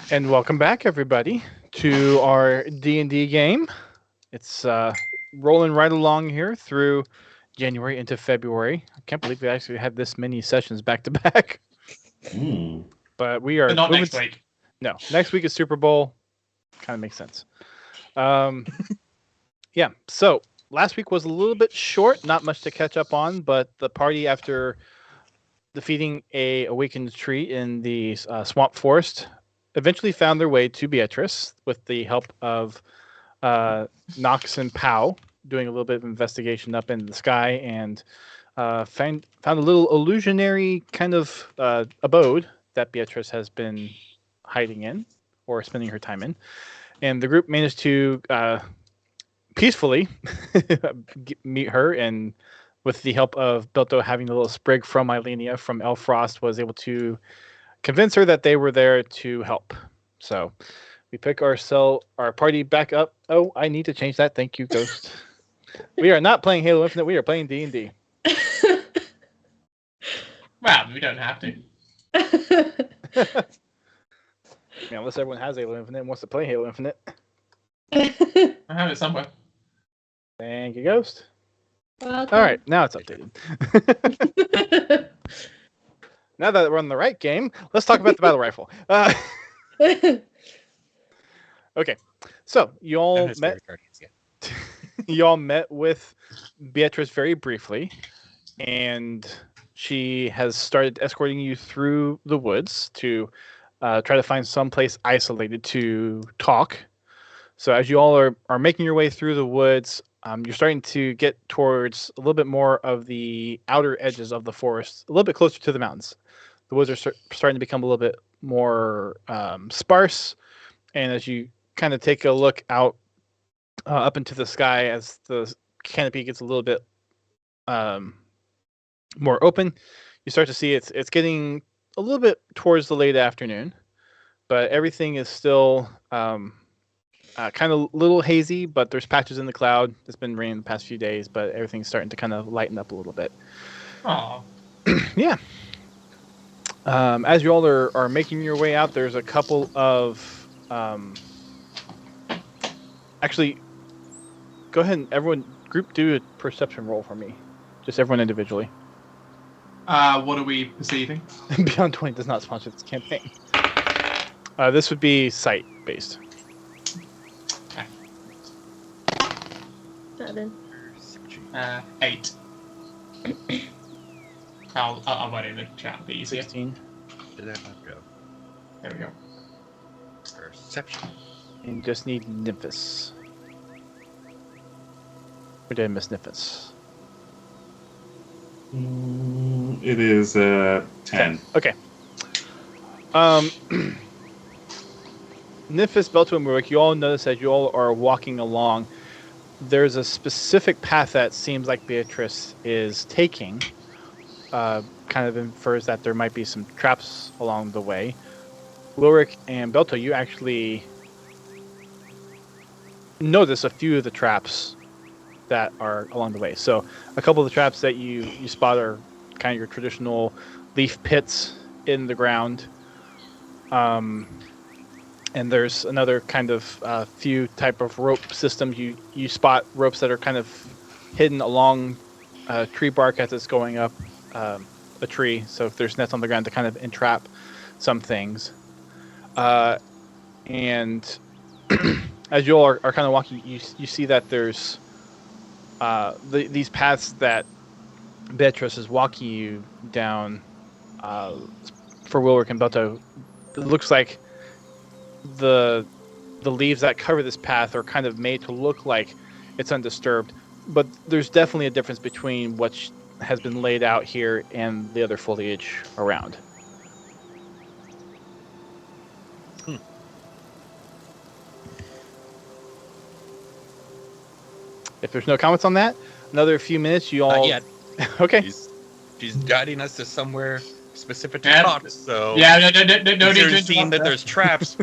And welcome back, everybody, to our D&D game. It's rolling right along here through January into February. I can't believe we actually had this many sessions back to back. Hmm. But we But are not moving. next week. No, next week is Super Bowl. Kind of makes sense. Yeah. So last week was a little bit short, not much to catch up on. But the party, after defeating a awakened tree in the swamp forest, eventually found their way to Bietress with the help of Nox and Pow doing a little bit of investigation up in the sky, and found a little illusionary kind of abode that Beatrice has been hiding in or spending her time in. And the group managed to peacefully meet her, and with the help of Bilto having a little sprig from Ilenia from Elfrost, was able to convince her that they were there to help. So we pick our party back up. Oh, I need to change that. Thank you, Ghost. We are not playing Halo Infinite. We are playing D&D. Well, we don't have to. Unless everyone has Halo Infinite and wants to play Halo Infinite. I have it somewhere. Thank you, Ghost. Welcome. All right, now it's updated. Now that we're on the right game, let's talk about the battle rifle. Okay, so you all met. You all met with Beatrice very briefly, and she has started escorting you through the woods to try to find some place isolated to talk. So as you all are making your way through the woods, you're starting to get towards a little bit more of the outer edges of the forest, a little bit closer to the mountains. The woods are starting to become a little bit more sparse, and as you kind of take a look out up into the sky, as the canopy gets a little bit more open, you start to see it's getting a little bit towards the late afternoon, but everything is still kind of a little hazy, but there's patches in the cloud. It's been raining the past few days, but everything's starting to kind of lighten up a little bit. Oh. Yeah. As you all are making your way out, there's a couple of... actually, go ahead and everyone group do a perception roll for me. Just everyone individually. What are we perceiving? Beyond 20 does not sponsor this campaign. This would be sight-based. 7. 8. I'll write it in the chat. It'll be easier. 16. Did that not go? There we go. Perception. And just need Nymphus. Or did I miss Nymphus? It is 10. Okay. Nymphus, Belto, and Murik, you all notice as you all are walking along, there's a specific path that seems like Beatrice is taking. Kind of infers that there might be some traps along the way. Ulrich and Belto, you actually notice a few of the traps that are along the way. So a couple of the traps that you spot are kind of your traditional leaf pits in the ground. And there's another kind of few type of rope systems. You spot ropes that are kind of hidden along tree bark as it's going up a tree. So if there's nets on the ground to kind of entrap some things. And as you all are kind of walking, you see that there's these paths that Beatrice is walking you down for Wilrick and Belto. It looks like the leaves that cover this path are kind of made to look like it's undisturbed, but there's definitely a difference between what has been laid out here and the other foliage around. If there's no comments on that, another few minutes, you all... Not yet. Okay. She's guiding us to somewhere specific to Yeah. talk, so... Yeah, no need to Considering seeing interrupt that there's traps,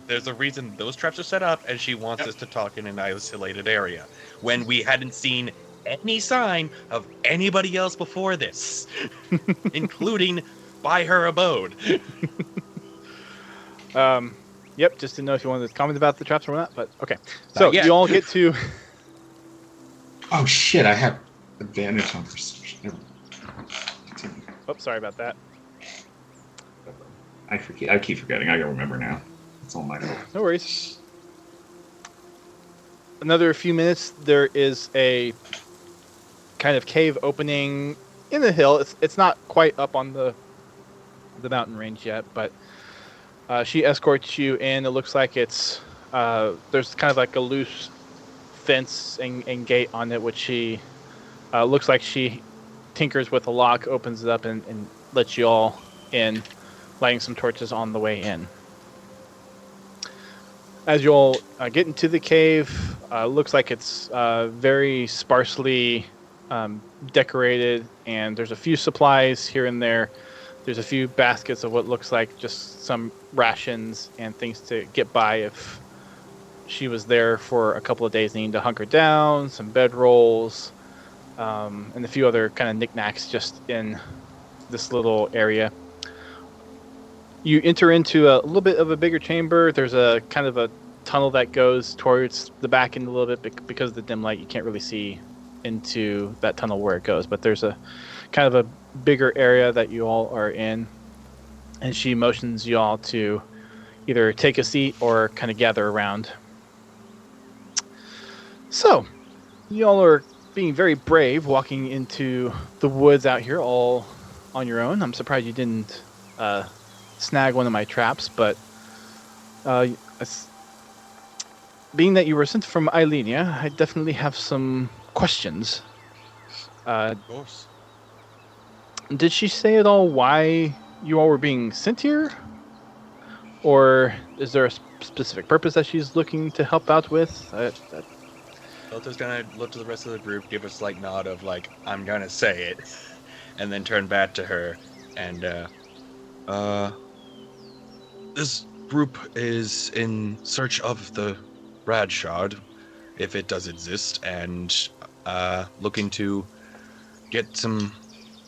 there's a reason those traps are set up, and she wants us to talk in an isolated area. When we hadn't seen any sign of anybody else before this, including by her abode. Yep, just didn't know if you wanted to comment about the traps or not, but okay. So yet. you all get to. Oh shit! I have advantage on perception. Never mind. Continue. Oh, sorry about that. I forget. I keep forgetting. I gotta remember now. It's all my fault. No worries. Another few minutes. There is a kind of cave opening in the hill. It's not quite up on the mountain range yet, but she escorts you in. It looks like it's there's kind of like a loose fence and gate on it, which she looks like she tinkers with a lock, opens it up, and lets you all in, lighting some torches on the way in. As you all get into the cave, looks like it's very sparsely decorated, and there's a few supplies here and there. There's a few baskets of what looks like just some rations and things to get by if she was there for a couple of days needing to hunker down, some bedrolls, and a few other kind of knickknacks just in this little area. You enter into a little bit of a bigger chamber. There's a kind of a tunnel that goes towards the back end a little bit because of the dim light. You can't really see into that tunnel where it goes, but there's a kind of a bigger area that you all are in, and she motions you all to either take a seat or kind of gather around. So, you all are being very brave walking into the woods out here all on your own. I'm surprised you didn't snag one of my traps, but being that you were sent from Eilenia, I definitely have some questions. Of course. Did she say at all why you all were being sent here? Or is there a specific purpose that she's looking to help out with? Delta's gonna look to the rest of the group, give a slight nod of like, I'm gonna say it, and then turn back to her and this group is in search of the Rad Shard, if it does exist, and looking to get some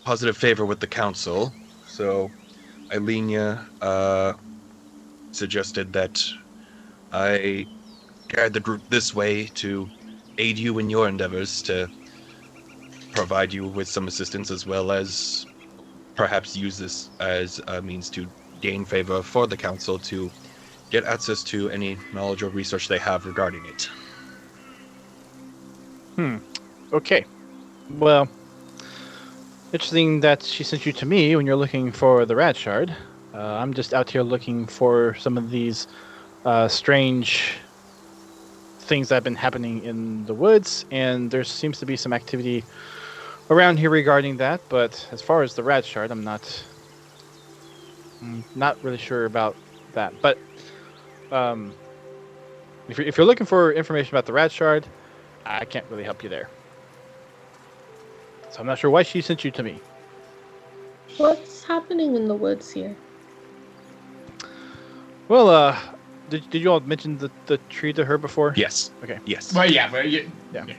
positive favor with the council. So Eilenia suggested that I guide the group this way to aid you in your endeavors, to provide you with some assistance, as well as perhaps use this as a means to gain favor for the council to get access to any knowledge or research they have regarding it. Okay. Well, interesting that she sent you to me when you're looking for the Rad Shard. I'm just out here looking for some of these strange things that have been happening in the woods, and there seems to be some activity around here regarding that. But as far as the Rad Shard, I'm not really sure about that. But if you're looking for information about the Rad Shard, I can't really help you there. So I'm not sure why she sent you to me. What's happening in the woods here? Well, did you all mention the tree to her before? Yes. Okay. Yes. Well, yeah, but yeah. Yeah.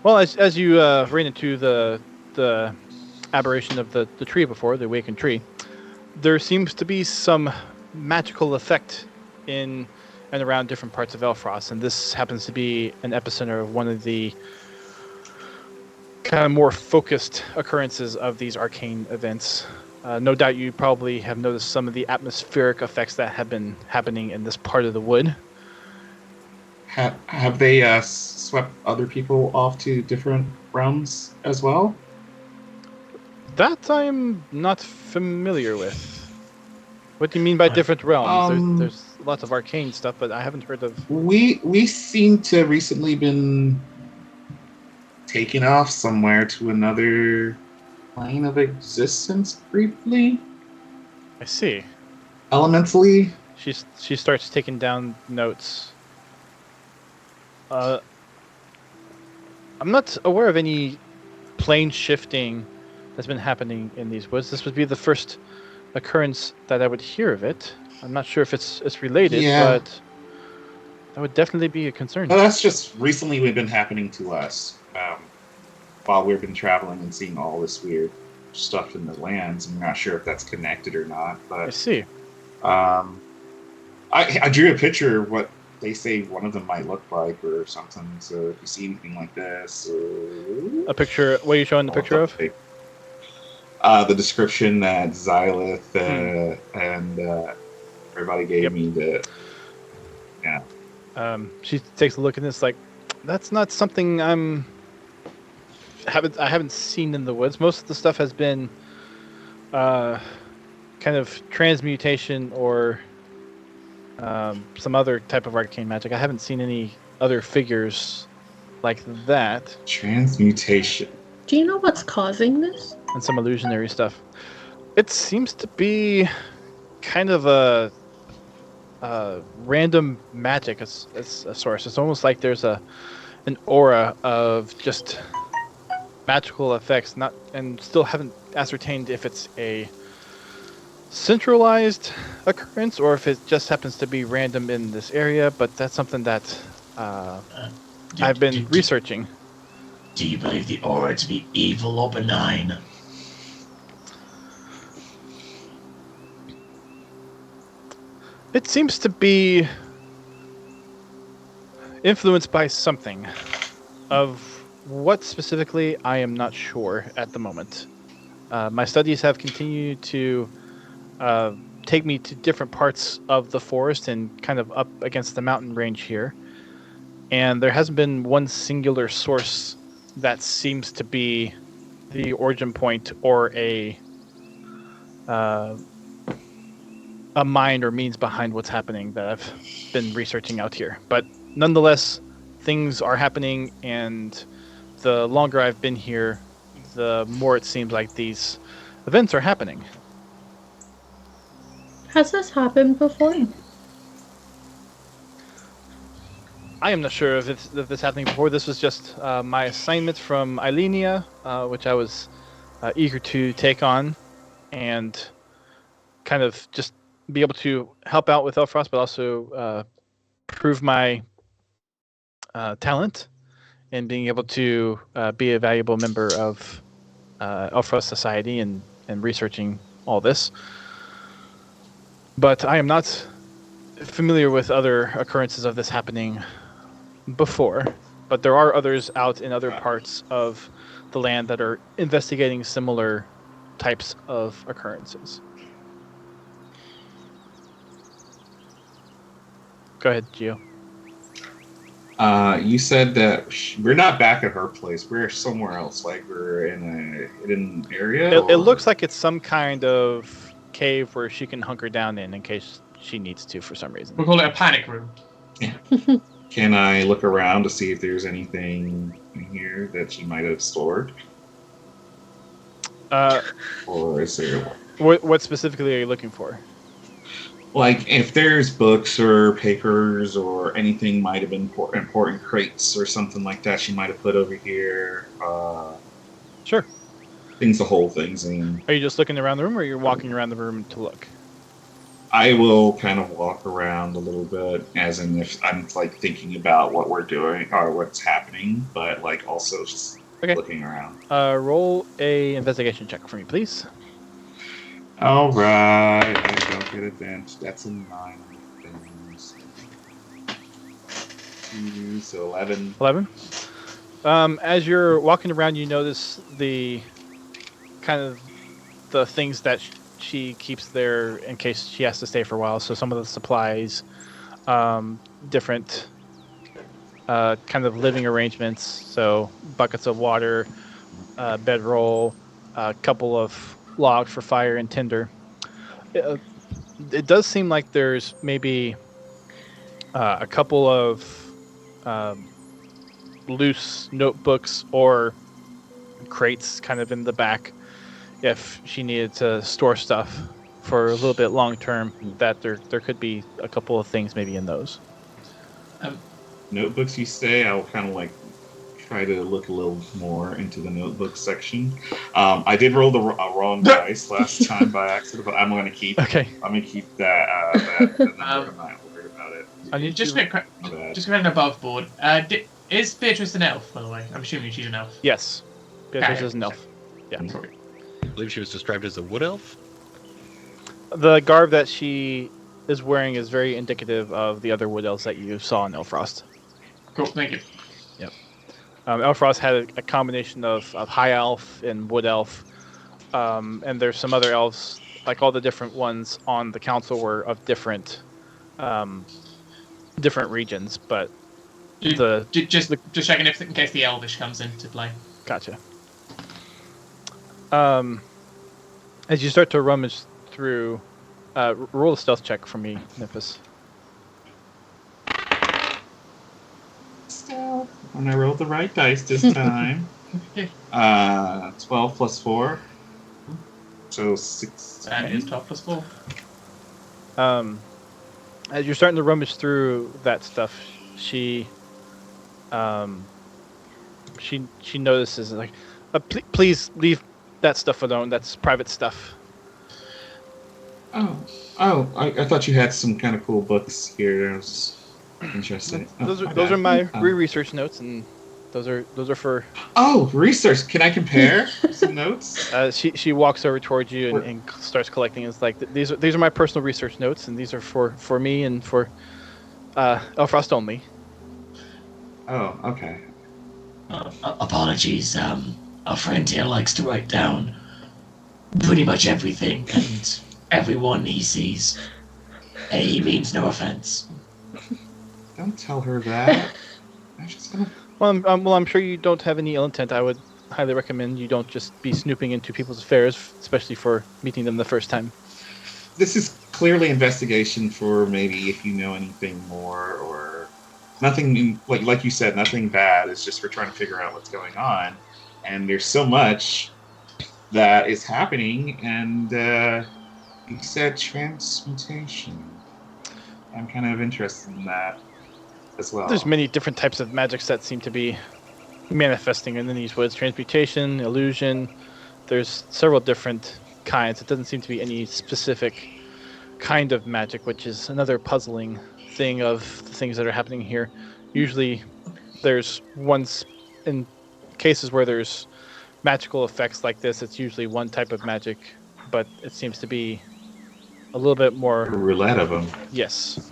Well, as you ran into the aberration of the tree before, the awakened tree, there seems to be some magical effect in and around different parts of Elfrost, and this happens to be an epicenter of one of the kind of more focused occurrences of these arcane events. No doubt you probably have noticed some of the atmospheric effects that have been happening in this part of the wood. Have they swept other people off to different realms as well? That I'm not familiar with. What do you mean by different realms? There's lots of arcane stuff, but I haven't heard of... We seem to have recently been taken off somewhere to another plane of existence briefly. I see. Elementally. She starts taking down notes. I'm not aware of any plane shifting that's been happening in these woods. This would be the first occurrence that I would hear of it. I'm not sure if it's related, but that would definitely be a concern. Well, that's just recently been happening to us while we've been traveling and seeing all this weird stuff in the lands. I'm not sure if that's connected or not, but I see. I drew a picture of what they say one of them might look like or something. So if you see anything like this, A picture. What are you showing the picture of? The description that Xylith and everybody gave Yep. me. Yeah. She takes a look at this like, that's not something I haven't seen in the woods. Most of the stuff has been kind of transmutation or some other type of arcane magic. I haven't seen any other figures like that. Transmutation. Do you know what's causing this? And some illusionary stuff. It seems to be kind of a random magic as a source. It's almost like there's an aura of just magical effects, and still haven't ascertained if it's a centralized occurrence or if it just happens to be random in this area. But that's something that I've been researching. Do you believe the aura to be evil or benign? It seems to be influenced by something. Of what specifically, I am not sure at the moment. My studies have continued to take me to different parts of the forest and kind of up against the mountain range here. And there hasn't been one singular source that seems to be the origin point or a mind or means behind what's happening that I've been researching out here. But nonetheless, things are happening, and the longer I've been here, the more it seems like these events are happening. Has this happened before? I am not sure if this happening before. This was just my assignment from Ilenia, which I was eager to take on and kind of just be able to help out with Elfrost, but also prove my talent in being able to be a valuable member of Elfrost Society and researching all this. But I am not familiar with other occurrences of this happening before, but there are others out in other parts of the land that are investigating similar types of occurrences. Go ahead, Gio. You said that we're not back at her place. We're somewhere else. Like we're in a hidden area. It looks like it's some kind of cave where she can hunker down in case she needs to for some reason. We'll call it a panic room. Can I look around to see if there's anything in here that she might have stored? Or is there... What specifically are you looking for? Like, if there's books or papers or anything might have been important crates or something like that she might have put over here. Sure. Things to hold things in. Are you just looking around the room, or you're walking around the room to look? I will kind of walk around a little bit, as in if I'm like thinking about what we're doing or what's happening, but like also just looking around. Roll a investigation check for me, please. All right, I don't get advantage. That's a 9 on things. So 11. 11. As you're walking around, you notice the kind of the things that she keeps there in case she has to stay for a while. So some of the supplies, different kind of living arrangements. So buckets of water, bedroll, a couple of logs for fire and tinder. It does seem like there's maybe a couple of loose notebooks or crates kind of in the back if she needed to store stuff for a little bit long term, that there could be a couple of things maybe in those. Notebooks, you say? I'll kind of like try to look a little more into the notebook section. I did roll the wrong dice last time by accident, but I'm gonna keep. Okay. I'm gonna keep that. That number. I'm not worried about it. I need Just to... just going above board. Is Bietress an elf, by the way? I'm assuming she's an elf. Yes. Bietress Okay. is an elf. Yeah. I believe she was described as a wood elf. The garb that she is wearing is very indicative of the other wood elves that you saw in Elfrost. Cool, thank you. Elfrost had a combination of high elf and wood elf, and there's some other elves, like all the different ones on the council were of different regions, but Just checking if in case the Elvish comes into play. gotcha. As you start to rummage through, roll a stealth check for me, Nimbus. Stealth. And I rolled the right dice this time. 12 plus 4. So 6. That is 12 plus 4. As you're starting to rummage through that stuff, she notices like, please leave that stuff alone. That's private stuff. I thought you had some kind of cool books here. I was interested. Those are my research notes, and those are for. Oh, research! Can I compare some notes? She walks over towards you and starts collecting. It's like these are my personal research notes, and these are for me and for Elfrost only. Oh, okay. Apologies. Our friend here likes to write down pretty much everything and everyone he sees. He means no offense. Don't tell her that. I'm just gonna. Well, I'm sure you don't have any ill intent. I would highly recommend you don't just be snooping into people's affairs, especially for meeting them the first time. This is clearly investigation for maybe if you know anything more or nothing. Like you said, nothing bad. It's just we're trying to figure out what's going on, and there's so much that is happening. And you said transmutation. I'm kind of interested in that as well. There's many different types of magics that seem to be manifesting in these woods. Transmutation, illusion. There's several different kinds. It doesn't seem to be any specific kind of magic, which is another puzzling thing of the things that are happening here. Usually there's ones in cases where there's magical effects like this, it's usually one type of magic, but it seems to be a little bit more A roulette of them. Yes.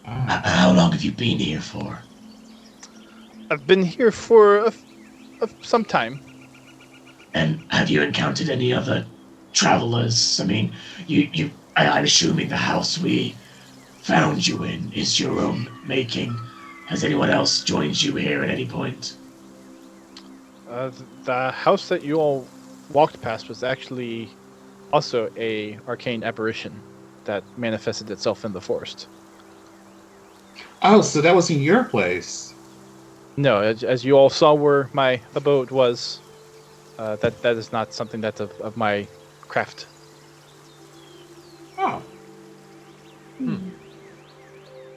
How long have you been here for? I've been here for some time. And have you encountered any other travelers? I mean, I'm assuming the house we found you in is your own making. Has anyone else joined you here at any point? The house that you all walked past was actually also a arcane apparition that manifested itself in the forest. Oh, so that wasn't your place. No, as you all saw where my abode was, that is not something that's of my craft. Oh.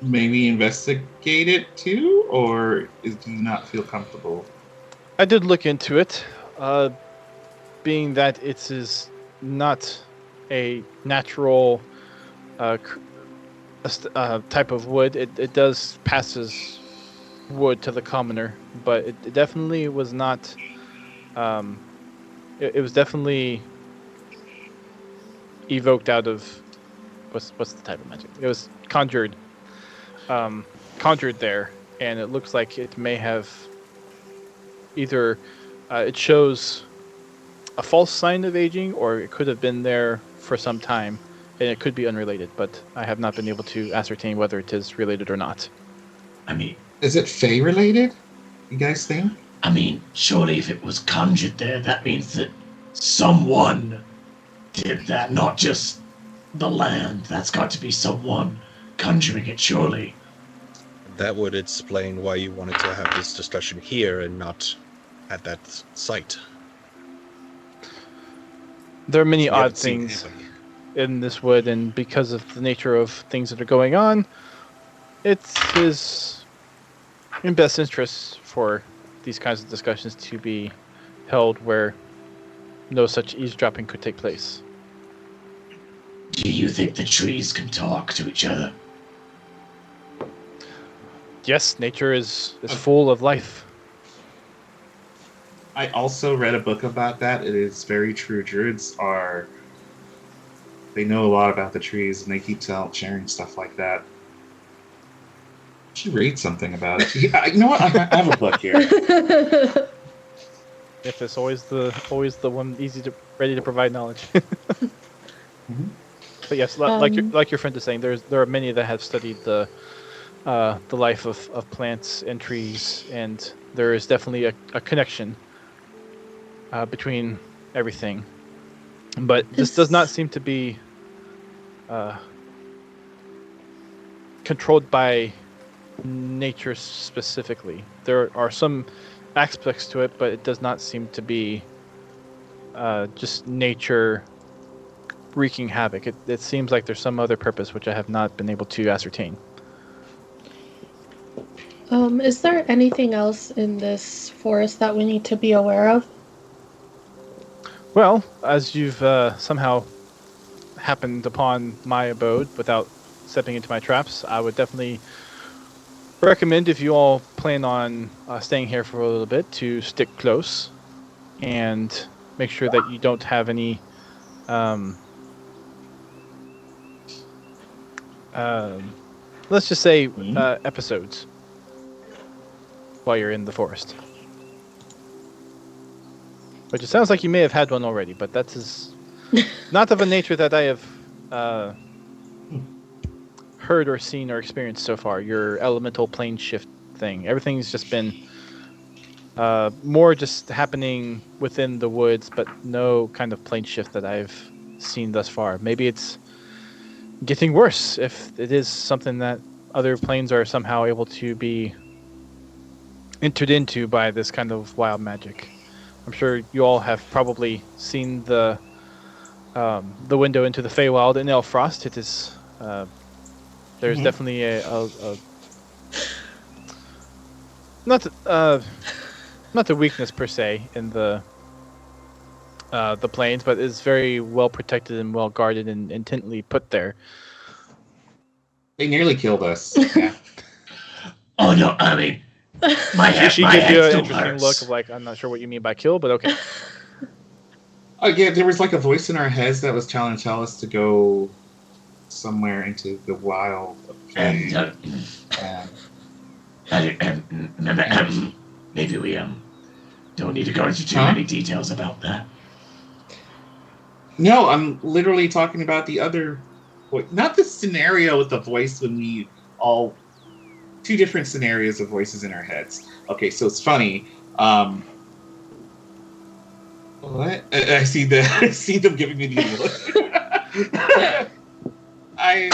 Maybe investigate it too, or do you not feel comfortable? I did look into it, being that it is not a natural type of wood. It does pass as wood to the commoner, but it definitely was not. It was definitely evoked out of what's the type of magic? It was conjured there, and it looks like it may have either it shows a false sign of aging, or it could have been there for some time, and it could be unrelated, but I have not been able to ascertain whether it is related or not. I mean, is it Fae related? You guys think? I mean, surely if it was conjured there, that means that someone did that, not just the land. That's got to be someone conjuring it, surely. That would explain why you wanted to have this discussion here and not at that site. There are many odd things in this wood, and because of the nature of things that are going on, it is in best interest for these kinds of discussions to be held where no such eavesdropping could take place. Do you think the trees can talk to each other? Yes, nature is full of life. I also read a book about that. It is very true. Druids they know a lot about the trees, and they keep sharing stuff like that. I should read something about it. You know what? I have a book here. If it's always the one ready to provide knowledge. But yes, like your friend is saying, there are many that have studied the life of plants and trees, and there is definitely a connection between everything. But this does not seem to be controlled by nature specifically. There are some aspects to it, but it does not seem to be just nature wreaking havoc. It seems like there's some other purpose which I have not been able to ascertain. Is there anything else in this forest that we need to be aware of? Well, as you've somehow happened upon my abode without stepping into my traps, I would definitely recommend, if you all plan on staying here for a little bit, to stick close and make sure that you don't have any let's just say episodes while you're in the forest. Which it sounds like you may have had one already, but that is not of a nature that I have heard or seen or experienced so far. Your elemental plane shift thing. Everything's just been more just happening within the woods, but no kind of plane shift that I've seen thus far. Maybe it's getting worse if it is something that other planes are somehow able to be entered into by this kind of wild magic. I'm sure you all have probably seen the window into the Feywild in Elfrost. It is there's definitely a not the weakness per se in the plains, but is very well protected and well guarded and intently put there. They nearly killed us. Yeah. Oh no, I mean, my head, She my gives head you an still interesting hurts. look of like, I'm not sure what you mean by kill, but okay. Yeah, there was like a voice in our heads that was trying to tell us to go somewhere into the wild. And maybe we don't need to go into too many details about that. No, I'm literally talking about the other, not the scenario with the voice when we all, two different scenarios of voices in our heads. Okay, so it's funny. What? I see them giving me the look. I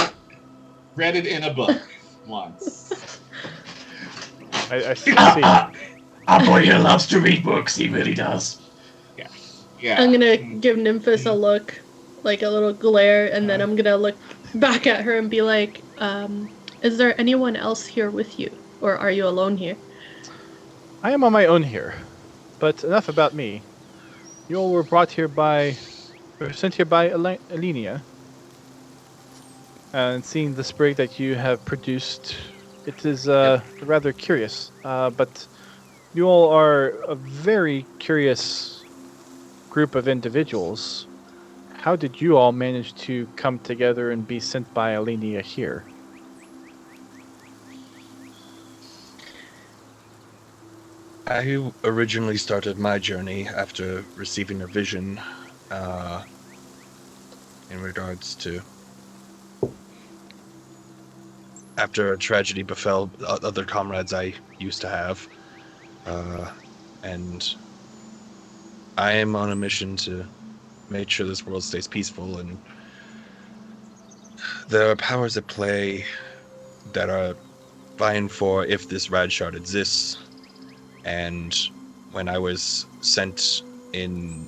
read it in a book once. I see. Our boy here loves to read books. He really does. Yeah. I'm gonna give Nymphis a look, like a little glare, and then I'm gonna look back at her and be like, is there anyone else here with you? Or are you alone here? I am on my own here, but enough about me. You all were sent here by Alenia, and seeing the sprig that you have produced, it is rather curious. But you all are a very curious group of individuals. How did you all manage to come together and be sent by Alenia here? I originally started my journey after receiving a vision in regards to after a tragedy befell other comrades I used to have, and I am on a mission to make sure this world stays peaceful, and there are powers at play that are vying for if this rad shard exists. And when I was sent in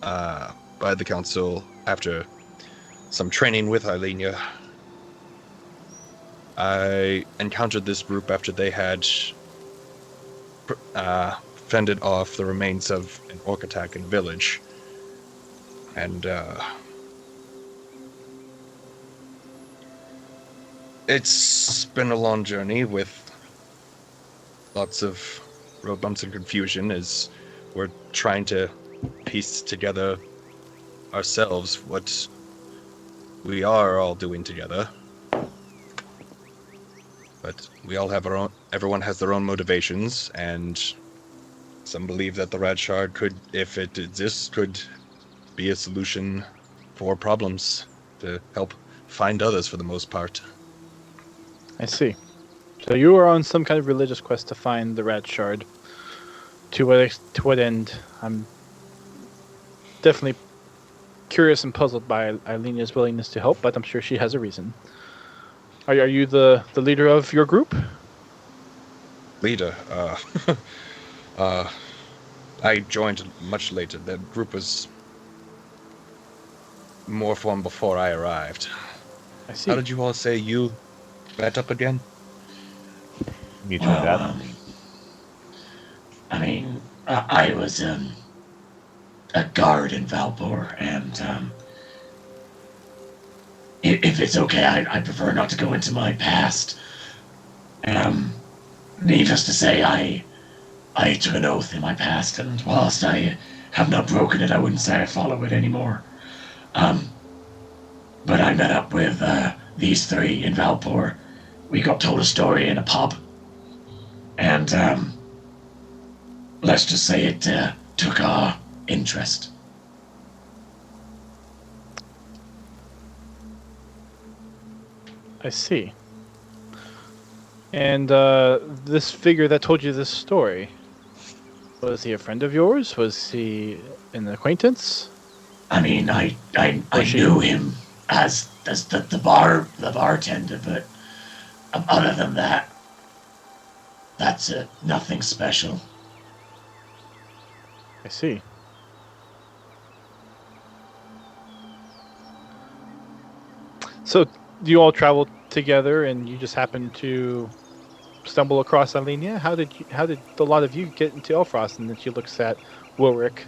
by the council after some training with Alenia, I encountered this group after they had fended off the remains of an orc attack in a village. And it's been a long journey with lots of road bumps and confusion as we're trying to piece together ourselves what we are all doing together. But we all have our own. Everyone has their own motivations, and some believe that the Rad Shard could, if it exists, could be a solution for problems to help find others for the most part. I see. So you are on some kind of religious quest to find the Rat Shard. To what end? I'm definitely curious and puzzled by Eilenia's willingness to help, but I'm sure she has a reason. Are you the leader of your group? Leader, I joined much later. The group was more formed before I arrived. I see. How did you all say you met up again? Mutual death. I mean, I was a guard in Valpor, and if it's okay, I prefer not to go into my past. Needless to say, I took an oath in my past, and whilst I have not broken it, I wouldn't say I follow it anymore. But I met up with these three in Valpor. We got told a story in a pub, and let's just say it took our interest. I see. And this figure that told you this story, was he a friend of yours? Was he an acquaintance? I mean, I knew him as the bartender, but other than that, that's nothing special. I see. So, do you all travel together, and you just happen to stumble across Eilenia? How did the lot of you get into Elfrost? And then she looks at Wilrick.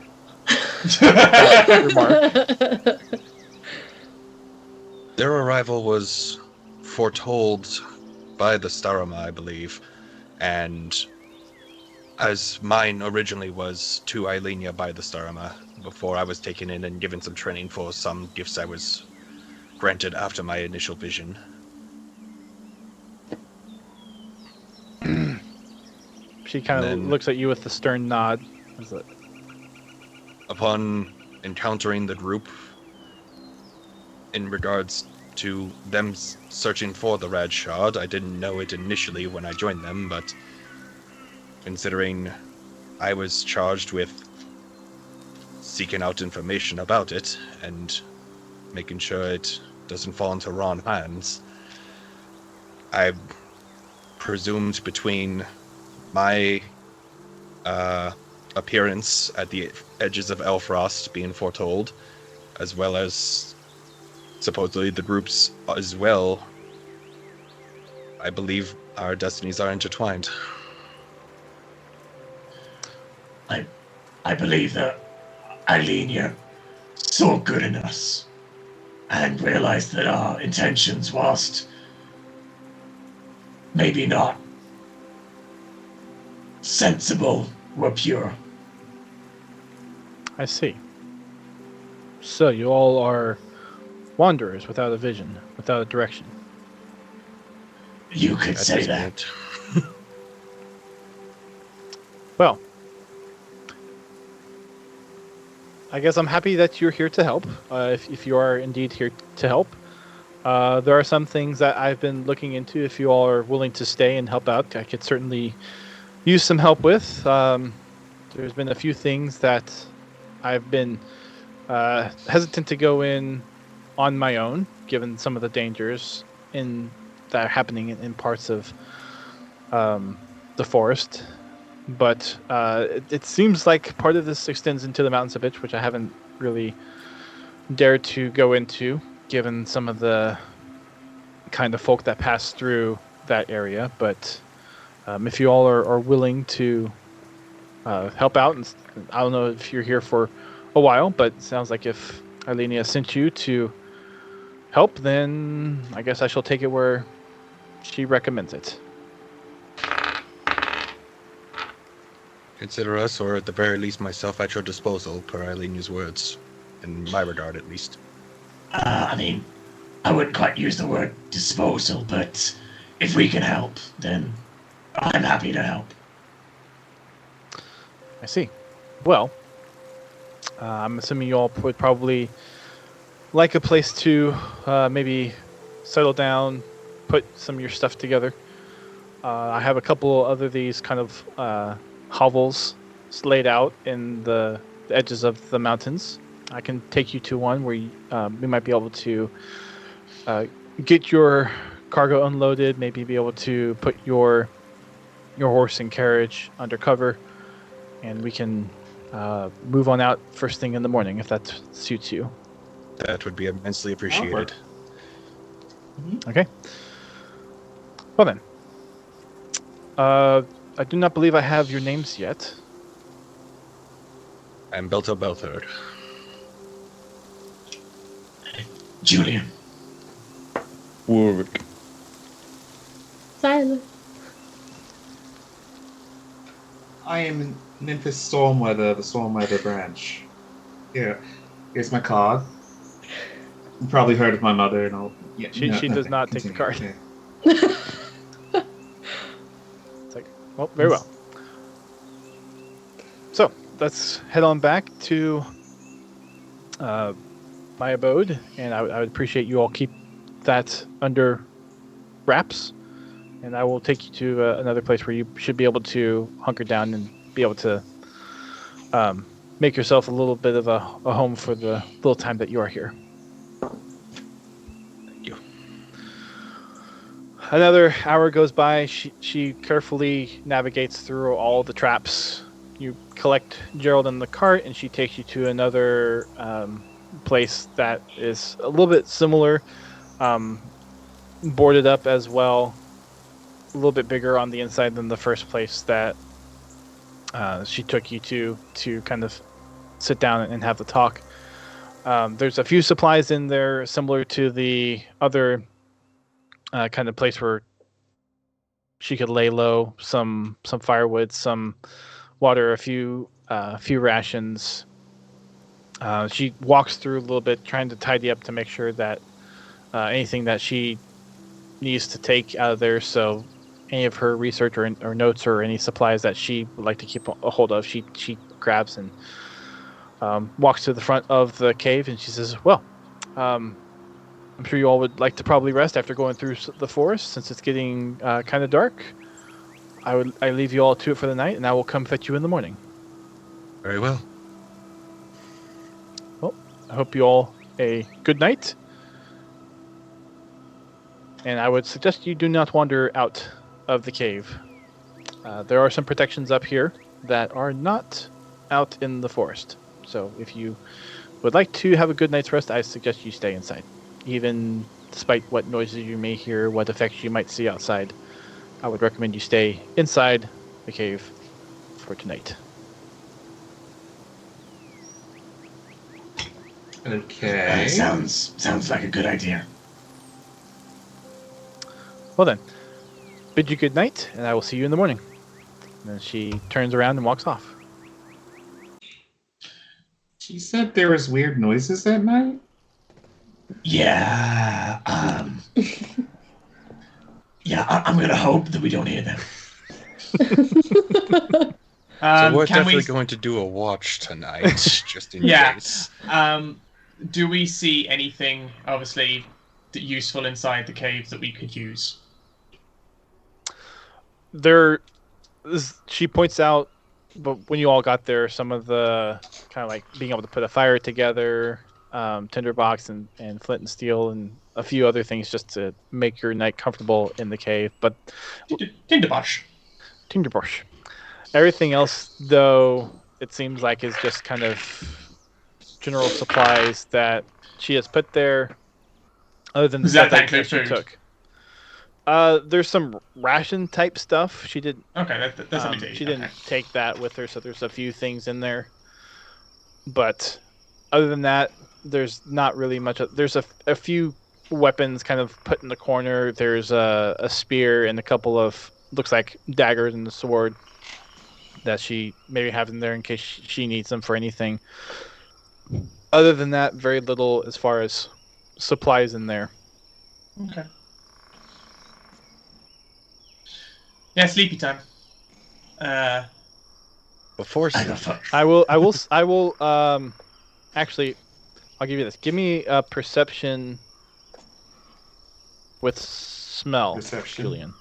Remark. Their arrival was foretold by the Starama, I believe, and as mine originally was to Eilenia by the Starama, before I was taken in and given some training for some gifts I was granted after my initial vision. She kind of looks at you with a stern nod. Upon encountering the group, in regards to them searching for the Rad Shard, I didn't know it initially when I joined them, but considering I was charged with seeking out information about it and making sure it doesn't fall into wrong hands, I presumed between my appearance at the edges of Elfrost being foretold, as well as supposedly the groups as well, I believe our destinies are intertwined. I believe that Eilenia saw good in us and realized that our intentions, whilst maybe not sensible, were pure. I see. So you all are wanderers without a vision, without a direction. You could say that. Well, I guess I'm happy that you're here to help, if you are indeed here to help. There are some things that I've been looking into. If you all are willing to stay and help out, I could certainly use some help with. There's been a few things that I've been hesitant to go in on my own, given some of the dangers that are happening in parts of the forest. But it seems like part of this extends into the Mountains of Itch, which I haven't really dared to go into, given some of the kind of folk that pass through that area. But if you all are willing to help out, and I don't know if you're here for a while, but it sounds like if Eilenia sent you to help, then I guess I shall take it where she recommends it. Consider us, or at the very least myself, at your disposal, per Eilenia's words. In my regard, at least. I mean, I wouldn't quite use the word disposal, but if we can help, then I'm happy to help. I see. Well, I'm assuming you all would probably like a place to maybe settle down, put some of your stuff together. I have a couple other these kind of hovels laid out in the edges of the mountains. I can take you to one where we might be able to get your cargo unloaded, maybe be able to put your horse and carriage under cover, and we can move on out first thing in the morning if that suits you. That would be immensely appreciated. Okay. Well then. I do not believe I have your names yet. I'm Belto Belthard. Julian. Warwick. Silent. I am Memphis Stormweather, the Stormweather branch. Here, here's my card. You probably heard of my mother and all. Yeah, She does not take the card. Okay. It's like, well, very well. So let's head on back to my abode, and I would appreciate you all keep that under wraps, and I will take you to another place where you should be able to hunker down and be able to make yourself a little bit of a home for the little time that you are here. Thank you. Another hour goes by. She carefully navigates through all the traps. You collect Gerald in the cart, and she takes you to another place that is a little bit similar, boarded up as well, a little bit bigger on the inside than the first place that she took you to kind of sit down and have the talk. There's a few supplies in there similar to the other kind of place where she could lay low, some firewood, some water, a few rations. She walks through a little bit, trying to tidy up to make sure that anything that she needs to take out of there, so any of her research or notes or any supplies that she would like to keep a hold of, she grabs and walks to the front of the cave, and she says, well, I'm sure you all would like to probably rest after going through the forest, since it's getting kind of dark. I leave you all to it for the night, and I will come fetch you in the morning. Very well. Well, I hope you all a good night. And I would suggest you do not wander out of the cave. There are some protections up here that are not out in the forest. So if you would like to have a good night's rest, I suggest you stay inside. Even despite what noises you may hear, what effects you might see outside, I would recommend you stay inside the cave for tonight. Okay. Sounds like a good idea. Well then, bid you good night, and I will see you in the morning. And then she turns around and walks off. She said there was weird noises that night? Yeah, yeah, I'm gonna hope that we don't hear them. So we're Can definitely we? going to do a watch tonight, just in Yeah. case. Do we see anything obviously useful inside the cave that we could use? She points out, but when you all got there, some of the kind of like being able to put a fire together, tinderbox and flint and steel, and a few other things just to make your night comfortable in the cave. But Tinderbosh. tinderbox. Everything else, though, it seems like is just kind of general supplies that she has put there, other than the Does that stuff that include she food? took. There's some ration type stuff. She did. Okay, that's what we do. She didn't take that with her, so there's a few things in there. But other than that, there's not really much. There's a few weapons kind of put in the corner. There's a spear and a couple of, looks like daggers and a sword that she maybe have in there in case she needs them for anything. Other than that, very little as far as supplies in there. Okay. Yeah, sleepy time. Before I sleep. got I will. Actually, I'll give you this. Give me a perception with smell, Perception. Julian.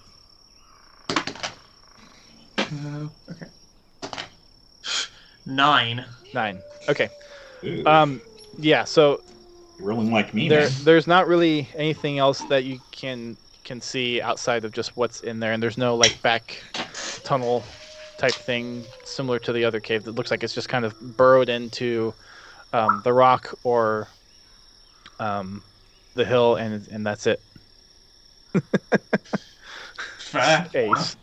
Okay. 9. 9. Okay. Ooh, Yeah. So rolling like me, man. there's not really anything else that you can see outside of just what's in there, and there's no like back tunnel type thing similar to the other cave that looks like it's just kind of burrowed into the rock or the hill, and that's it. Fair. Ace.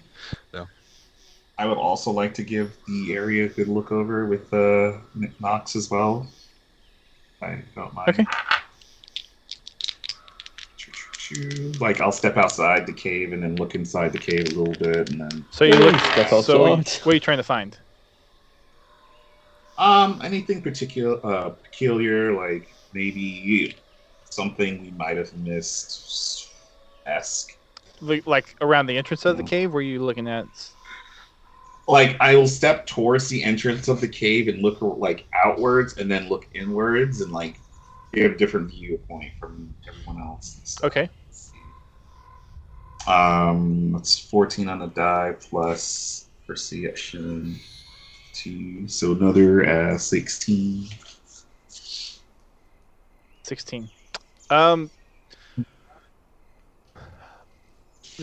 I would also like to give the area a good look over with Knox as well. I don't mind. Okay. Like, I'll step outside the cave and then look inside the cave a little bit, and then So you look. Step So what outside. are you trying to find? anything peculiar, like maybe something we might have missed. Like around the entrance of the cave? Were you looking at? Like, I will step towards the entrance of the cave and look like outwards, and then look inwards, and like get a different viewpoint from everyone else. And stuff. Okay. It's 14 on the die plus perception 2, so another 16. 16. The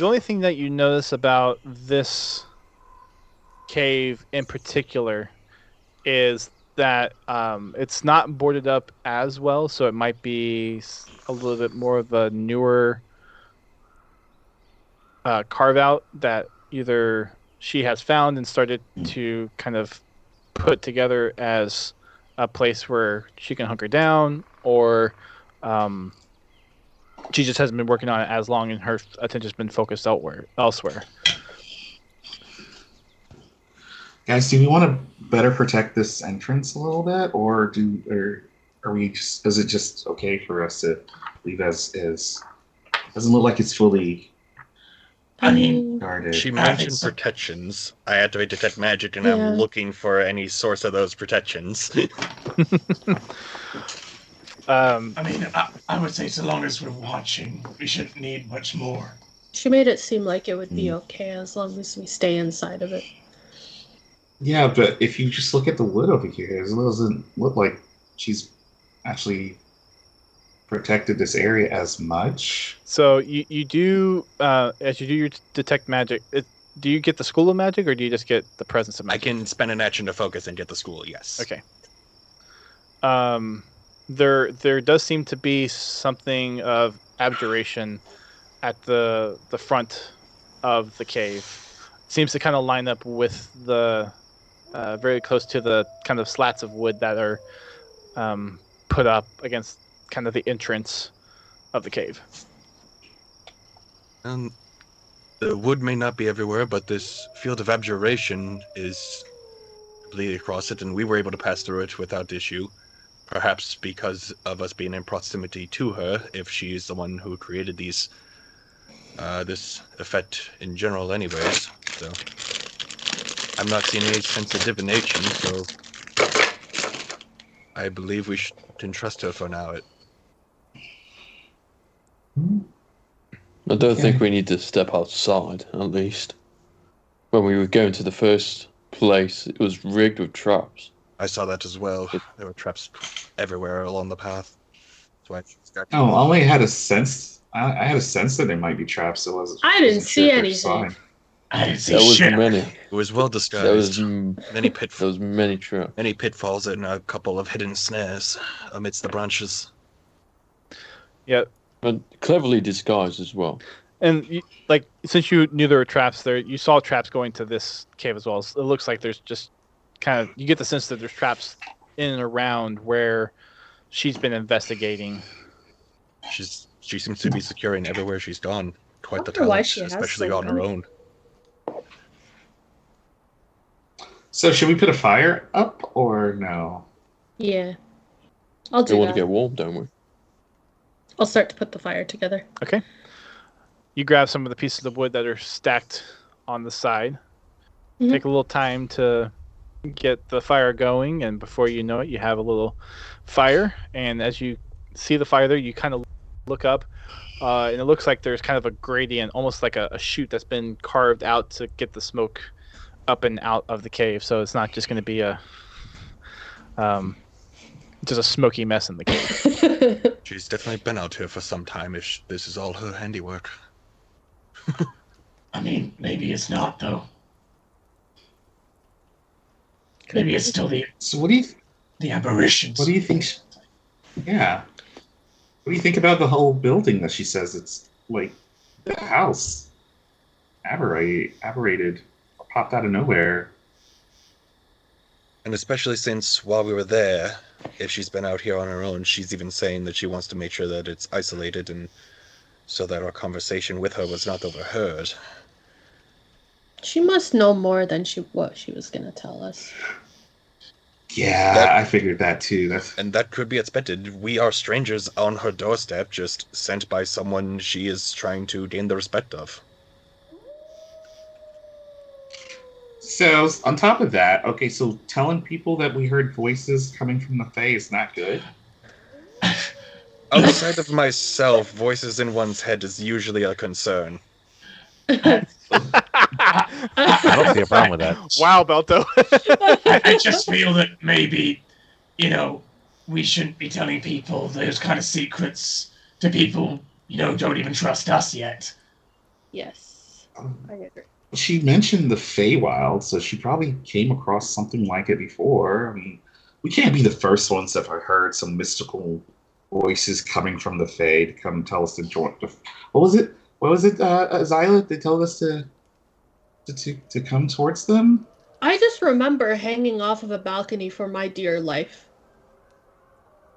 only thing that you notice about this cave in particular is that it's not boarded up as well, so it might be a little bit more of a newer carve out that either she has found and started to kind of put together as a place where she can hunker down, or she just hasn't been working on it as long and her attention's been focused elsewhere. Guys, do we want to better protect this entrance a little bit, or are we just? Is it just okay for us to leave as is? Doesn't look like it's fully I mean, guarded. She I mentioned think so. protections. I activate detect magic, and Yeah. I'm looking for any source of those protections. I mean, I would say so long as we're watching, we shouldn't need much more. She made it seem like it would be okay as long as we stay inside of it. Yeah, but if you just look at the wood over here, it doesn't look like she's actually protected this area as much. So you do as you do your detect magic. Do you get the school of magic, or do you just get the presence of I magic? can spend an action to focus and get the school, yes. Okay. There does seem to be something of abjuration at the front of the cave. Seems to kind of line up with the very close to the kind of slats of wood that are put up against kind of the entrance of the cave. The wood may not be everywhere, but this field of abjuration is completely across it, and we were able to pass through it without issue. Perhaps because of us being in proximity to her, if she is the one who created these, this effect in general anyways. So I'm not seeing any sense of divination, so I believe we can trust her for now. I don't think we need to step outside, at least. When we were going to the first place, it was rigged with traps. I saw that as well. There were traps everywhere along the path. So I Oh, I only had a sense. I had a sense that there might be traps. I didn't see anything. I didn't see There was shit. many. It was well disguised. There was many there was many traps. many pitfalls and a couple of hidden snares amidst the branches. Yeah, But cleverly disguised as well. and since you knew there were traps there, you saw traps going to this cave as well. So it looks like there's just kind of, you get the sense that there's traps in and around where she's been investigating. She seems to be securing everywhere she's gone. Quite the I wonder why talent, she has especially so on her many. own. So should we put a fire up or no? Yeah. I'll We do want to that. get warm, don't we? I'll start to put the fire together. Okay. You grab some of the pieces of wood that are stacked on the side. Mhm. Take a little time to get the fire going, and before you know it, you have a little fire. And as you see the fire there, you kind of look up, and it looks like there's kind of a gradient, almost like a chute that's been carved out to get the smoke up and out of the cave. So it's not just going to be just a smoky mess in the cave. She's definitely been out here for some time if this is all her handiwork. I mean, maybe it's not, though. Maybe it's still the So what do you aberrations. what do you think? Yeah. What do you think about the whole building that she says it's like the house aberrated, popped out of nowhere? And especially since while we were there, if she's been out here on her own, she's even saying that she wants to make sure that it's isolated and so that our conversation with her was not overheard. She must know more than what she was gonna tell us. Yeah, I figured that too. And that could be expected. We are strangers on her doorstep, just sent by someone she is trying to gain the respect of. So on top of that, okay, so telling people that we heard voices coming from the Fae is not good. Outside of myself, voices in one's head is usually a concern. I don't see a problem with that. Wow, Belto. I just feel that maybe, we shouldn't be telling people those kind of secrets to people, don't even trust us yet. Yes, I agree. She mentioned the Feywild, so she probably came across something like it before. I mean, we can't be the first ones that have heard some mystical voices coming from the Fae to come tell us to join. What was it? Zyla? They told us to come towards them. I just remember hanging off of a balcony for my dear life.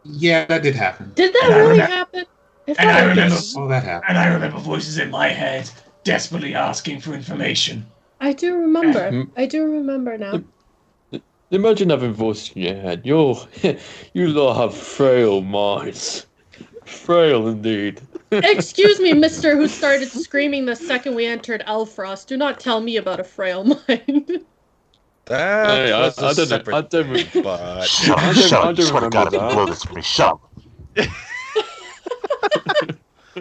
Yeah, that did happen. Did that really happen? I remember. Oh, that happened. And I remember voices in my head desperately asking for information. I do remember. I do remember now. Imagine having voice in your head. You lot have frail minds. Frail indeed. Excuse me, mister, who started screaming the second we entered Elfrost. Do not tell me about a frail mind. That was a separate I don't, thing, but... Shut up, I don't swear to God, if you remember blow that. this for me, shut up.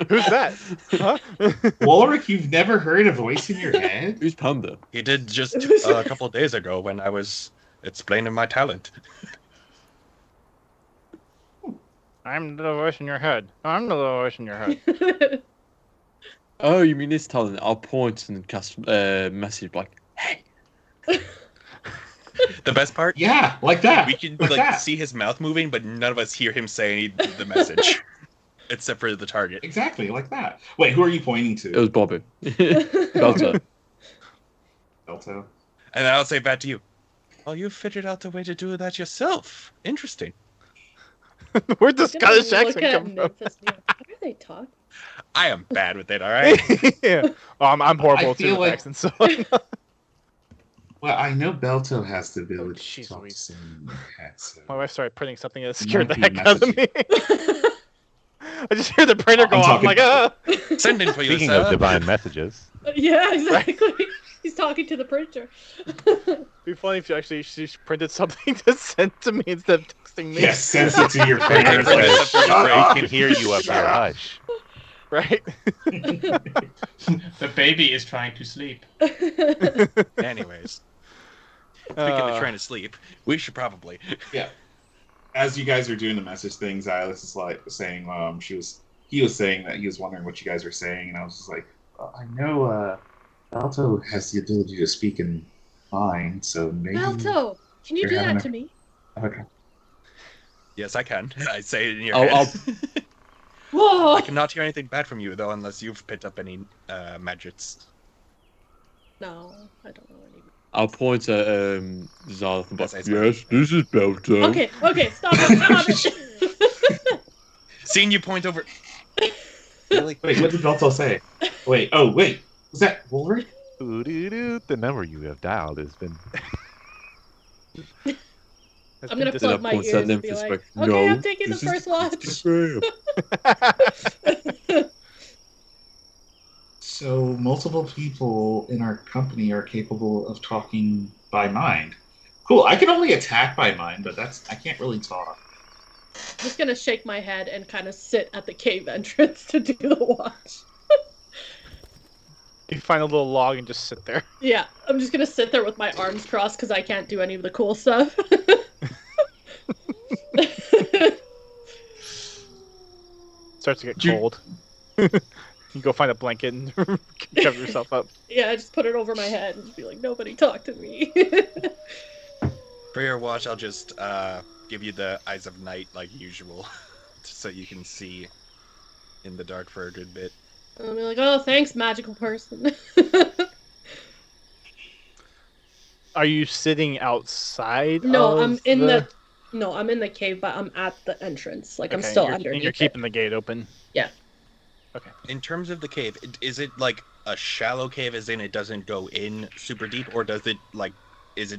Who's that? Huh? Walric, you've never heard a voice in your head? Who's Panda? He did just a couple of days ago when I was explaining my talent. I'm the voice in your head. I'm the voice in your head. Oh, you mean this talent? I'll point and cast message like, hey. The best part? Yeah, like that. We can Like that. see his mouth moving, but none of us hear him say the message. Except for the target. Exactly, like that. Wait, who are you pointing to? It was Bobby. Belter. Belto. And I'll say back to you. Well, you figured out the way to do that yourself. Interesting. Where'd the I'm gonna Scottish look accent at come from? Memphis now. How do they talk? I am bad with it, alright? Yeah. Oh, I'm horrible I too feel with like- accents. So. Well, I know Belto has the ability jeez to talk Louise. in head, so. My wife started printing something that It scared the might be heck out of me. I just hear the printer go off. I'm like, Send in for you, Speaking sir. of divine messages, Yeah, exactly. He's talking to the printer. It'd be funny if she printed something to send to me instead of texting me. Yes, sends it to your it fingers. says, Shut we up! can hear you up here. Hush. Right? The baby is trying to sleep. Anyways. Speaking of trying to sleep, we should probably... Yeah. As you guys are doing the message thing, Xylus is like saying, he was saying that he was wondering what you guys were saying, and I was just like, I know, Balto has the ability to speak in mind, so maybe. Balto, can you You're do having that a- to me? Okay. Yes, I can. I say it in your I'll- head. Whoa! I cannot hear anything bad from you, though, unless you've picked up any magics. No, I don't know any. I'll point at Zalth and be That's like, nice, man. yes, this is Belter. Okay, stop it. Seeing you point over... Really? Wait, what did Balto say? Wait, was that Wolverine? Ooh-doo-doo. The number you have dialed has been... I'm gonna plug my points ears at and be Memphis like, like, okay, no, I'm taking the this is- first watch. Israel. So multiple people in our company are capable of talking by mind. Cool. I can only attack by mind, but I can't really talk. I'm just gonna shake my head and kind of sit at the cave entrance to do the watch. You find a little log and just sit there. Yeah, I'm just gonna sit there with my arms crossed because I can't do any of the cool stuff. Starts to get cold. You go find a blanket and cover yourself up. Yeah, I just put it over my head and just be like, nobody talk to me. For your watch, I'll just give you the eyes of night like usual, so you can see in the dark for a good bit. I'll be like, oh, thanks, magical person. Are you sitting outside? No, of I'm in I'm in the cave, but I'm at the entrance. Like, I'm Okay, still you're, underneath and you're it. keeping the gate open. Yeah. Okay. In terms of the cave, is it like a shallow cave, as in it doesn't go in super deep, or does it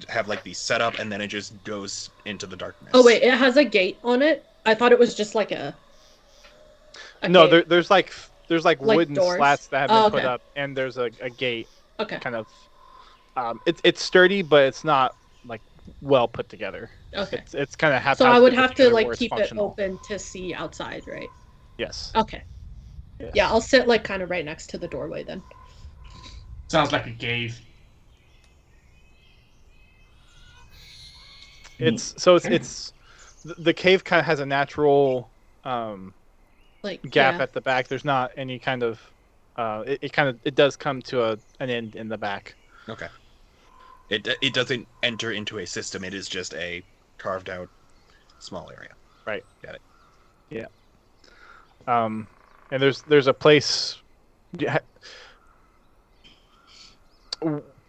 have like the setup and then it just goes into the darkness? Oh wait, it has a gate on it. I thought it was just like a No, cave. there's like wooden doors? slats that have been put okay. up, and there's a gate. Okay. Kind of. It's sturdy, but it's not like well put together. Okay. It's kind of half. So I would have to like keep it open to see outside, right? Yes. Okay. Yes. Yeah, I'll sit like kind of right next to the doorway then. Sounds like a cave. It's the cave kind of has a natural Like gap yeah. at the back. There's not any kind of it does come to an end in the back. Okay. It doesn't enter into a system. It is just a carved out small area. Right. Got it. Yeah. And there's a place.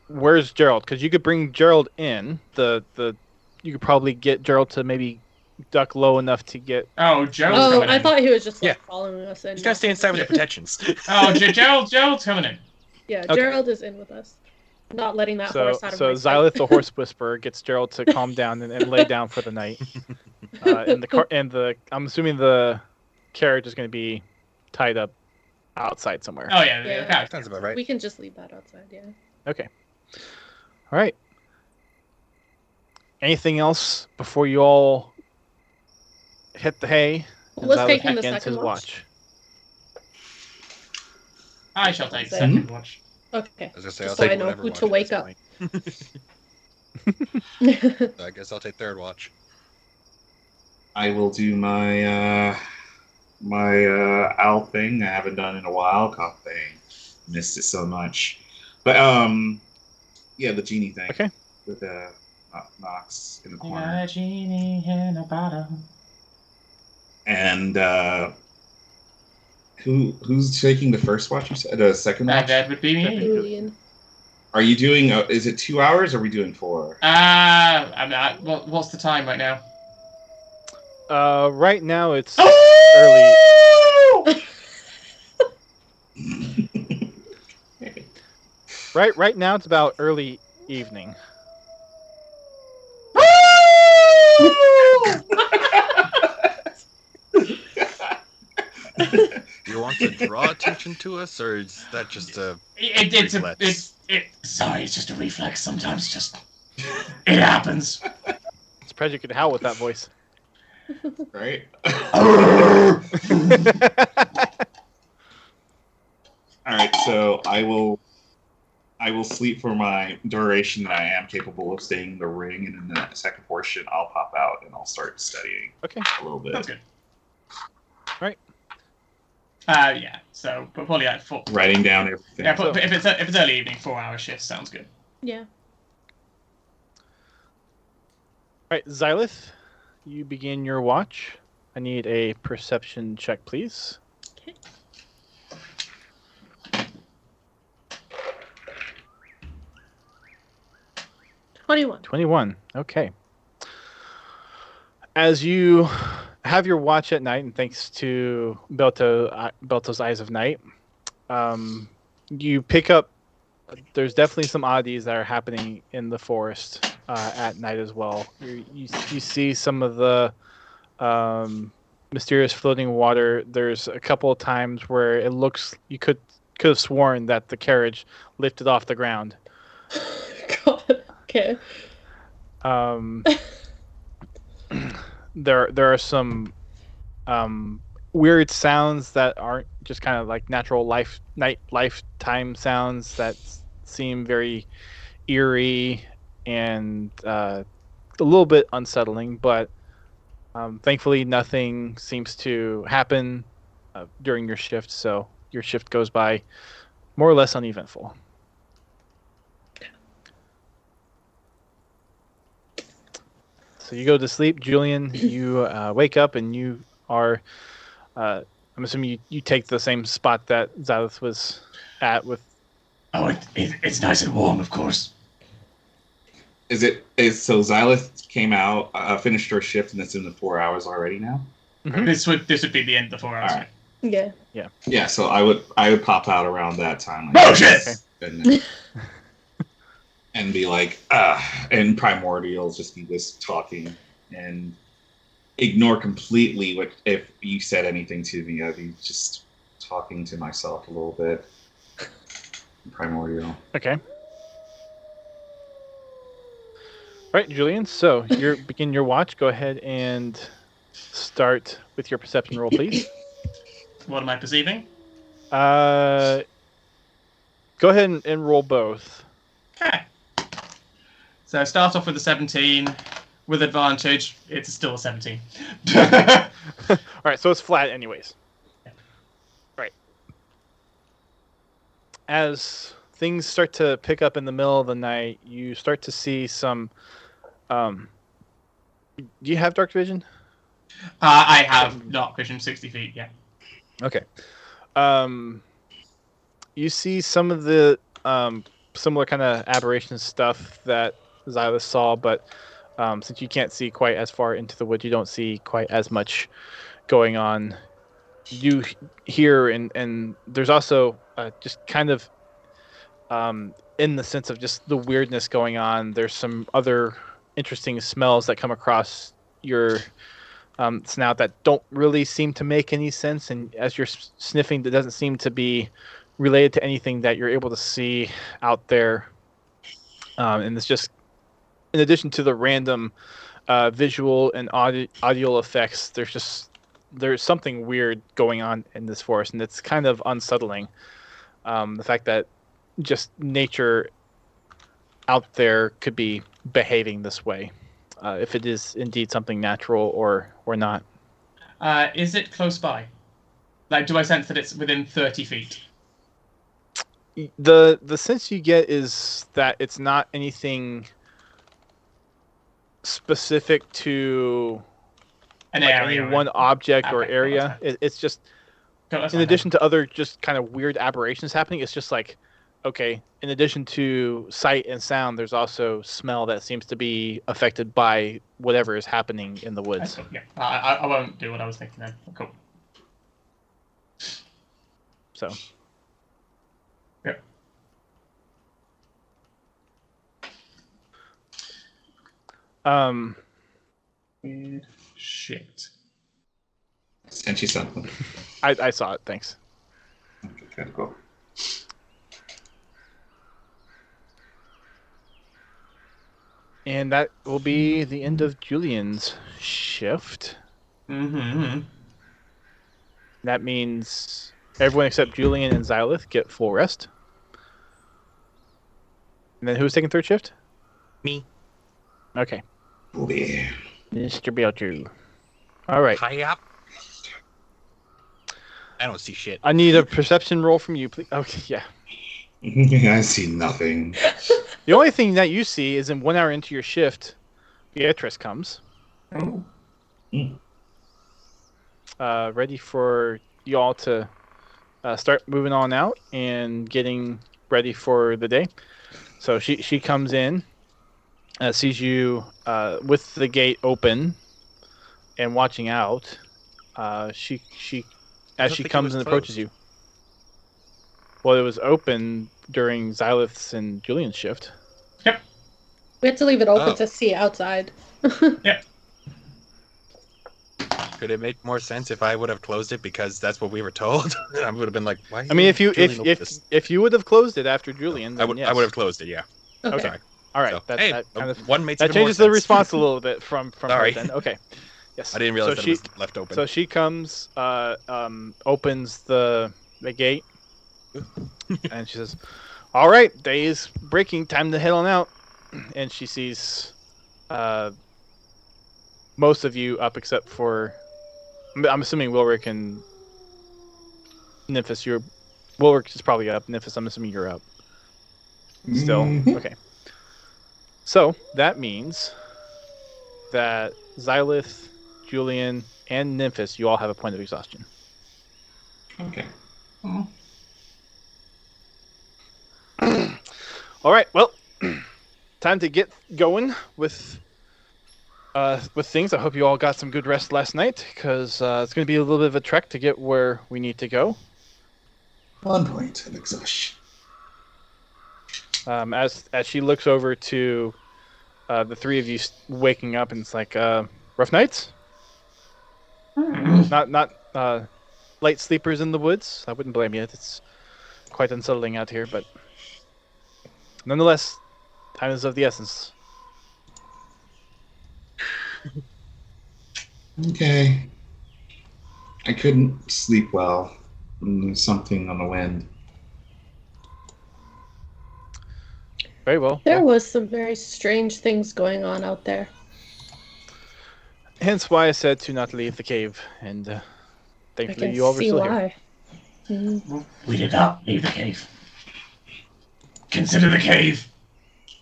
Where's Gerald? Because you could bring Gerald in. You could probably get Gerald to maybe duck low enough to get. Oh, Gerald's Oh, coming I in. thought he was just like Yeah. following us in. He's gotta stay inside with the protections. Oh, Gerald's coming in. Yeah, Okay. Gerald is in with us. Not letting that horse out of So my sight. Xylith the horse whisperer gets Gerald to calm down and lay down for the night. I'm assuming the carriage is going to be tied up outside somewhere. Oh yeah, Yeah. okay. Sounds about right. We can just leave that outside, yeah. Okay. All right. Anything else before you all hit the hay? and Let's Xylith take him the begins second his watch. I shall take Say. second watch. Okay. I was gonna say, Just I'll so take I know whatever who watch to at wake this up. point. I guess I'll take third watch. I will do my owl thing. I haven't done in a while. God dang, missed it so much. But yeah, the genie thing. Okay. With Knox in the corner. Got a genie in a bottle. And who's taking the first watch? You said the second watch. That would be me. Julian. Are you doing? Is it 2 hours? Or are we doing 4? I'm not. What's the time right now? Right now it's early. Right now it's about early evening. Do you want to draw attention to us, or is that just a reflex? Sorry, it's just a reflex. Sometimes just it happens. Surprised you could howl with that voice. Right. All right. So I will sleep for my duration that I am capable of staying in the ring, and in the second portion, I'll pop out and I'll start studying Okay. a little bit. That's good. Right. Yeah. So, but probably like 4. Writing down everything. Yeah, but if it's early evening, 4-hour shifts sounds good. Yeah. All right, Xylith, you begin your watch. I need a perception check, please. Okay. $21. 21. Okay. As you have your watch at night, and thanks to Belto's Eyes of Night, you pick up. There's definitely some oddities that are happening in the forest at night as well. You see some of the mysterious floating water. There's a couple of times where it looks you could could have sworn that the carriage lifted off the ground. God. Okay. There are some weird sounds that aren't just kind of like natural lifetime sounds that seem very eerie and a little bit unsettling, but thankfully nothing seems to happen during your shift, so your shift goes by more or less uneventful. So you go to sleep, Julian. You wake up and you are. I'm assuming you take the same spot that Xylith was at with. Oh, it's nice and warm, of course. So Xylith came out, finished her shift, and it's in the 4 hours already now? Mhm. This would be the end of the 4 hours. All right. Yeah. Yeah, so I would pop out around that time. Oh, shit! And be like, and Primordial just be this talking and ignore completely what if you said anything to me. I'd be just talking to myself a little bit. Primordial. Okay. All right, Julian. So you begin your watch. Go ahead and start with your perception roll, please. What am I perceiving? Go ahead and roll both. Okay. So start off with a 17. With advantage, it's still a 17. All right, so it's flat anyways. Right. As things start to pick up in the middle of the night, you start to see some... do you have dark vision? I have dark vision 60 feet, yeah. Okay. You see some of the similar kind of aberration stuff that Xylith saw, but since you can't see quite as far into the woods, you don't see quite as much going on. You hear, and there's also just kind of in the sense of just the weirdness going on, there's some other interesting smells that come across your snout that don't really seem to make any sense, and as you're sniffing, that doesn't seem to be related to anything that you're able to see out there. And it's just, in addition to the random visual and audio effects, there's something weird going on in this forest, and it's kind of unsettling. The fact that just nature out there could be behaving this way, if it is indeed something natural or not. Is it close by? Like, do I sense that it's within 30 feet? The sense you get is that it's not anything specific to An like area. any one object or Okay, area. It's just, That's in fine addition to other just kind of weird aberrations happening, it's just like, okay, in addition to sight and sound, there's also smell that seems to be affected by whatever is happening in the then. woods. Cool, yeah. I won't do what I was thinking then. Cool. So, Yep. Weird shit. Sent you something. I saw it. Thanks. Okay, cool. And that will be the end of Julian's shift. Mm-hmm. That means everyone except Julian and Xylith get full rest. And then who's taking third shift? Me. Okay. Oh, yeah. Mr. Belcher. All right. High up. I don't see shit. I need a perception roll from you, please. Okay, yeah. I see nothing. The only thing that you see is in 1 hour into your shift, Bietress comes. Oh. Ready for y'all to start moving on out and getting ready for the day. So she comes in, sees you with the gate open and watching out. She as she think it comes was and closed. approaches you. Well, it was open during Xylith's and Julian's shift. We had to leave it open Oh. to see outside. Yep. Could it make more sense if I would have closed it because that's what we were told? I would have been like, why? I mean, if Julian opened this? if you would have closed it after Julian, I then would yes. I would have closed it. Yeah. Okay. Okay. All right. So, that hey, kind of one makes that even more changes the sense. response a little bit from her Sorry. then. Okay. Yes. I didn't realize so that she, it was left open. So she comes, opens the gate, and she says, "All right, day is breaking. Time to head on out." And she sees most of you up except for, I'm assuming Wilrick and Nymphis. Wilrick is probably up. Nymphis, I'm assuming you're up. Still, Mhm. okay. So that means that Xylith, Julian, and Nymphis, you all have a point of exhaustion. Okay. All right, well, time to get going with things. I hope you all got some good rest last night, because it's going to be a little bit of a trek to get where we need to go. 1 point of exhaustion. As she looks over to the three of you waking up, and it's like, rough nights? Not light sleepers in the woods? I wouldn't blame you. It's quite unsettling out here, but nonetheless, time is of the essence. Okay. I couldn't sleep well. There's something on the wind. Very well. There was some very strange things going on out there. Hence why I said to not leave the cave, and I thankfully can you all were see still here. why. Mhm. We did not leave the cave. Consider the cave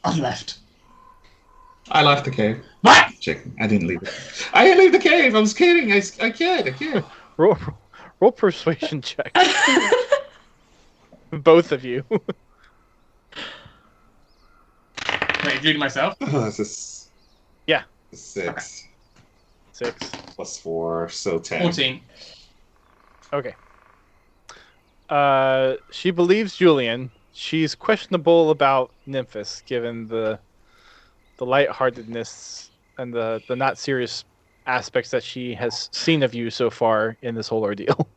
unleft. I left the cave. What? Chicken. I didn't leave it. I didn't leave the cave. I was kidding. I kid. Roll persuasion check. Both of you. Wait, including myself? Oh, this is Yeah. 6 6. plus 4, so 10. 14. Okay. She believes Julian. She's questionable about Nymphis, given the lightheartedness and the not serious aspects that she has seen of you so far in this whole ordeal.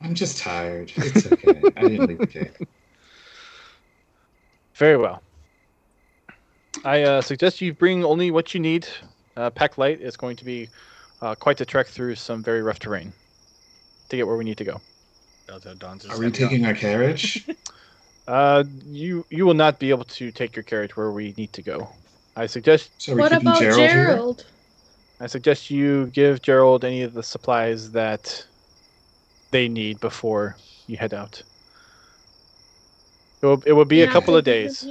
I'm just tired. It's okay. I didn't leave the cave. Very well. I suggest you bring only what you need. Pack light is going to be quite a trek through some very rough terrain to get where we need to go. Are we taking our carriage? You will not be able to take your carriage where we need to go. I suggest So are we What keeping about Gerald here? Gerald? I suggest you give Gerald any of the supplies that they need before you head out. It will be a couple of days.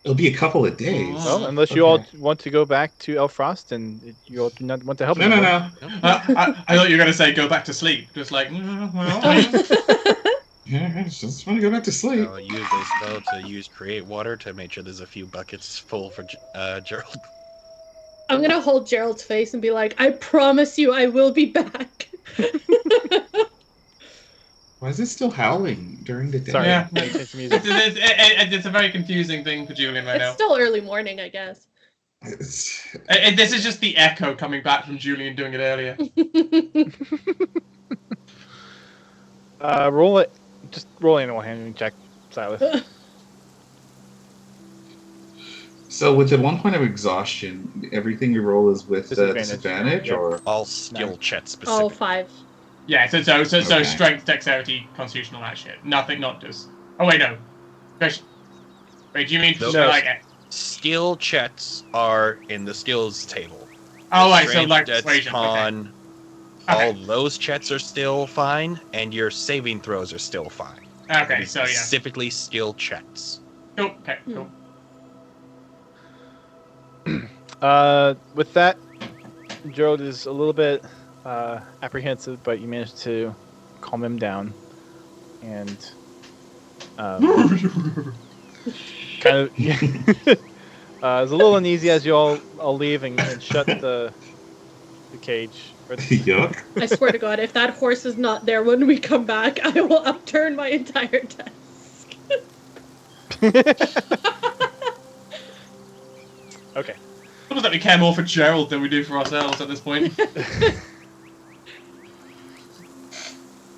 It'll be a couple of days. Well, unless you all want to go back to Elfrost and you all do not want to help. No. I thought you were going to say go back to sleep. Just like, well, Yeah, I just want to go back to sleep. I'll use a spell to use create water to make sure there's a few buckets full for Gerald. I'm gonna hold Gerald's face and be like, I promise you I will be back. Why is it still howling during the day? Sorry, Yeah. let me change the music. it's a very confusing thing for Julian right It's now. still early morning, I guess. This is just the echo coming back from Julian doing it earlier. Roll it. Just roll in one hand and check, Silas. So with the 1 point of exhaustion, everything we roll is with disadvantage, Yep. or All skill checks All specific. 5. Yeah, so Okay. strength, dexterity, constitutional, that shit. Nothing, not just. Oh wait, no. Wait, do you mean No. like? Skill checks are in the skills table. Oh, Your right, so strength, like dex, persuasion. Okay. con, all those checks are still fine, and your saving throws are still fine. Okay, These so yeah. specifically skill checks. Cool. Okay, cool. With that, Gerald is a little bit apprehensive, but you managed to calm him down, and kind of it's a little uneasy as you all leave and shut the cage. Or yuck. I swear to God, if that horse is not there when we come back, I will upturn my entire desk. Okay. Almost like we care more for Gerald than we do for ourselves at this point.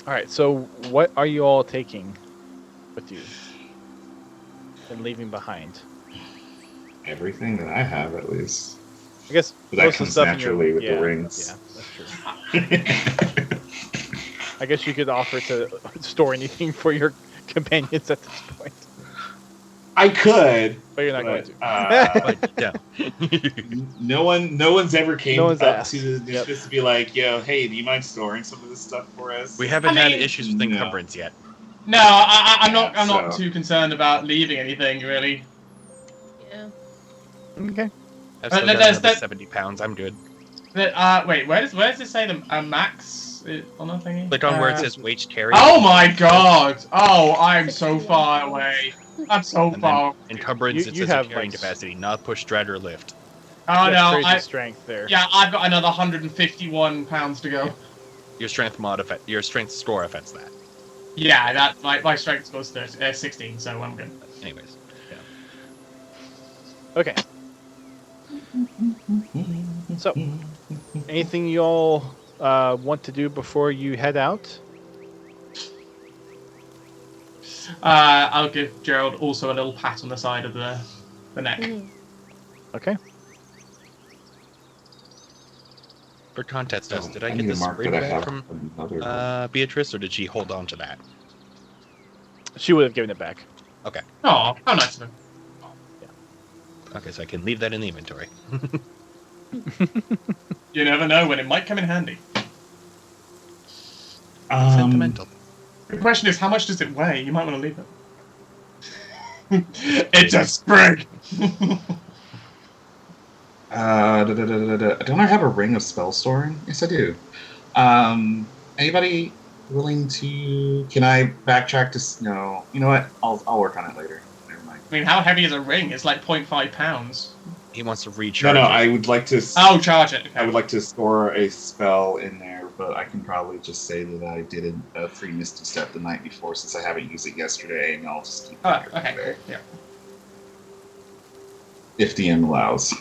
All right. So, what are you all taking with you and leaving behind? Everything that I have, at least. I guess But that most of the comes stuff in your naturally with yeah, the rings. Yeah, that's true. I guess you could offer to store anything for your companions at this point, I could, but you're not going but, to. But yeah. no one's ever came No one's up asked. to the Yep. to be like, yo, hey, do you mind storing some of this stuff for us? We haven't I had mean, issues with no. encumbrance yet. No, I'm not. I'm not So- too concerned about leaving anything really. Yeah. Okay. I've still got there's another that- 70 pounds. I'm good. Wait, where does it say the max on that thingy? Click on where it says weight carry. Oh my god! Oh, I'm so far away. I'm so And far. then encumbrance, You it says have, your carrying like, capacity, not push, drag, or lift. Oh You no, have crazy I strength there. yeah, I've got another 151 pounds to go. Your strength score affects that. Yeah, that my strength goes to 16, so I'm good. Anyways, Okay. So, anything you all want to do before you head out? I'll give Gerald also a little pat on the side of the neck. Mm. Okay. for context, Oh, did I need get to this mark ring that I back have from another Bietress, or did she hold on to that? She would have given it back. Okay. Oh, how nice of him. Okay, so I can leave that in the inventory. You never know when it might come in handy. Sentimental. The question is, how much does it weigh? You might want to leave it. It's a sprig! Don't I have a ring of spell storing? Yes, I do. Anybody willing to? Can I backtrack to? No. You know what? I'll work on it later. Never mind. I mean, how heavy is a ring? It's like 0.5 pounds. He wants to No, recharge. no. it. I would like to. Oh, charge it. Okay. I would like to store a spell in there, but I can probably just say that I did a free Misty Step the night before, since I haven't used it yesterday, and I'll just keep. Oh, it okay, there, cool. Yeah. If DM allows.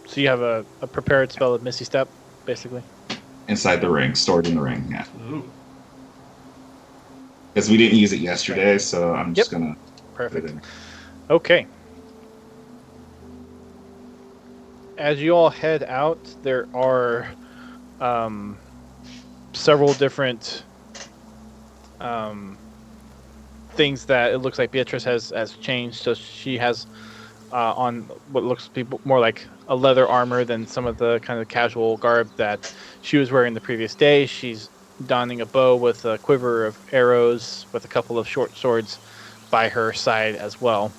So you have a prepared spell of Misty Step, basically. Inside the ring, stored in the ring, yeah. Ooh. Because we didn't use it yesterday, so I'm just gonna put it Perfect. in. Okay. As you all head out, there are several different things that it looks like Beatrice has changed. So she has on what looks to be more like a leather armor than some of the kind of casual garb that she was wearing the previous day. She's donning a bow with a quiver of arrows with a couple of short swords by her side as well.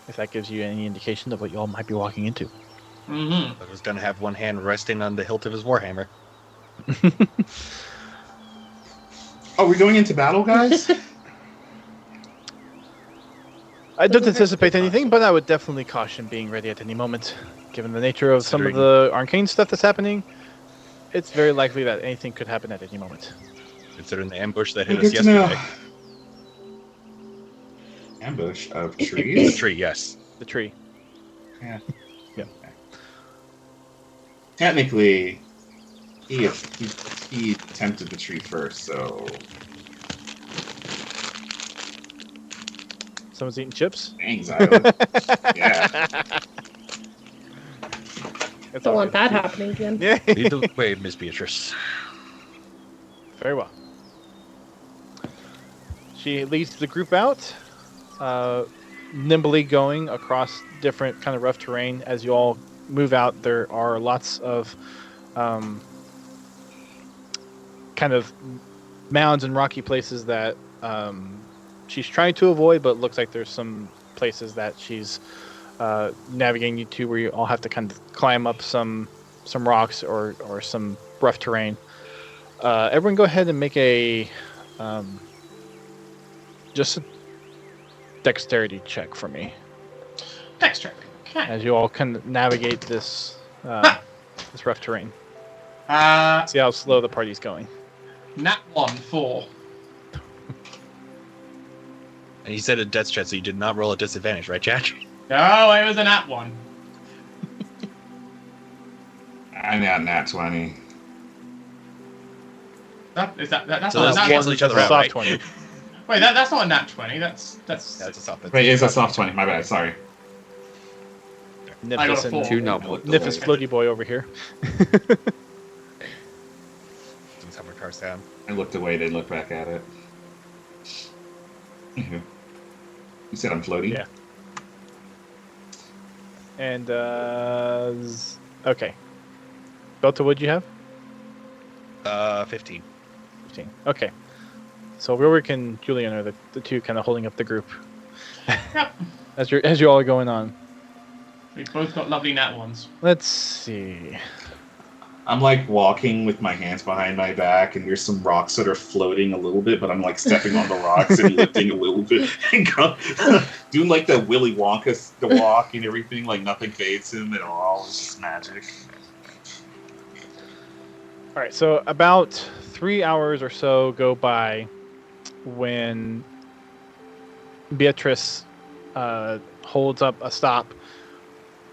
If that gives you any indication of what you all might be walking into. Mm-hmm. I was gonna have one hand resting on the hilt of his warhammer. Oh, we're going into battle, guys? I don't anticipate anything, but I would definitely caution being ready at any moment. Given the nature of some of the arcane stuff that's happening, it's very likely that anything could happen at any moment. Considering the ambush that hit Good us to know. yesterday. Ambush of The trees? tree, yes. The tree. Yeah. Yeah. Technically, he tempted the tree first, so Someone's eating chips? anxiety. Yeah. It's Don't all want good. that happening again. Yeah. Lead the way, Miss Beatrice. Very well. She leads the group out, nimbly going across different kind of rough terrain. As you all move out, there are lots of kind of mounds and rocky places that she's trying to avoid, but it looks like there's some places that she's navigating you to where you all have to kind of climb up some rocks or some rough terrain. Everyone go ahead and make a just a dexterity check for me Next check. Okay. as you all can navigate this this rough terrain. See how slow the party's going. Nat 1, 4. And he said a death check, so you did not roll a disadvantage, right, Jack? No, it was an at one. I got nat 20. That's So not a those nat cancel 20. each other Soft out, right? 20. Wait, that's not a nat 20. That's That's a soft. Wait, it's a soft 20. My bad. Sorry. I got a Nifus four. and Two now. Nifus floaty boy over here. Things have our cars down. I looked away. They looked back at it. You said I'm floaty? Yeah. And okay. Belta, what'd you have? 15. 15. Okay. So Wilrick and Julian are the two kind of holding up the group. Yep. As you all are going on. We've both got lovely nat ones. Let's see. I'm like walking with my hands behind my back, and there's some rocks that are floating a little bit, but I'm like stepping on the rocks and lifting a little bit and doing like the Willy Wonka, the walk and everything, like nothing fades him at all. It's just magic. All right, so about 3 hours or so go by when Bietress holds up a stop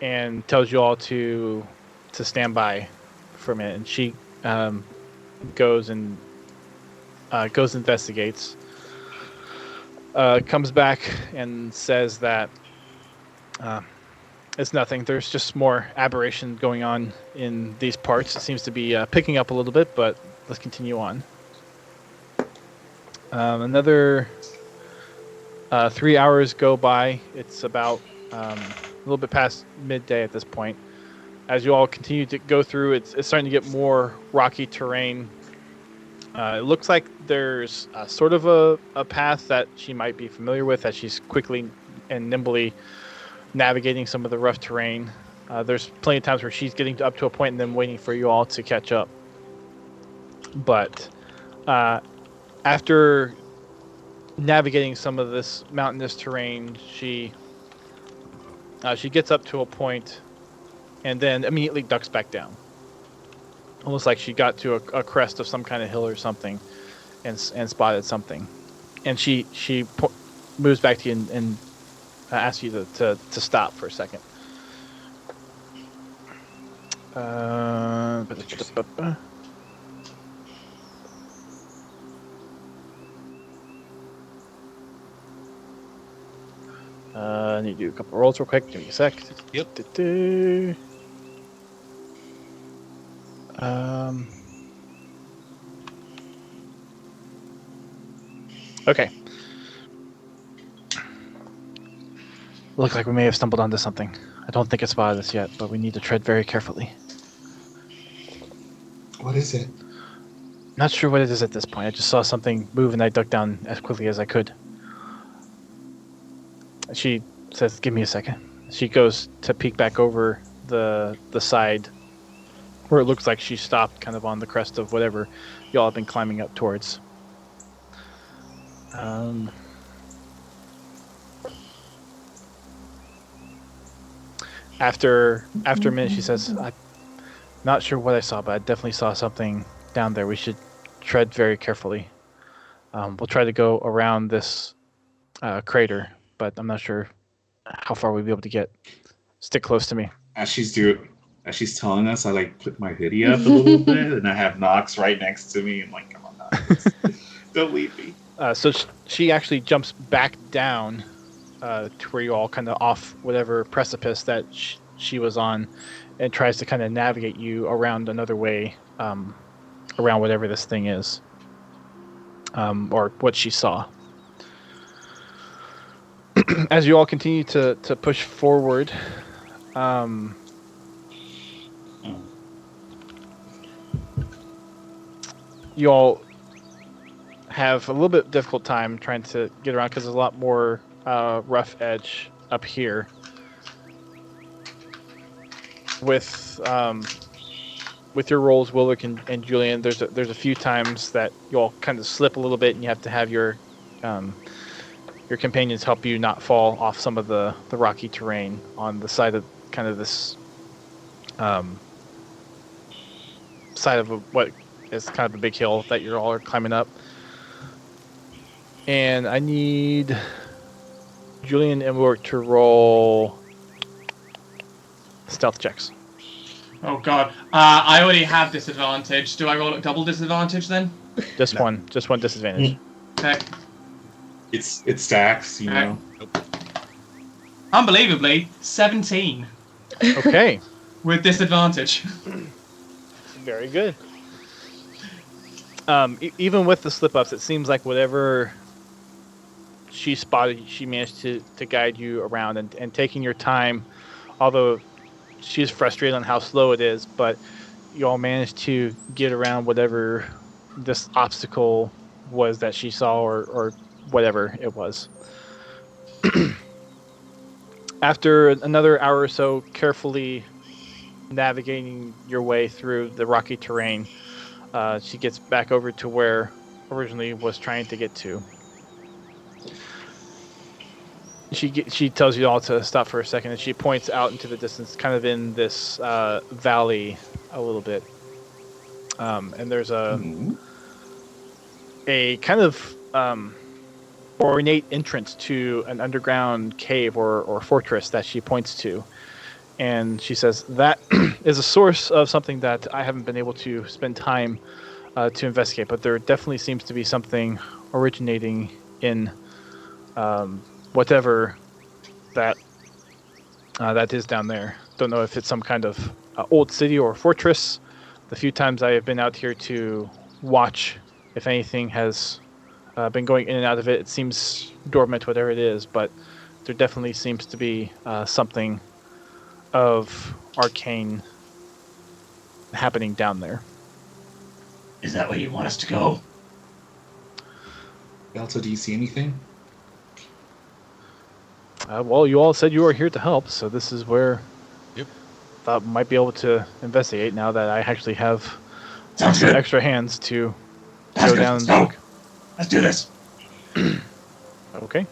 and tells you all to stand by for a minute, and she goes and investigates. Comes back and says that it's nothing. There's just more aberration going on in these parts. It seems to be picking up a little bit, but let's continue on. Another 3 hours go by. It's about a little bit past midday at this point. As you all continue to go through, it's starting to get more rocky terrain. It looks like there's sort of a path that she might be familiar with, as she's quickly and nimbly navigating some of the rough terrain. There's plenty of times where she's getting up to a point and then waiting for you all to catch up. But after navigating some of this mountainous terrain, she gets up to a point and then immediately ducks back down. Almost like she got to a crest of some kind of hill or something and spotted something. And she moves back to you and asks you to stop for a second. I need to do a couple rolls real quick. Give me a sec. Yep. Okay. Looks like we may have stumbled onto something. I don't think it spotted us yet, but we need to tread very carefully. What is it? Not sure what it is at this point. I just saw something move and I ducked down as quickly as I could. She says, "Give me a second." She goes to peek back over the side where it looks like she stopped kind of on the crest of whatever y'all have been climbing up towards. After a minute, she says, "I'm not sure what I saw, but I definitely saw something down there. We should tread very carefully. We'll try to go around this crater, but I'm not sure how far we'll be able to get. Stick close to me." As she's telling us, I like put my hoodie up a little bit, and I have Nox right next to me. I'm like, "Come on, Nox, don't leave me." So she actually jumps back down to where you all kind of off whatever precipice that she was on, and tries to kind of navigate you around another way, around whatever this thing is, or what she saw. As you all continue to push forward, you all have a little bit difficult time trying to get around because there's a lot more rough edge up here. With your rolls, Willick and Julian, there's a few times that you all kind of slip a little bit, and you have to have your companions help you not fall off some of the rocky terrain on the side of kind of this side of what is kind of a big hill that you're all are climbing up. And I need Julian and Rourke to roll stealth checks. Oh god. I already have disadvantage. Do I roll at double disadvantage then? Just No. one disadvantage. Okay. It stacks, you know. Unbelievably, 17 Okay, with disadvantage. very good. Even with the slip-ups, it seems like whatever she spotted, she managed to guide you around and taking your time, although she's frustrated on how slow it is, but you all managed to get around whatever this obstacle was that she saw or whatever it was. After another hour or so carefully navigating your way through the rocky terrain, she gets back over to where originally was trying to get to. She tells you all to stop for a second, and she points out into the distance, kind of in this valley a little bit. And there's a kind of ornate entrance to an underground cave or fortress that she points to. And she says, that is a source of something that I haven't been able to spend time to investigate, but there definitely seems to be something originating in whatever that is down there. Don't know if it's some kind of old city or fortress. The few times I have been out here to watch if anything has been going in and out of it, it seems dormant, whatever it is, but there definitely seems to be something of arcane happening down there. Is that where you want us to go? Delta, do you see anything? Well, you all said you were here to help, so this is where Yep. thought we might be able to investigate now that I actually have Sounds some good. extra hands to Sounds go good. down Let's and go. look. Let's do this. Okay.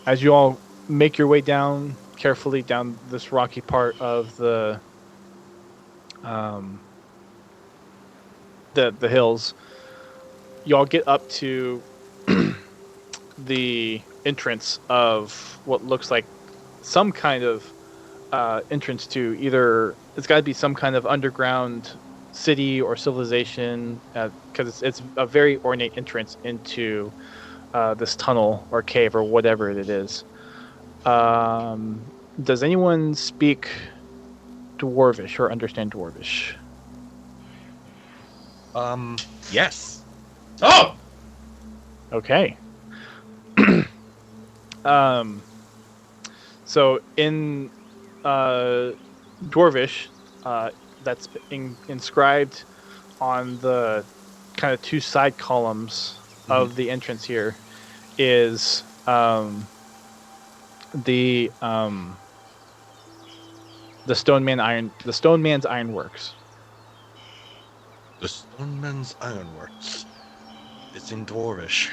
As you all make your way down carefully down this rocky part of the hills, y'all get up to the entrance of what looks like some kind of entrance to either it's got to be some kind of underground city or civilization because it's a very ornate entrance into this tunnel or cave or whatever it is. Does anyone speak Dwarvish or understand Dwarvish? Yes. Oh! Okay. So in Dwarvish, that's inscribed on the kind of two side columns of the entrance here is the Stoneman's Ironworks. The Stoneman's Ironworks. It's in Dwarvish.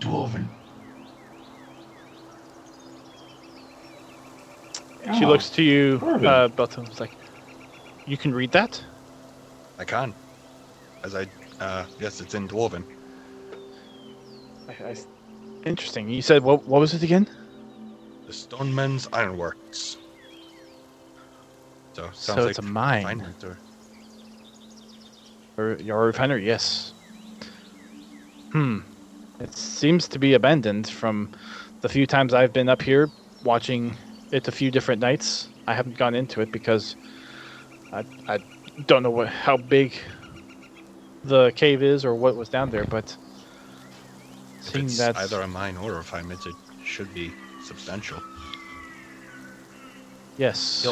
Dwarven. She looks to you, Dwarven. Belton. It's like, you can read that? I can. Yes, it's in Dwarven. Interesting. You said what was it again? The Stoneman's Ironworks. So sounds So like it's a mine. refinement Or your refinery, yes. It seems to be abandoned from the few times I've been up here watching it a few different nights. I haven't gone into it because I don't know how big the cave is or what was down there, but If seeing it's that either a mine or a refinement, it should be substantial. yes.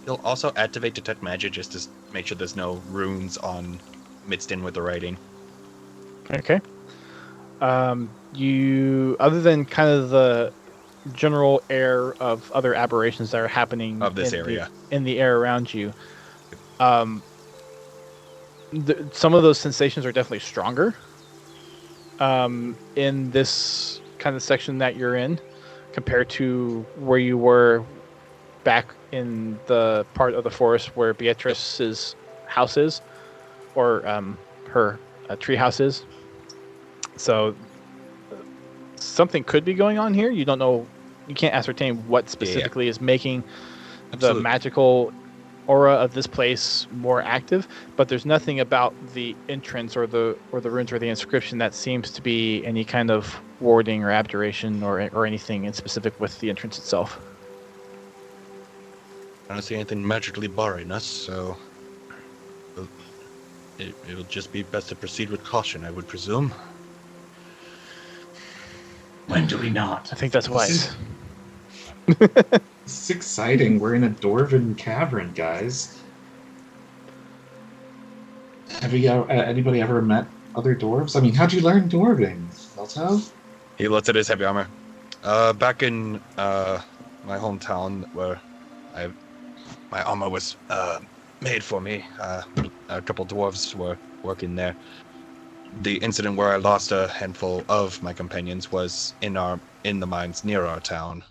He'll also activate detect magic just to make sure there's no runes on mixed in with the writing. Okay. You other than kind of the general air of other aberrations that are happening Of this area. in the air around you, some of those sensations are definitely stronger in this kind of section that you're in compared to where you were back in the part of the forest where Bietress's house is, or her tree house is. So something could be going on here. You don't know. You can't ascertain what specifically is making Absolutely. the magical aura of this place more active, but there's nothing about the entrance or the runes or the inscription that seems to be any kind of warding or aberration or anything in specific with the entrance itself. I don't see anything magically barring us, so it'll just be best to proceed with caution, I would presume. When do we not? I think that's wise. This is exciting. We're in a dwarven cavern, guys. Have anybody ever met other dwarves? I mean, how'd you learn dwarving, Belto? He looks at his heavy armor. Back in my hometown, where my armor was made for me, a couple dwarves were working there. The incident where I lost a handful of my companions was in the mines near our town.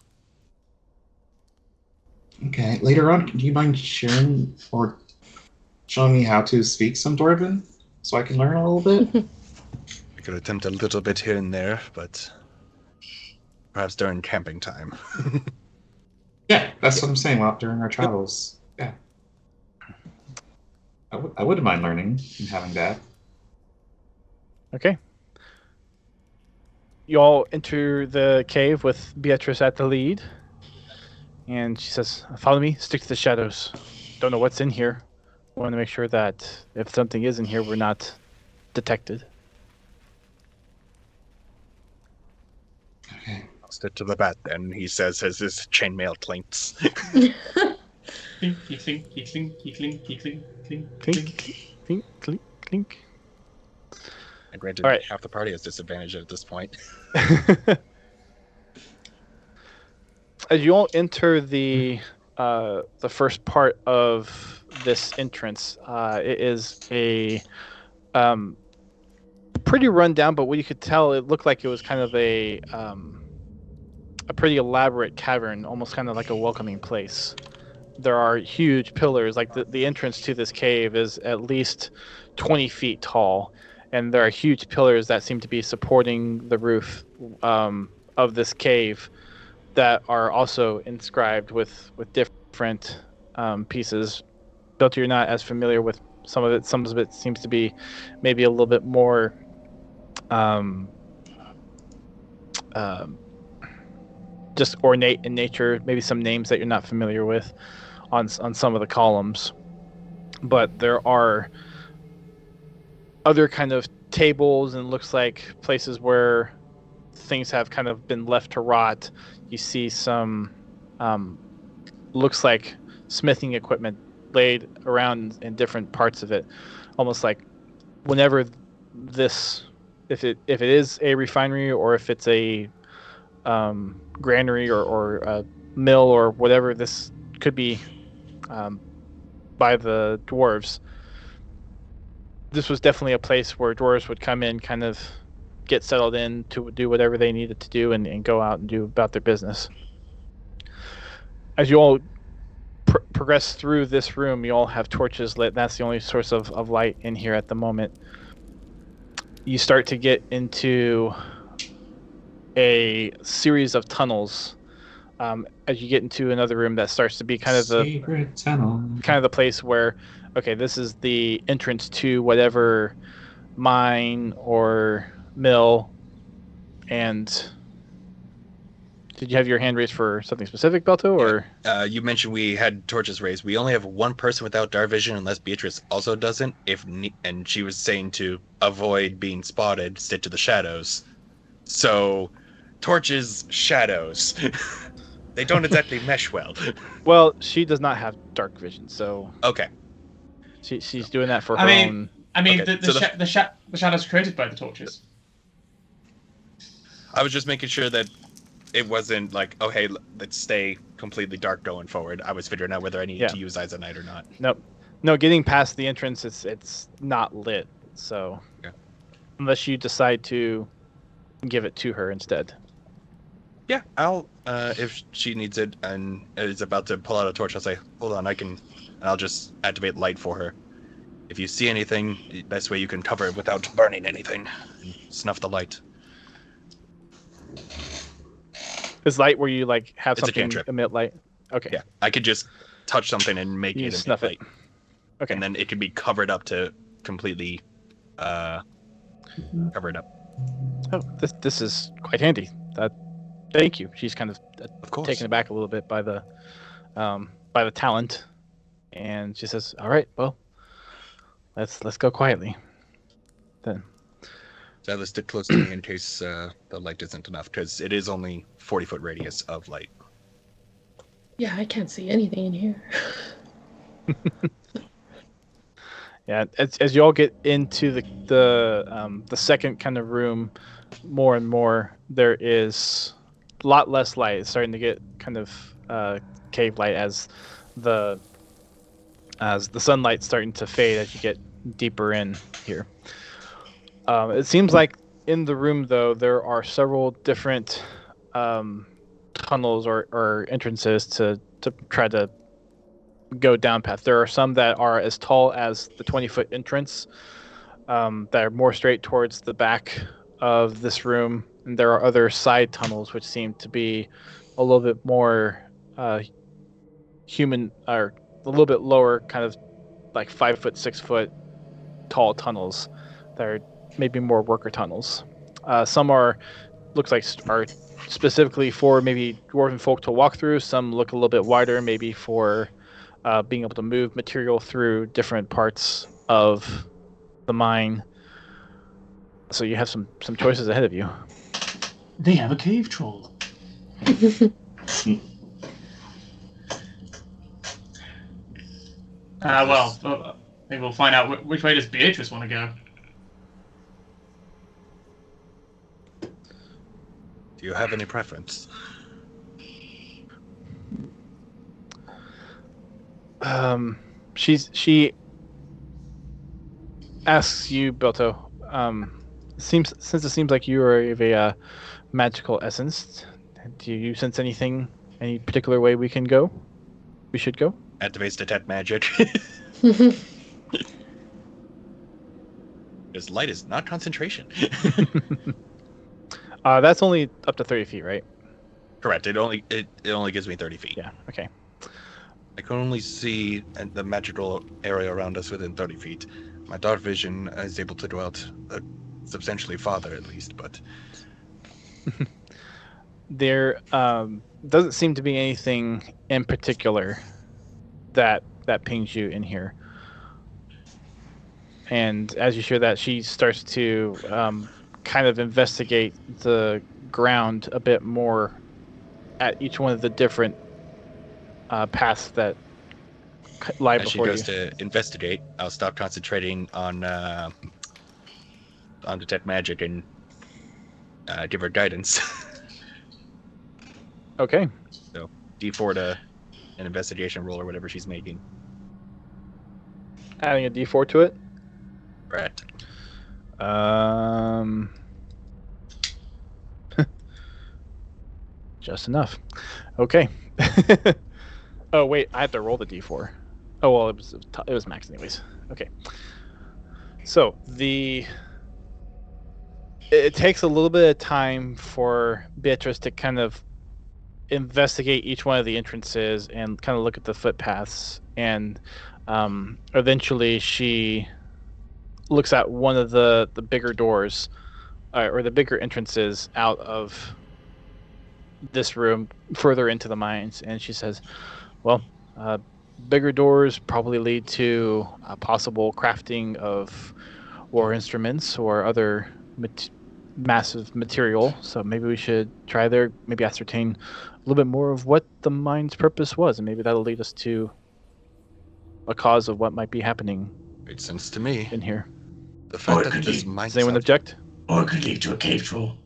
Okay, later on, do you mind sharing or showing me how to speak some dwarven so I can learn a little bit? I could attempt a little bit here and there, but perhaps during camping time. Yeah, that's what I'm saying. Well, during our travels, yeah, I wouldn't mind learning and having that. Okay. You all enter the cave with Bietress at the lead. And she says, follow me, stick to the shadows. Don't know what's in here. Want to make sure that if something is in here, we're not detected. Okay. I'll stick to the bat then, he says as his chainmail clinks. Clinky, clinky, clinky, clinky, clink, clink, Clink, clink. clink, clink, clink. And granted, All right. half the party has disadvantage at this point. As you all enter the first part of this entrance, it is a pretty rundown, but what you could tell, it looked like it was kind of a pretty elaborate cavern, almost kind of like a welcoming place. There are huge pillars, like the entrance to this cave is at least 20 feet tall, and there are huge pillars that seem to be supporting the roof of this cave that are also inscribed with different pieces. Belter, you're not as familiar with some of it. Some of it seems to be maybe a little bit more just ornate in nature. Maybe some names that you're not familiar with on some of the columns. But there are other kind of tables and looks like places where things have kind of been left to rot. You see some looks like smithing equipment laid around in different parts of it, almost like whenever this, if it is a refinery or if it's a granary or a mill or whatever this could be by the dwarves, this was definitely a place where dwarves would come in, kind of get settled in to do whatever they needed to do and go out and do about their business. As you all progress through this room, you all have torches lit. That's the only source of light in here at the moment. You start to get into a series of tunnels as you get into another room that starts to be kind of Secret tunnel. the place where, okay, this is the entrance to whatever mine or mill. And did you have your hand raised for something specific, Belto, or? You mentioned we had torches raised. We only have one person without dark vision, unless Bietress also doesn't. And she was saying to avoid being spotted, stick to the shadows. So, torches, shadows. They don't exactly mesh well. Well, she does not have dark vision, so Okay. she's doing that for her I own. mean, Okay, the shadows created by the torches. I was just making sure that it wasn't like, oh, hey, let's stay completely dark going forward. I was figuring out whether I needed to use eyes at night or not. Nope. No, getting past the entrance, it's not lit. So, unless you decide to give it to her instead. Yeah, I'll, if she needs it and is about to pull out a torch, I'll say, hold on, and I'll just activate light for her. If you see anything, the best way you can cover it without burning anything, and snuff the light. Is light where you like have It's a something cantrip. emit light? Okay. Yeah, I could just touch something and make You it snuff emit it. light, Okay. and then it can be covered up to completely covered up. Oh, this is quite handy. Thank you. She's kind of Of course. taken aback a little bit by the talent, and she says, "All right, well, let's go quietly." Then So let's stick close to me in case the light isn't enough, because it is only 40-foot radius of light. Yeah, I can't see anything in here. yeah, as you all get into the second kind of room, more and more there is a lot less light. It's starting to get kind of cave light as the sunlight's starting to fade as you get deeper in here. It seems like in the room, though, there are several different tunnels or entrances to try to go down path. There are some that are as tall as the 20-foot entrance that are more straight towards the back of this room, and there are other side tunnels which seem to be a little bit more human, or a little bit lower, kind of like 5-foot, 6-foot tall tunnels that are maybe more worker tunnels. Some looks like are specifically for maybe dwarven folk to walk through. Some look a little bit wider, maybe for being able to move material through different parts of the mine. So you have some choices ahead of you. They have a cave troll. Well, maybe we'll find out which way does Bietress want to go. Do you have any preference? She asks you, Belto. Since it seems like you are of a magical essence, do you sense anything, any particular way we can go? We should go. Activates detect magic. Because light is not concentration. That's only up to 30 feet, right? Correct. It only gives me 30 feet. Yeah. Okay. I can only see the magical area around us within 30 feet. My dark vision is able to dwell substantially farther, at least, but There doesn't seem to be anything in particular that pings you in here. And as you share that, she starts to kind of investigate the ground a bit more at each one of the different paths that lie as she before you. goes to investigate, I'll stop concentrating on detect magic and give her guidance. Okay. So D4 to an investigation roll or whatever she's making. Adding a D4 to it. Correct. Just enough. Okay. Oh wait, I have to roll the D4. Oh well, it was max anyways. Okay. So it takes a little bit of time for Beatrice to kind of investigate each one of the entrances and kind of look at the footpaths, and eventually she looks at one of the bigger doors or the bigger entrances out of this room further into the mines, and she says, well, bigger doors probably lead to possible crafting of war instruments or other massive material, so maybe we should try there, maybe ascertain a little bit more of what the mine's purpose was, and maybe that'll lead us to a cause of what might be happening Makes sense to me. in here. The fact it that could this be- mine Does anyone object? Or it could lead to a cave troll.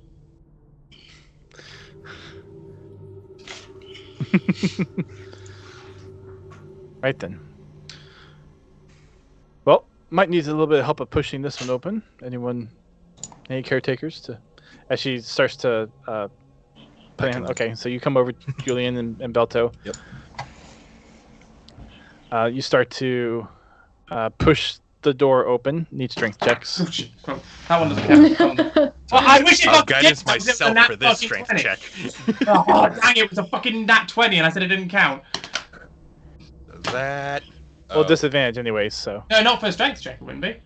Right then. Well, might need a little bit of help of pushing this one open. Any caretakers to, as she starts to plan. Okay, so you come over, Julian and Belto. Yep. You start to push the door open. Need strength checks. Oh, shit. Well, that one doesn't count. Well, I wish it I'll got guidance that was myself a for nat this fucking strength 20. check. Oh, dang, it was a fucking nat 20 and I said it didn't count. That. Well, Oh, disadvantage anyways. So. No, not for a strength check, it wouldn't be.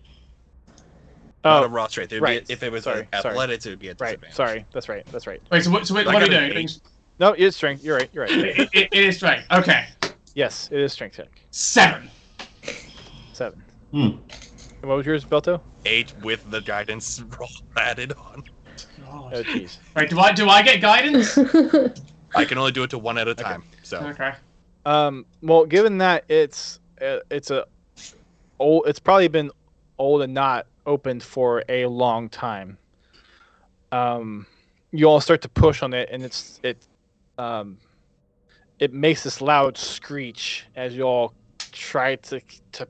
not Oh, a raw strength. It would right. be, if it was Sorry, athletics, it would be a right. disadvantage. Sorry. That's right. That's right. Wait, so what are I we got an doing? 8. No, it's strength. You're right. You're right. It is strength. Okay. Yes, it is strength check. 7. 7. Hmm. And what was yours, Belto? 8 with the guidance roll added on. Oh, jeez. Right, do I get guidance? I can only do it to one at a time. So Okay. Well, given that it's probably been old and not opened for a long time. You all start to push on it, and it makes this loud screech as you all try to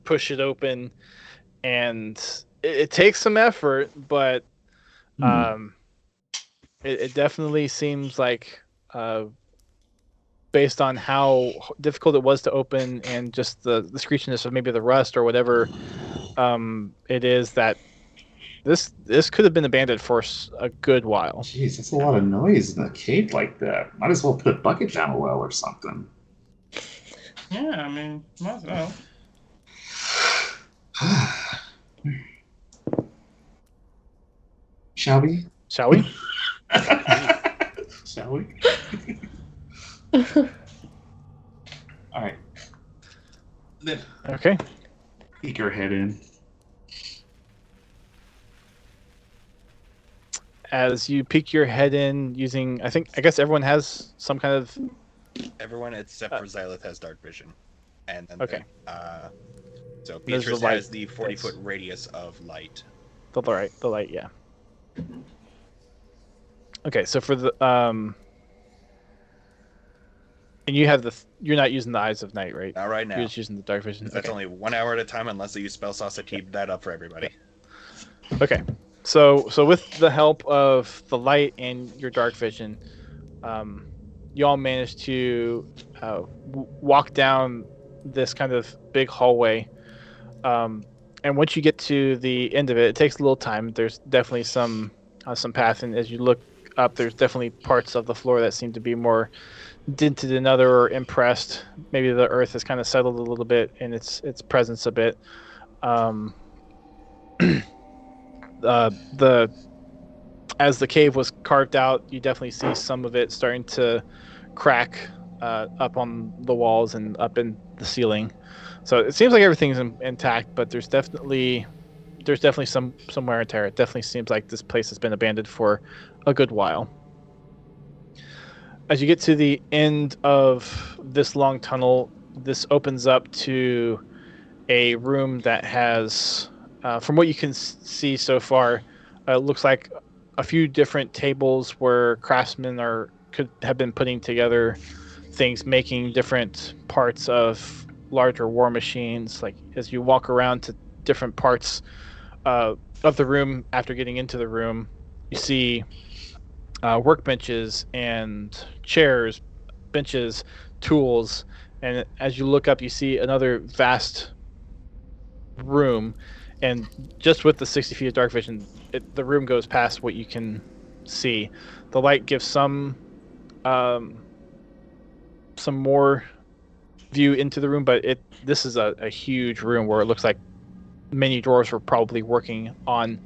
push it open, and it takes some effort, but it definitely seems like based on how difficult it was to open and just the screechiness of maybe the rust or whatever it is, that this could have been abandoned for a good while. Jeez, that's a lot of noise in a cave like that. Might as well put a bucket down a well or something. Yeah, I mean, might as well. Shall we? Shall we? Shall we? All right. Then Okay. peek your head in. As you peek your head in using, I guess everyone has some kind of. everyone except for Xylith has dark vision, and then Okay. So There's the Bietress light. has the 40-foot radius of light. The light, yeah. Okay, so for the and you have you're not using the eyes of night, right? Not right now. You're just using the dark vision. That's only 1 hour at a time, unless they use spell sauce to keep that up for everybody. Okay, so with the help of the light and your dark vision, you all managed to walk down this kind of big hallway. And once you get to the end of it, it takes a little time. There's definitely some path, and as you look up, there's definitely parts of the floor that seem to be more dented than other or impressed. Maybe the earth has kind of settled a little bit in its presence a bit. As the cave was carved out, you definitely see some of it starting to crack up on the walls and up in the ceiling. So it seems like everything's intact, but there's definitely some wear and tear. It definitely seems like this place has been abandoned for a good while. As you get to the end of this long tunnel, this opens up to a room that has, from what you can see so far, it looks like a few different tables where craftsmen could have been putting together things, making different parts of larger war machines. Like as you walk around to different parts of the room, after getting into the room, you see workbenches and chairs, benches, tools, and as you look up, you see another vast room, and just with the 60 feet of dark vision, the room goes past what you can see. The light gives some more view into the room, but this is a huge room where it looks like many dwarves were probably working on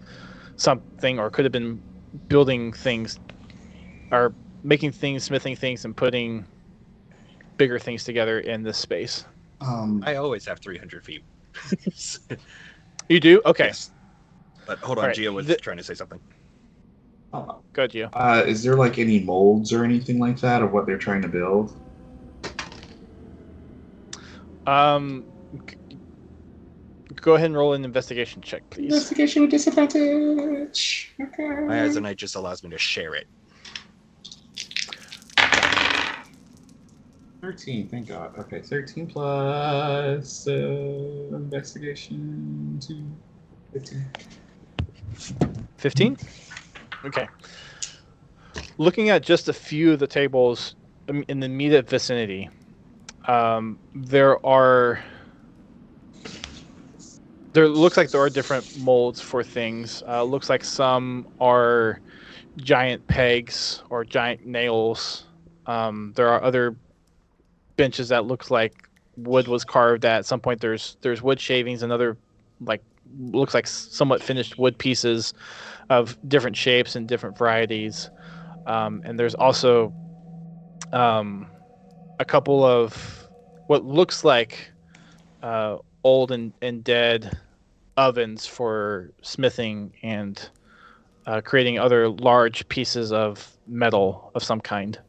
something, or could have been building things, or making things, smithing things, and putting bigger things together in this space. I always have 300 feet. You do? Okay. Yes. But hold on, All right. Gio was trying to say something. Go ahead, Gio. Is there like any molds or anything like that of what they're trying to build? Go ahead and roll an investigation check, please. Investigation with disadvantage. Okay. My eyes of night just allows me to share it. 13, thank God. Okay, 13 plus investigation to 15. 15? Okay. Looking at just a few of the tables in the immediate there's there looks like there are different molds for things. Looks like some are giant pegs or giant nails. There are other benches that looks like wood was carved at some point. There's wood shavings and other like looks like somewhat finished wood pieces of different shapes and different varieties. And there's also a couple of what looks like old and dead ovens for smithing and creating other large pieces of metal of some kind.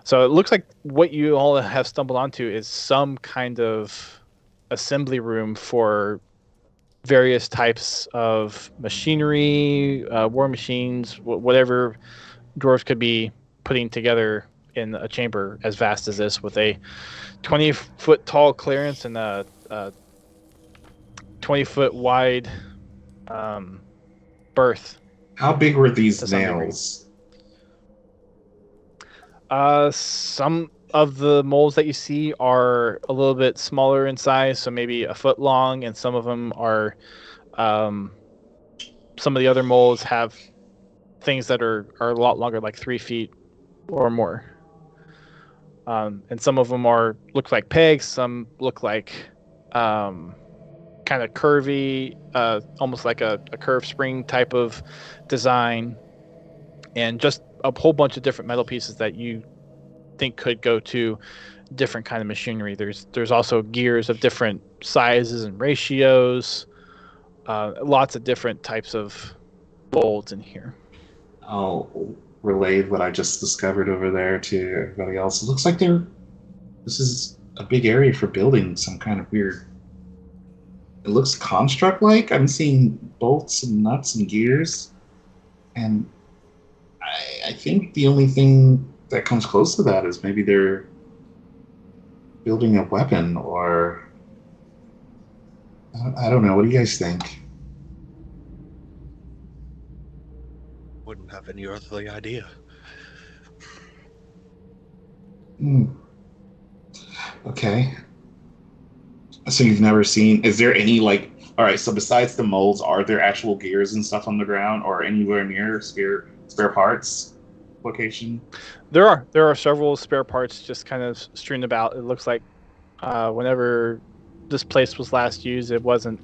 So it looks like what you all have stumbled onto is some kind of assembly room for various types of machinery, war machines, whatever dwarves could be putting together in a chamber as vast as this, with a 20-foot tall clearance and a 20-foot wide berth. How big were these To some degree. nails? Some of the molds that you see are a little bit smaller in size, so maybe a foot long, and some of them are. Some of the other molds have things that are a lot longer, like 3 feet or more. And some of them look like pegs. Some look like kind of curvy, almost like a curved spring type of design, and just a whole bunch of different metal pieces that you think could go to different kind of machinery. There's also gears of different sizes and ratios. Lots of different types of molds in here. I'll relay what I just discovered over there to everybody else. It looks like this is a big area for building some kind of weird. It looks construct-like. I'm seeing bolts and nuts and gears, and I think the only thing that comes close to that is maybe they're building a weapon, or I don't know. What do you guys think? Wouldn't have any earthly idea. Okay. So you've never seen? Is there any like? All right. So besides the molds, are there actual gears and stuff on the ground, or anywhere near spare parts location? There are several spare parts just kind of strewn about. It looks like whenever this place was last used, it wasn't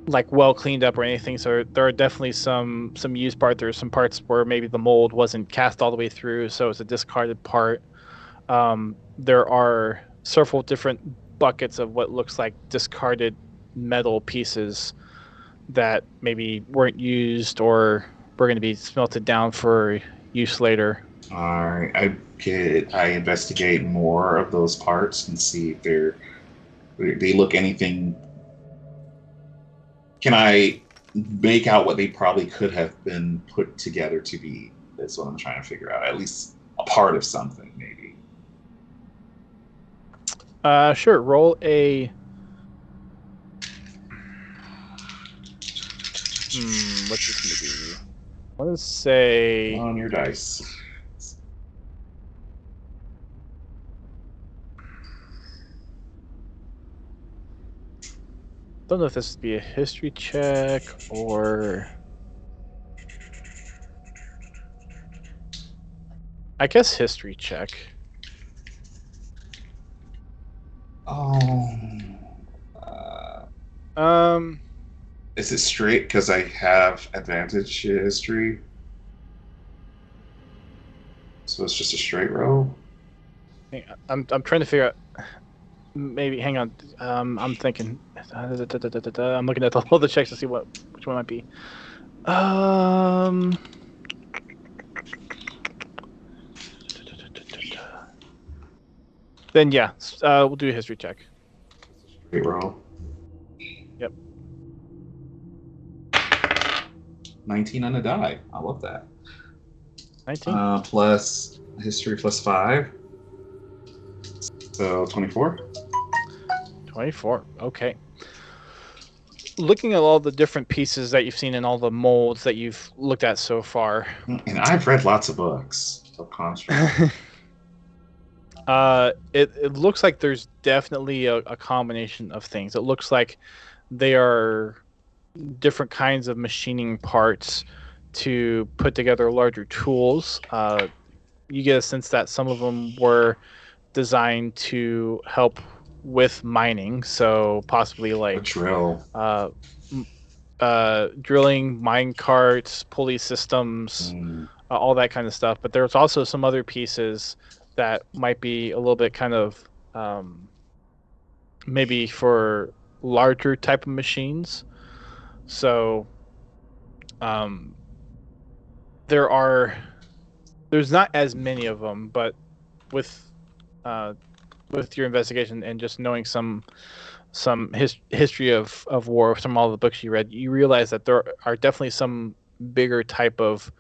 like well cleaned up or anything. So there are definitely some used parts. There's some parts where maybe the mold wasn't cast all the way through, so it's a discarded part. There are several different buckets of what looks like discarded metal pieces that maybe weren't used or were going to be smelted down for use later. All right. I investigate more of those parts and see if they look anything. Can I make out what they probably could have been put together to be? That's what I'm trying to figure out. At least a part of something, maybe. Sure. Roll a. What's this gonna be? I want to say. On your dice. Don't know if this would be a history check or. I guess history check. Oh. Is it straight because I have advantage history? So it's just a straight roll? I'm trying to figure out. Maybe hang on. I'm thinking. I'm looking at all the checks to see which one might be. Then yeah, we'll do a history check. Straight roll. Yep. 19 on a die. I love that. 19. Plus history plus 5. So 24. 24. Okay. Looking at all the different pieces that you've seen in all the molds that you've looked at so far. And I've read lots of books of construct. It looks like there's definitely a combination of things. It looks like they are different kinds of machining parts to put together larger tools. You get a sense that some of them were designed to help with mining, so possibly A like drill. drilling, mine carts, pulley systems, all that kind of stuff. But there's also some other pieces that might be a little bit kind of maybe for larger type of machines. So there's not as many of them, but with your investigation and just knowing some history of war from all the books you read, you realize that there are definitely some bigger type of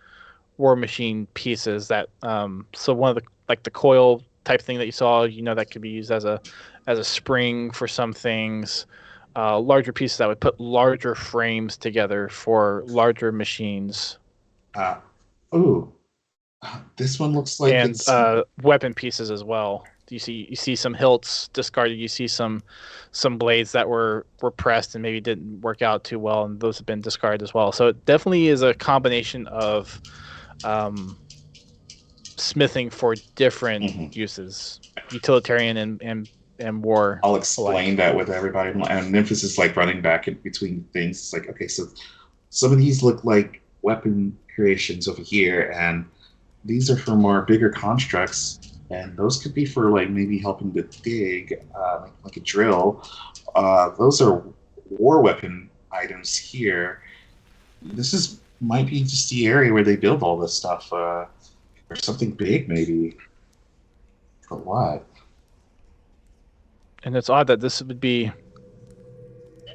war machine pieces that so one of the like the coil type thing that you saw, that could be used as a spring for some things. Larger pieces that would put larger frames together for larger machines. This one looks like and it's weapon pieces as well. You see some hilts discarded. You see some blades that were pressed and maybe didn't work out too well, and those have been discarded as well. So it definitely is a combination of smithing for different uses, utilitarian and war. I'll explain that with everybody. And Memphis is like running back in between things. It's like, okay, so some of these look like weapon creations over here, and these are for more bigger constructs, and those could be for like maybe helping to dig, like a drill. Those are war weapon items here. This might be just the area where they build all this stuff, or something big maybe. But what? And it's odd that this would be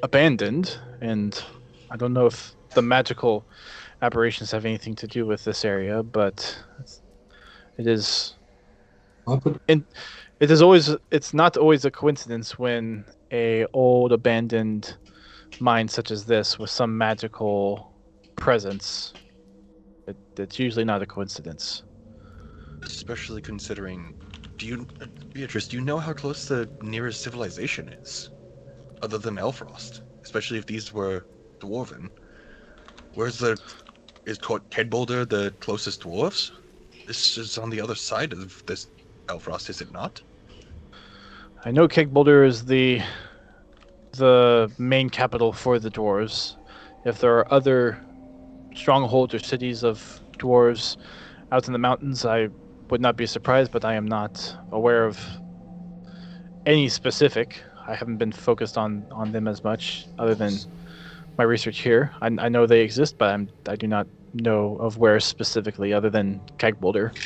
abandoned, and I don't know if the magical aberrations have anything to do with this area, but it is. And it's not always a coincidence when a old abandoned mine such as this with some magical presence. It's usually not a coincidence. Especially considering, Beatrice, do you know how close the nearest civilization is, other than Elfrost? Especially if these were dwarven. Is Kedboulder the closest dwarves? This is on the other side of this Elfrost, is it not? I know Kedboulder is the main capital for the dwarves. If there are other strongholds or cities of dwarves out in the mountains, I would not be surprised, but I am not aware of any specific. I haven't been focused on them as much, other than my research here. I know they exist, but I do not know of where specifically, other than Kedboulder.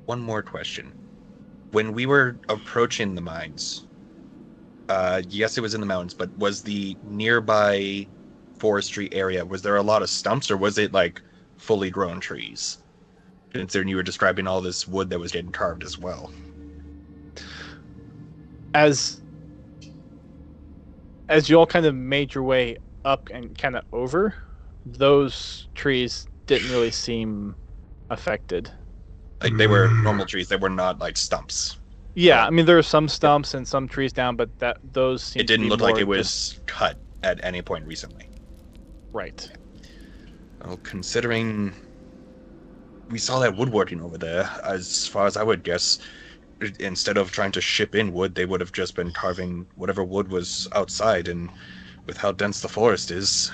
One more question. When we were approaching the mines, yes, it was in the mountains, but was the nearby forestry area, was there a lot of stumps, or was it like fully grown trees? Considering you were describing all this wood that was getting carved as well. As you all kind of made your way up and kind of over, those trees didn't really seem affected. Like they were normal trees, they were not like stumps. Yeah, I mean there are some stumps and some trees down, but those seem it didn't to be look like more it was cut at any point recently. Right. Well, considering we saw that woodworking over there, as far as I would guess, instead of trying to ship in wood, they would have just been carving whatever wood was outside, and with how dense the forest is,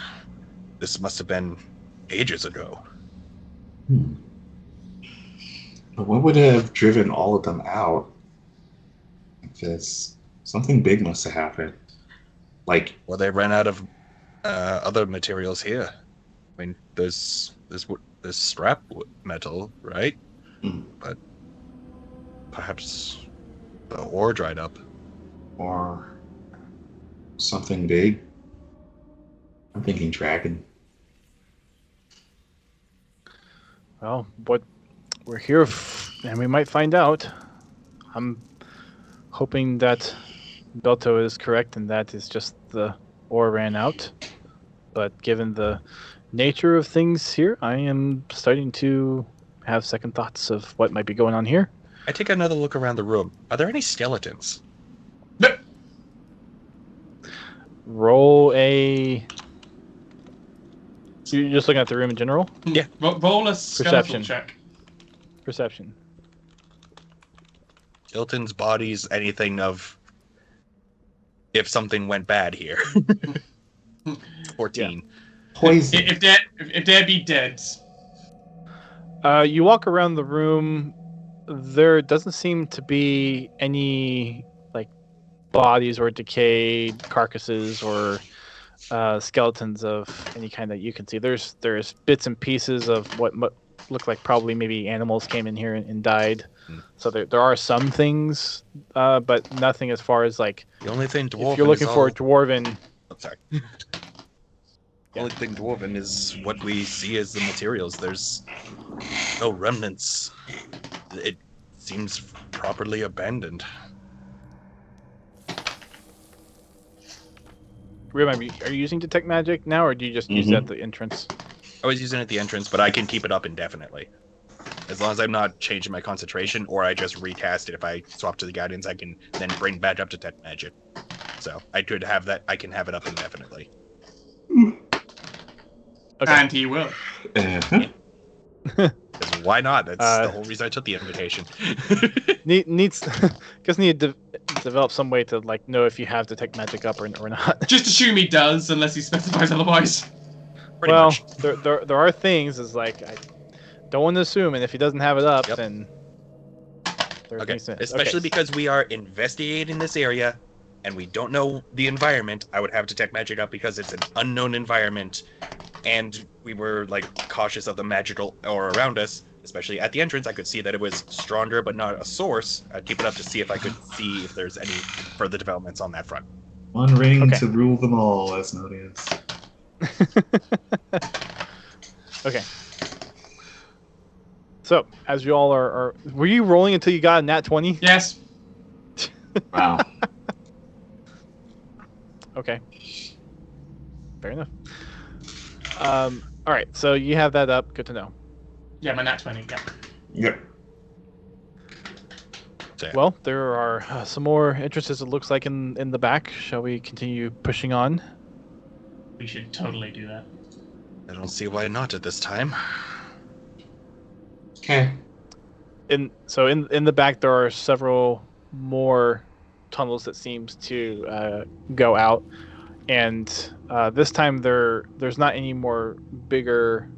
this must have been ages ago. But what would have driven all of them out? Because something big must have happened. Like, well, they ran out of other materials here. I mean, there's scrap metal, right? But perhaps the ore dried up. Or something big. I'm thinking dragon. Well, what we're here, and we might find out. I'm hoping that Belto is correct, and that is just the ore ran out. But given the nature of things here, I am starting to have second thoughts of what might be going on here. I take another look around the room. Are there any skeletons? roll a. You're just looking at the room in general? Yeah. Roll a skeletal Perception. check. Perception. Hilton's body's anything of if something went bad here. 14. Poison. If there be deads. You walk around the room. There doesn't seem to be any like bodies or decayed carcasses or skeletons of any kind that you can see. There's bits and pieces of what look like probably maybe animals came in here and died. So there are some things, but nothing as far as like. The only thing dwarven If you're looking is for all... a dwarven. I'm sorry. The only thing dwarven is what we see as the materials. There's no remnants. It seems properly abandoned. Remind me, are you using detect magic now, or do you just use it at the entrance? I was using it at the entrance, but I can keep it up indefinitely. As long as I'm not changing my concentration, or I just recast it. If I swap to the guidance, I can then bring back up detect magic. So I could have that. I can have it up indefinitely. Okay. And he will. Why not? That's the whole reason I took the invitation. Need to develop some way to like know if you have detect magic up or not. Just assume he does, unless he specifies otherwise. Pretty well, much. there are things is like I don't want to assume, and if he doesn't have it up, then there's Okay. things to- Especially okay. because we are investigating this area, and we don't know the environment. I would have detect magic up because it's an unknown environment, and we were like cautious of the magical or around us. Especially at the entrance, I could see that it was stronger, but not a source. I'd keep it up to see if I could see if there's any further developments on that front. One ring Okay. to rule them all, as known as. Okay. So, as you all are, were you rolling until you got a nat 20? Yes. Wow. Okay. Fair enough. All right, so you have that up. Good to know. Yeah, my nat 20, yeah. Yep. So, yeah. Well, there are some more entrances, it looks like, in the back. Shall we continue pushing on? We should totally do that. I don't see why not at this time. Okay. In the back, there are several more tunnels that seems to go out, and this time there's not any more bigger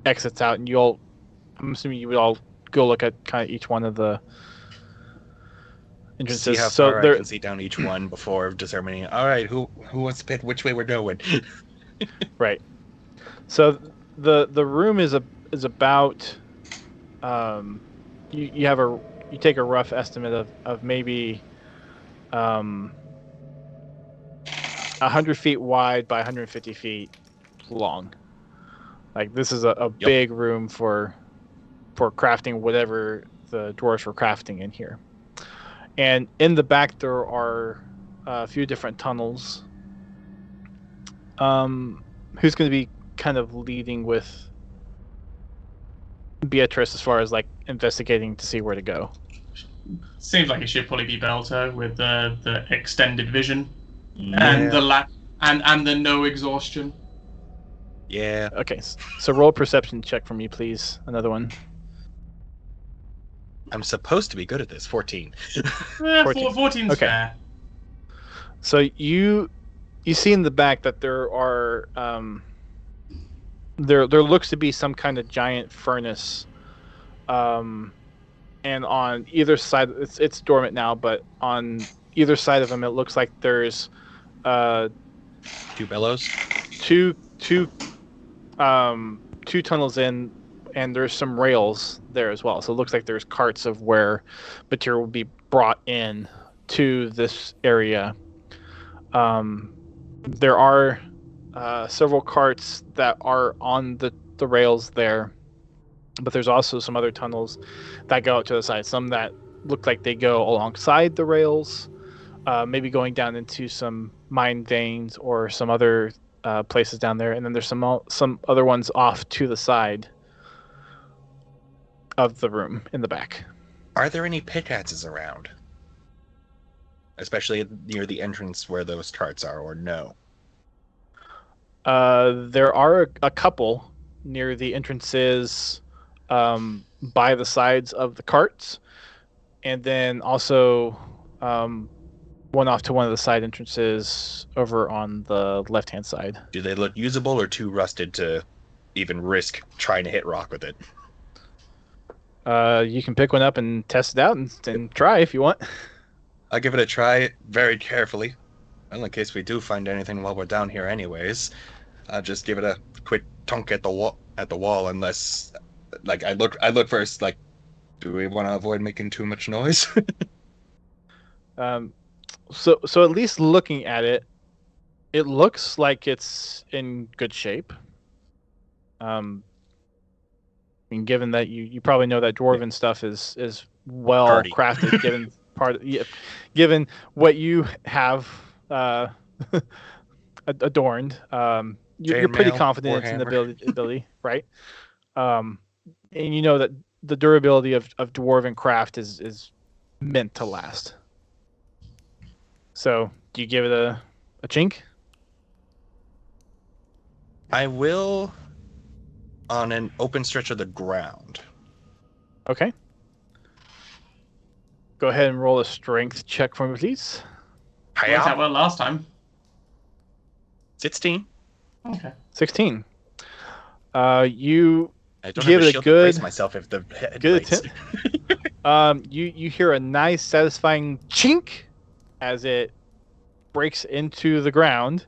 exits out, and I'm assuming you would all go look at kind of each one of the entrances. See how so far there, I can see down each one before determining. All right, who wants to pick which way we're going? right. So the room is about you take a rough estimate of maybe 100 feet wide by 150 feet long. Like this is a big room for crafting whatever the dwarves were crafting in here. And in the back there are a few different tunnels. Who's going to be kind of leading with Bietress as far as like investigating to see where to go? Seems like it should probably be Belto with the extended vision Yeah. and the and the no exhaustion. Yeah. Okay, so roll a perception check for me, please. Another one. I'm supposed to be good at this. 14. 14. 14's Okay. fair. So you see in the back that there are there looks to be some kind of giant furnace, and on either side it's dormant now, but on either side of them it looks like there's 2 bellows. two tunnels in, and there's some rails there as well. So it looks like there's carts of where material will be brought in to this area. There are several carts that are on the rails there, but there's also some other tunnels that go out to the side. Some that look like they go alongside the rails, maybe going down into some mine veins or some other places down there. And then there's some other ones off to the side of the room in the back. Are there any pickaxes around? especially near the entrance where those carts are, or no? There are a couple near the entrances, by the sides of the carts, and then also one off to one of the side entrances over on the left-hand side. Do they look usable or too rusted to even risk trying to hit rock with it? You can pick one up and test it out and try if you want. I'll give it a try very carefully. Well, in case we do find anything while we're down here anyways, I'll just give it a quick tunk at the wall unless, like, I look first, like, do we want to avoid making too much noise? So at least looking at it, it looks like it's in good shape. I mean, given that you probably know that dwarven stuff is well Hardy. crafted, given what you have adorned, you're pretty Chainmail, confident in the Warhammer. ability, right? And you know that the durability of dwarven craft is meant to last. So, do you give it a chink? I will on an open stretch of the ground. Okay. Go ahead and roll a strength check for me, please. Worked out well last time. 16. Okay. 16. You I don't give have a it a shield to good- brace myself if the head good breaks. you hear a nice, satisfying chink as it breaks into the ground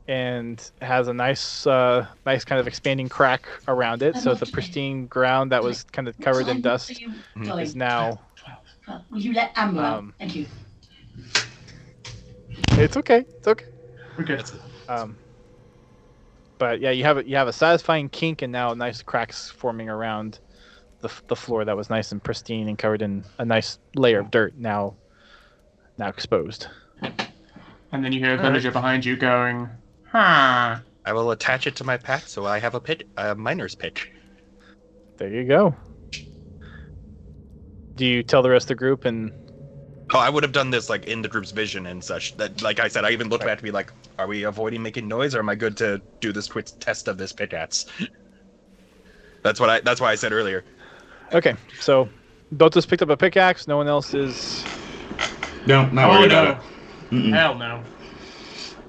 and has a nice kind of expanding crack around it. So the pristine ground that was kind of covered in dust is now. Will you let Amber? Thank you. It's okay. It's okay. We're good. But yeah, you have a satisfying kink and now nice cracks forming around the floor that was nice and pristine and covered in a nice layer of dirt now exposed. And then you hear a villager behind you going, "Huh." I will attach it to my pack so I have a miner's pick. There you go. Do you tell the rest of the group and? Oh, I would have done this like in the group's vision and such. That, like I said, I even looked back to be like, are we avoiding making noise, or am I good to do this quick test of this pickaxe? That's why I said earlier. Okay, so Dota's picked up a pickaxe. No one else is. No, not Oh worried no. about it. Mm-mm. Hell no.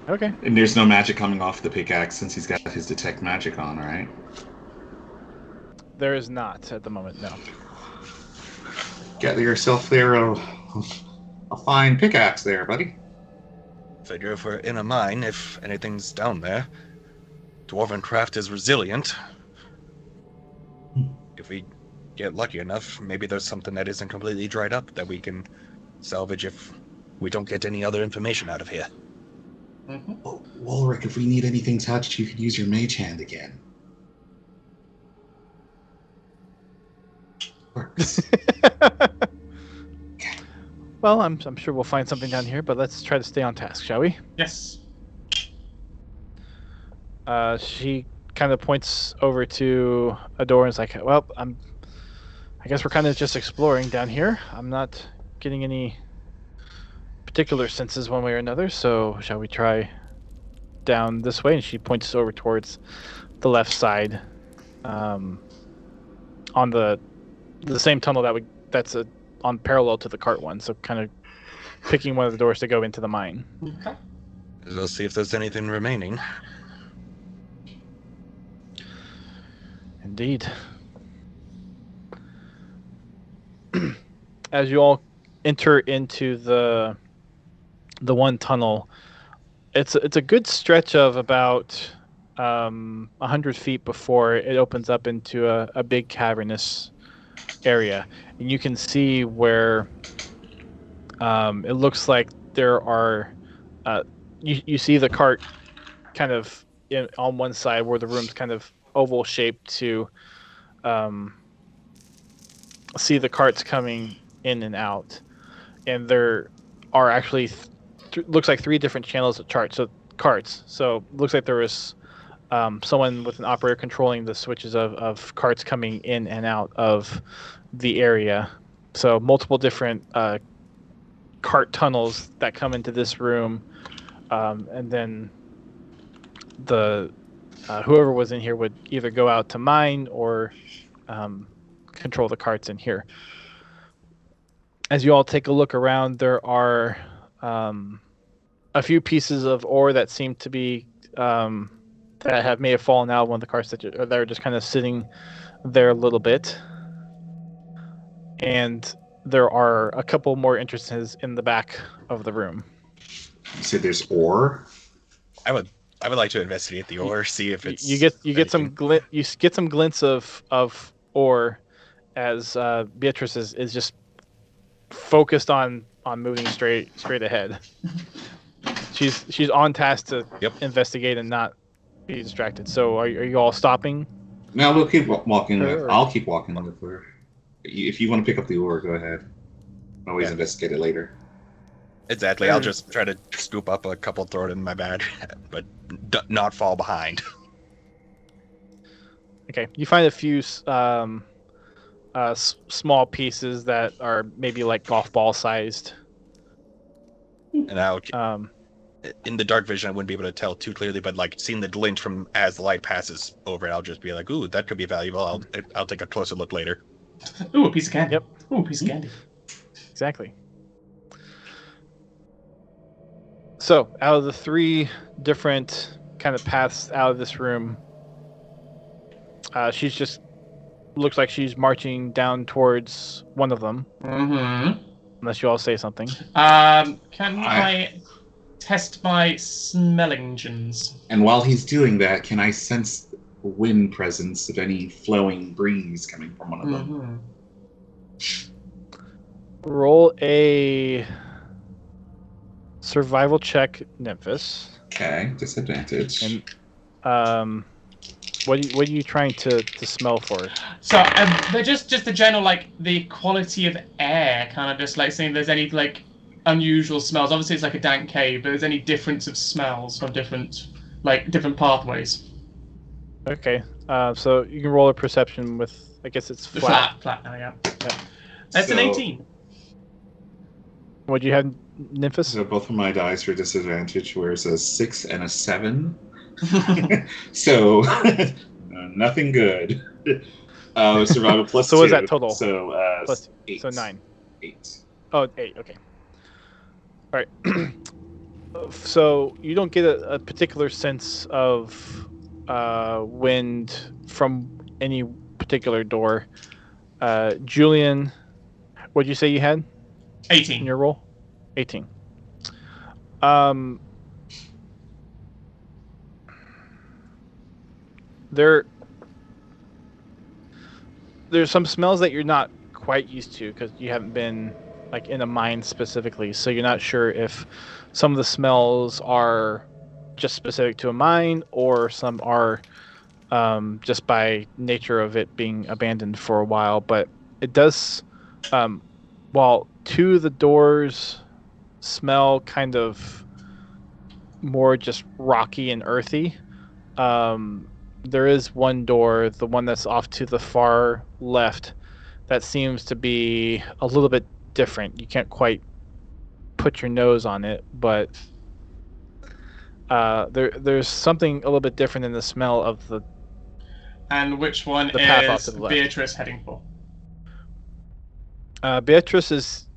Okay. And there's no magic coming off the pickaxe since he's got his detect magic on, right? There is not at the moment. No. Get yourself there a fine pickaxe there, buddy. Figure if we're in a mine, if anything's down there, dwarven craft is resilient. If we get lucky enough, maybe there's something that isn't completely dried up that we can salvage if we don't get any other information out of here. Oh, Walrick, if we need anything touched, you could use your mage hand again. Works. Well, I'm sure we'll find something down here, but let's try to stay on task, shall we? Yes. She kind of points over to a door and is like, "Well, I guess we're kind of just exploring down here. I'm not getting any particular senses one way or another, so shall we try down this way?" And she points over towards the left side, on the same tunnel that's on parallel to the cart one, so kind of picking one of the doors to go into the mine. Okay. We'll see if there's anything remaining. Indeed. As you all enter into the one tunnel, it's a good stretch of about 100 feet before it opens up into a big cavernous area, and you can see where it looks like there are you see the cart kind of on one side where the room's kind of oval shaped to see the carts coming in and out, and there are actually looks like 3 different channels of carts. So looks like there was someone with an operator controlling the switches of carts coming in and out of the area. So multiple different cart tunnels that come into this room, and then the whoever was in here would either go out to mine or control the carts in here. As you all take a look around, there are a few pieces of ore that seem to be that may have fallen out of one of the carts that are just kind of sitting there a little bit. And there are a couple more entrances in the back of the room. You said there's ore? I would like to investigate the ore, see if it's you get some glints of ore as Bietress is just focused on moving straight ahead. She's on task to investigate and not be distracted. So are you all stopping? No, we'll keep walking. Her, or- I'll keep walking with her. If you want to pick up the ore, go ahead. Always investigate it later. Exactly. I'll just try to scoop up a couple, throw it in my bag, but not fall behind. Okay, you find a few small pieces that are maybe like golf ball sized. And I'll, Um, in the dark vision, I wouldn't be able to tell too clearly, but like seeing the glint from as the light passes over it, I'll just be like, "Ooh, that could be valuable." I'll take a closer look later. Ooh, a piece of candy. Yep. Ooh, a piece of candy. Exactly. So, out of the 3 different kind of paths out of this room, she's just looks like she's marching down towards one of them. Mm-hmm. Unless you all say something. Can I test my smell-engines? And while he's doing that, can I sense the wind presence of any flowing breeze coming from one of them? Roll a survival check, Nymphis. Okay, disadvantage. And what are you trying to smell for? So they're just the general, like, the quality of air, kind of just like seeing if there's any like unusual smells. Obviously it's like a dank cave, but there's any difference of smells from different pathways. Okay, so you can roll a perception with, I guess it's flat. Flat now, yeah. That's an 18. What do you have, Nymphis? So both of my dice are disadvantage, whereas a 6 and a 7. So nothing good. Survival plus so 2. what is that total? So Plus 8. So 9. 8. Oh, 8. Okay. All right. So you don't get a particular sense of wind from any particular door. Julian, what did you say you had 18. in your roll? 18. There's some smells that you're not quite used to because you haven't been like in a mine specifically, so you're not sure if some of the smells are just specific to a mine or some are just by nature of it being abandoned for a while. But it does, while 2 of the doors smell kind of more just rocky and earthy, there is one door, the one that's off to the far left, that seems to be a little bit different. You can't quite put your nose on it, but there's something a little bit different in the smell of the. And which one path off is to the left. Beatrice heading for? Beatrice is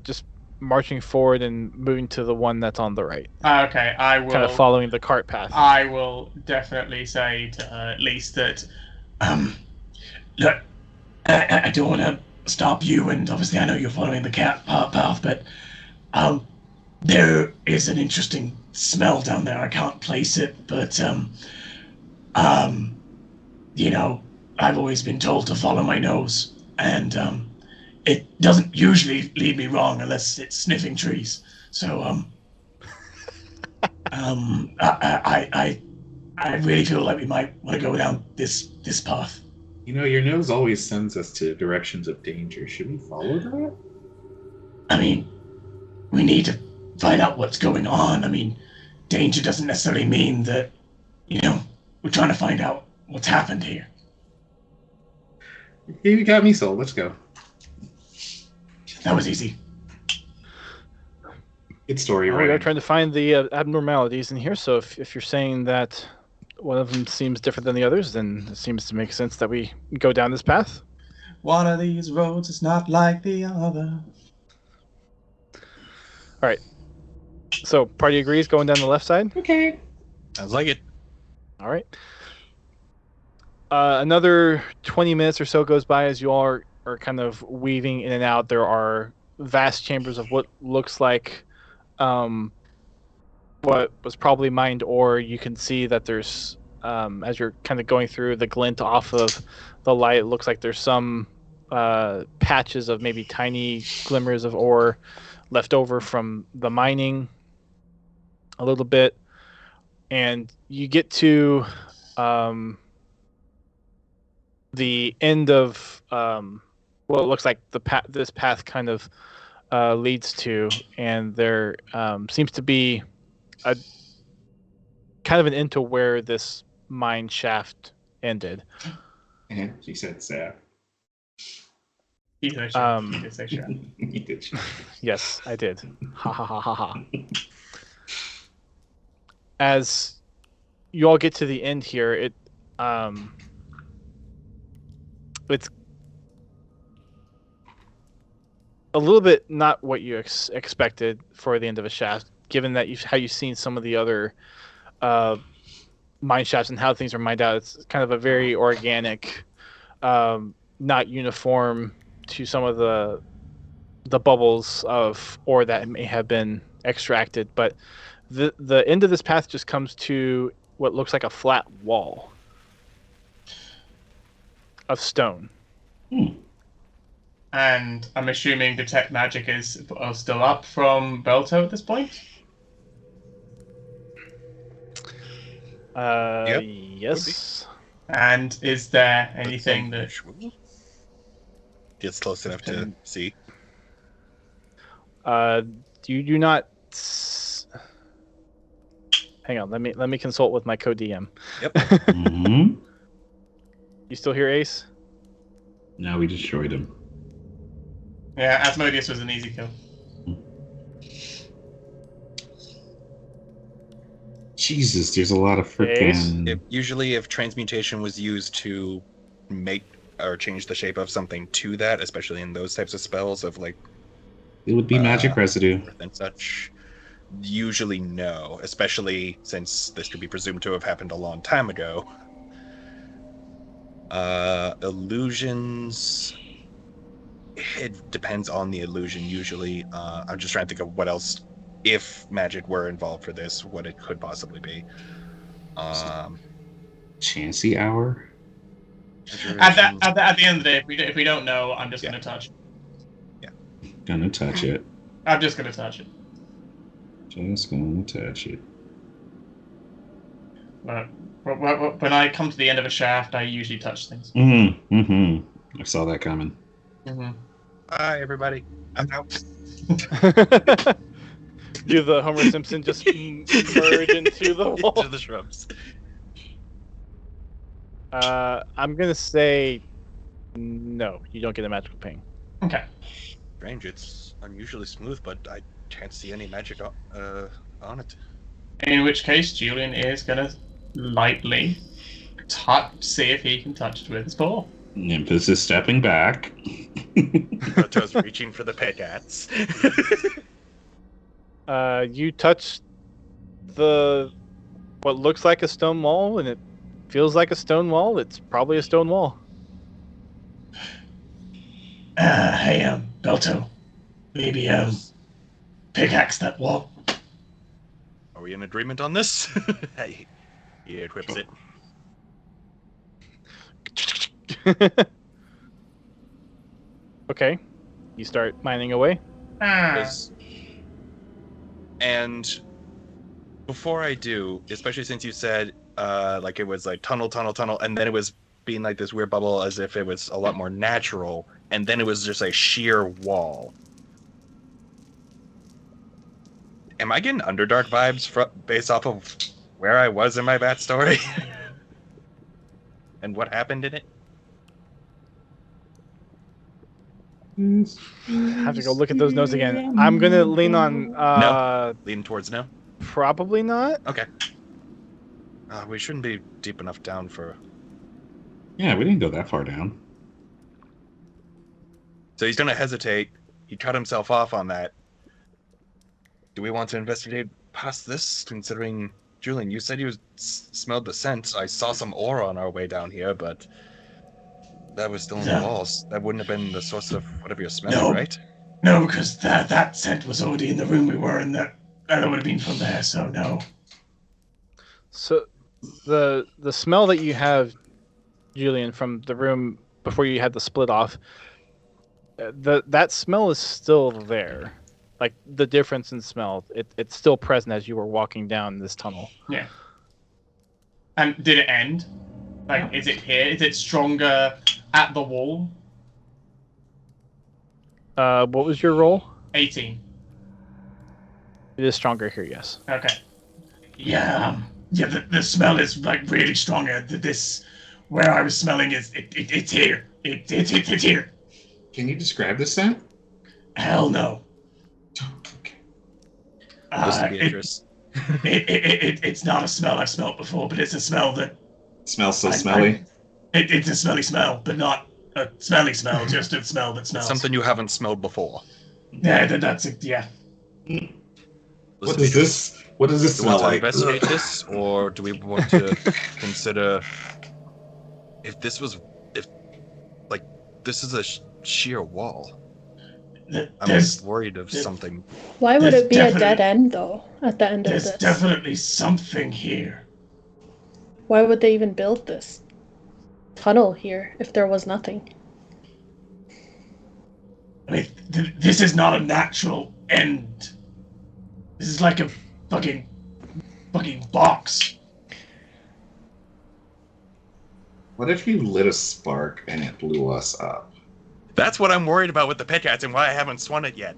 just marching forward and moving to the one that's on the right. Okay, I will. Kind of following the cart path. I will definitely say to her at least that. Look, I don't want to stop you, and obviously I know you're following the cat path, but there is an interesting smell down there. I can't place it, but you know, I've always been told to follow my nose, and it doesn't usually lead me wrong unless it's sniffing trees. So I really feel like we might want to go down this path. You know, your nose always sends us to directions of danger. Should we follow that? I mean, we need to find out what's going on. I mean, danger doesn't necessarily mean that, you know, we're trying to find out what's happened here. You got me sold. Let's go. That was easy. It's story We are writing. trying to find the abnormalities in here. So if you're saying that one of them seems different than the others, then it seems to make sense that we go down this path. One of these roads is not like the other. All right. So party agrees going down the left side. Okay. Sounds like it. All right. Another 20 minutes or so goes by as you all are kind of weaving in and out. There are vast chambers of what looks like what was probably mined ore. You can see that there's, as you're kind of going through the glint off of the light, it looks like there's some patches of maybe tiny glimmers of ore left over from the mining a little bit. And you get to the end of what looks like this path kind of leads to, and there seems to be a kind of an end to where this mine shaft ended. And she said sad. He did say sure. He did. Yes, I did. Ha ha ha ha ha. As you all get to the end here, it's a little bit not what you expected for the end of a shaft, given that how you've seen some of the other mine shafts and how things are mined out. It's kind of a very organic, not uniform to some of the bubbles of ore that may have been extracted. But the end of this path just comes to what looks like a flat wall of stone. And I'm assuming detect magic is still up from Belto at this point? Yes. And is there anything that... Gets close enough to see. You do not... Hang on, let me consult with my co-DM. Yep. Mm-hmm. You still hear Ace? No, we destroyed him. Yeah, Asmodeus was an easy kill. Jesus, there's a lot of freaking. Usually, if transmutation was used to make or change the shape of something to that, especially in those types of spells of like, It would be magic residue. and such, usually no. Especially since this could be presumed to have happened a long time ago. Illusions. It depends on the illusion. Usually, I'm just trying to think of what else, if magic were involved for this, what it could possibly be. Chancy hour. At the end of the day, if we don't know, I'm just going to touch it. Gonna touch it. I'm just going to touch it. Just gonna touch it. When I come to the end of a shaft, I usually touch things. Mm-hmm. I saw that coming. Mm-hmm. Hi, everybody. I'm out. Do the Homer Simpson just merge into the wall? Into the shrubs. I'm gonna say no. You don't get a magical ping. Okay. Strange. It's unusually smooth, but I can't see any magic on it. In which case, Julian is going to lightly see if he can touch it with his paw. Nimbus is stepping back. Proto's reaching for the pickaxe. You touch what looks like a stone wall, and it feels like a stone wall. It's probably a stone wall. Hey, Belto. Maybe, pickaxe that wall. Are we in agreement on this? Hey, he equips it. Okay. You start mining away. And before I do, especially since you said like it was like tunnel, and then it was being like this weird bubble as if it was a lot more natural, and then it was just a sheer wall. Am I getting Underdark vibes based off of where I was in my bat story? And what happened in it? Have to go look at those notes again. I'm gonna lean on. No. Lean towards no? Probably not. Okay. We shouldn't be deep enough down for... Yeah, we didn't go that far down. So he's going to hesitate. He cut himself off on that. Do we want to investigate past this, considering... Julian, you said you smelled the scent. I saw some aura on our way down here, but... That was still in the walls. That wouldn't have been the source of whatever you're smelling, right? No, because that scent was already in the room we were in. That would have been from there, so no. So, the smell that you have, Julian, from the room before you had the split off, that smell is still there. Like, the difference in smell, it's still present as you were walking down this tunnel. Yeah. And did it end? Like, is it here? Is it stronger at the wall? What was your roll? 18. It is stronger here, yes. Okay. Yeah, the smell is like really strong. This, where I was smelling it's here. It's here. Can you describe this scent? Hell no. Okay. Listen, Bietress. It's not a smell I've smelled before, but it's a smell that Smells so smelly. it's a smelly smell, but not a smelly smell, just a smell that smells. Something you haven't smelled before. Yeah, that's it. Yeah. What is this? What does this Do we smell want to like? investigate this, or do we want to consider if this is a sheer wall? I'm worried of something. Why would There's it be a dead definitely- end, though, at the end of There's this? definitely something here. Why would they even build this tunnel here if there was nothing? I mean, this is not a natural end. This is like a fucking box. What if you lit a spark and it blew us up? That's what I'm worried about with the pickaxe and why I haven't swung it yet.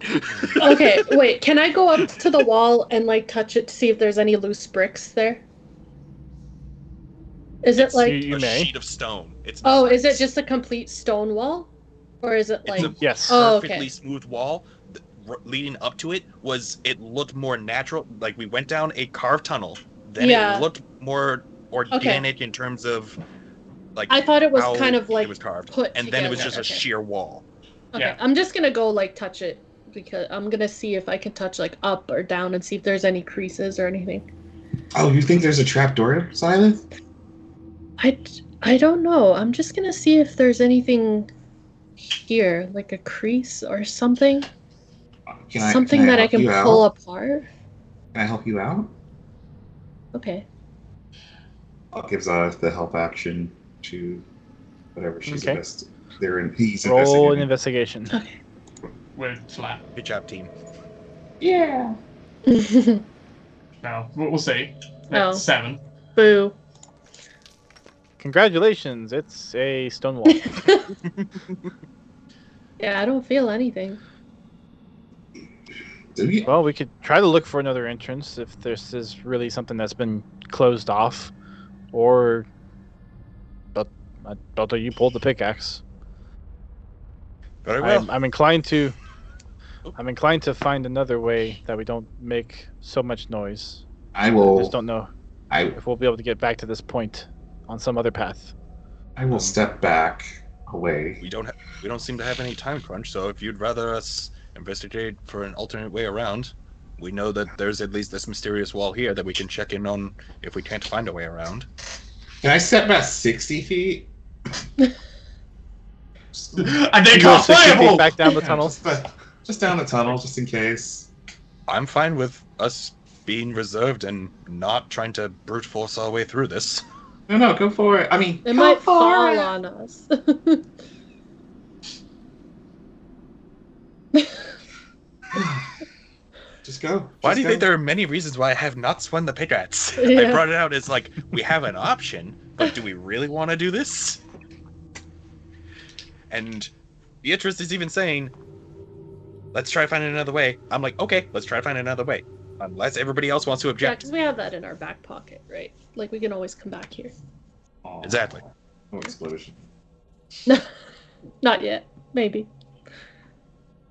Okay, wait, can I go up to the wall and, like, touch it to see if there's any loose bricks there? Is it like... You a may. sheet of stone. It's Oh, not is it bricks. just a complete stone wall? Or is it like... It's a Yes. Oh, perfectly okay. smooth wall. Leading up to it it looked more natural. Like we went down a carved tunnel. Then Yeah. it looked more organic in terms of like I thought it was how kind of like it was carved. put And then it was together, just a okay. sheer wall. Okay, Yeah. I'm just gonna go, like, touch it. Because I'm gonna see if I can touch, like, up or down and see if there's any creases or anything. Oh, you think there's a trapdoor, Silas? I don't know. I'm just gonna see if there's anything here, like a crease or something. Something that I help can you pull out? apart. Can I help you out? Okay. I'll give the help action to whatever she's Okay. he's Roll an investigating. investigation. Okay. We're flat. Good job, team. Yeah. No, we'll see. Oh. 7. Boo. Congratulations, it's a stone wall. Yeah, I don't feel anything. Do you? Well, we could try to look for another entrance if this is really something that's been closed off, or Belto, you pulled the pickaxe. Very well. I'm inclined to find another way that we don't make so much noise. I I will. just don't know if we'll be able to get back to this point on some other path. I will step back away. We don't seem to have any time crunch, so if you'd rather us investigate for an alternate way around, we know that there's at least this mysterious wall here that we can check in on if we can't find a way around. Can I step back 60 feet? And they You go cast 60 feet fireball! back down the tunnel. Just down the tunnel, just in case. I'm fine with us being reserved and not trying to brute force our way through this. No, go for it. I mean, It go might for fall it. on us. Just go. Why Just do you go. think there are many reasons why I have not swung the pickaxe? I Yeah. brought it out as like, we have an option, but do we really want to do this? And Bietress is even saying, let's try finding another way. I'm like, okay, let's try finding another way. Unless everybody else wants to Yeah, object. because we have that in our back pocket, right? Like, we can always come back here. Aw, Exactly. no explosion. Not yet. Maybe.